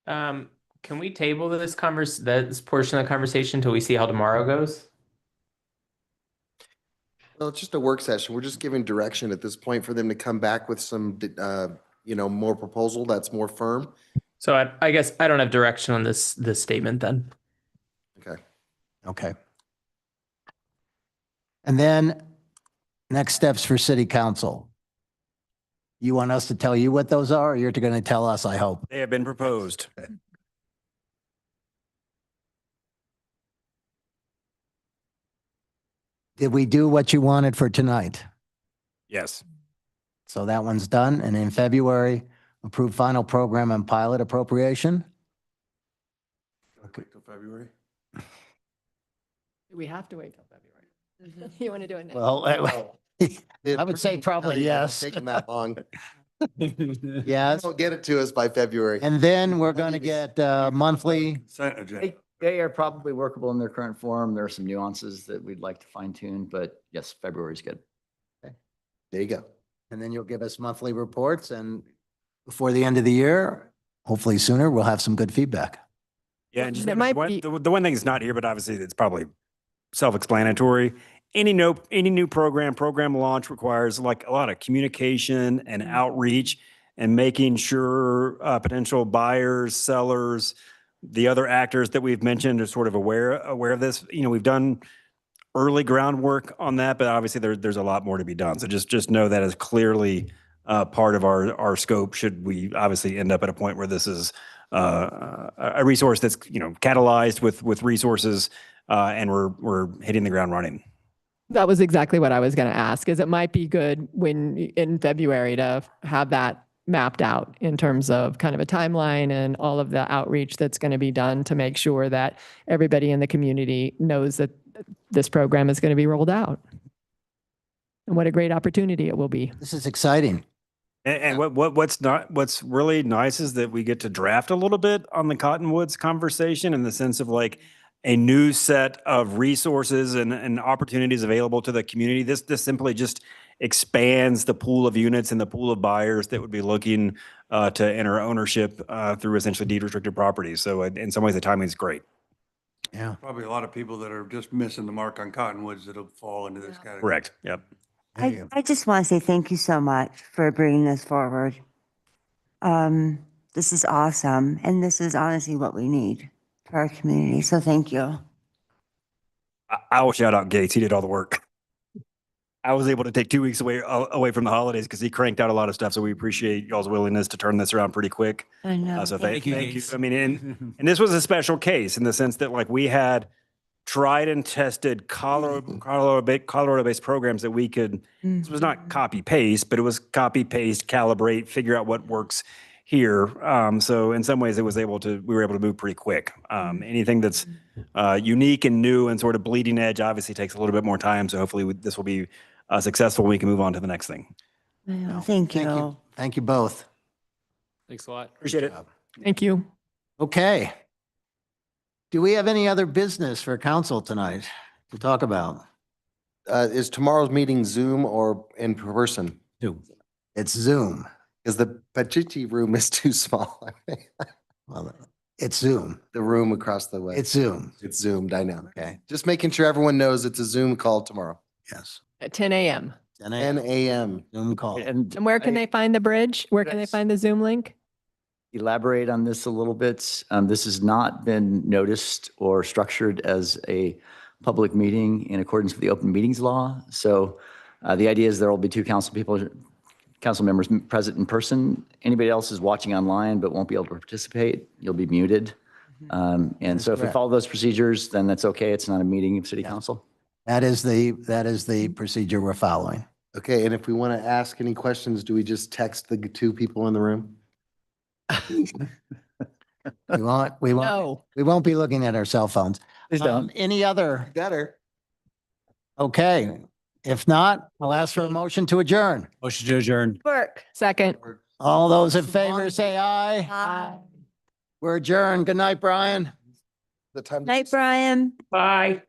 Can we table this portion of the conversation until we see how tomorrow goes? Well, it's just a work session. We're just giving direction at this point for them to come back with some, more proposal that's more firm. So I guess I don't have direction on this statement then. Okay. Okay. And then next steps for city council. You want us to tell you what those are, or you're going to tell us, I hope? They have been proposed. Did we do what you wanted for tonight? Yes. So that one's done. And in February, approve final program and pilot appropriation? Wait till February. We have to wait till February. You want to do it now? Well, I would say probably yes. Taking that long. Yes. Don't get it to us by February. And then we're going to get monthly. They are probably workable in their current form. There are some nuances that we'd like to fine tune, but yes, February is good. There you go. And then you'll give us monthly reports, and before the end of the year, hopefully sooner, we'll have some good feedback. Yeah, and just There might the one thing that's not here, but obviously it's probably self-explanatory. Any new program launch requires like a lot of communication and outreach and making sure potential buyers, sellers, the other actors that we've mentioned are sort of aware of this. We've done early groundwork on that, but obviously there's a lot more to be done. So just know that is clearly part of our scope should we obviously end up at a point where this is a resource that's catalyzed with resources and we're hitting the ground running. That was exactly what I was going to ask, is it might be good in February to have that mapped out in terms of kind of a timeline and all of the outreach that's going to be done to make sure that everybody in the community knows that this program is going to be rolled out. And what a great opportunity it will be. This is exciting. And what's really nice is that we get to draft a little bit on the Cottonwoods conversation in the sense of like a new set of resources and opportunities available to the community. This simply just expands the pool of units and the pool of buyers that would be looking to enter ownership through essentially deed restricted properties. So in some ways, the timing is great. Yeah. Probably a lot of people that are just missing the mark on Cottonwoods that'll fall into this category. Correct. Yep. I just want to say thank you so much for bringing this forward. This is awesome. And this is honestly what we need for our community. So thank you. I will shout out Gates. He did all the work. I was able to take 2 weeks away from the holidays because he cranked out a lot of stuff. So we appreciate y'all's willingness to turn this around pretty quick. I know. So thank you. Gates. I mean, and this was a special case in the sense that like we had tried and tested Colorado-based programs that we could, this was not copy paste, but it was copy paste, calibrate, figure out what works here. So in some ways we were able to move pretty quick. Anything that's unique and new and sort of bleeding edge obviously takes a little bit more time. So hopefully this will be successful. We can move on to the next thing. Thank you. Thank you both. Thanks a lot. Appreciate it. Thank you. Okay. Do we have any other business for council tonight to talk about? Is tomorrow's meeting Zoom or in person? Zoom. It's Zoom. Because the Pachichi room is too small. Well, it's Zoom. The room across the way. It's Zoom. It's Zoomed, I know. Okay. Just making sure everyone knows it's a Zoom call tomorrow. Yes. At 10 a.m. 10 a.m. Zoom call. And And where can they find the bridge? Where can they find the Zoom link? elaborate on this a little bit. This has not been noticed or structured as a public meeting in accordance with the open meetings law. So the idea is there will be two council members present in person. Anybody else is watching online but won't be able to participate, you'll be muted. And so if we correct. follow those procedures, then that's okay. It's not a meeting of city council. That is the procedure we're following. Okay, and if we want to ask any questions, do we just text the two people in the room? We won't be looking at our cell phones. Please don't. Any other? Better. Okay. If not, I'll ask for a motion to adjourn. Motion to adjourn. Burke. Second. All those in favor say aye. Aye. We're adjourned. Good night, Brian. The time. Night, Brian. Bye.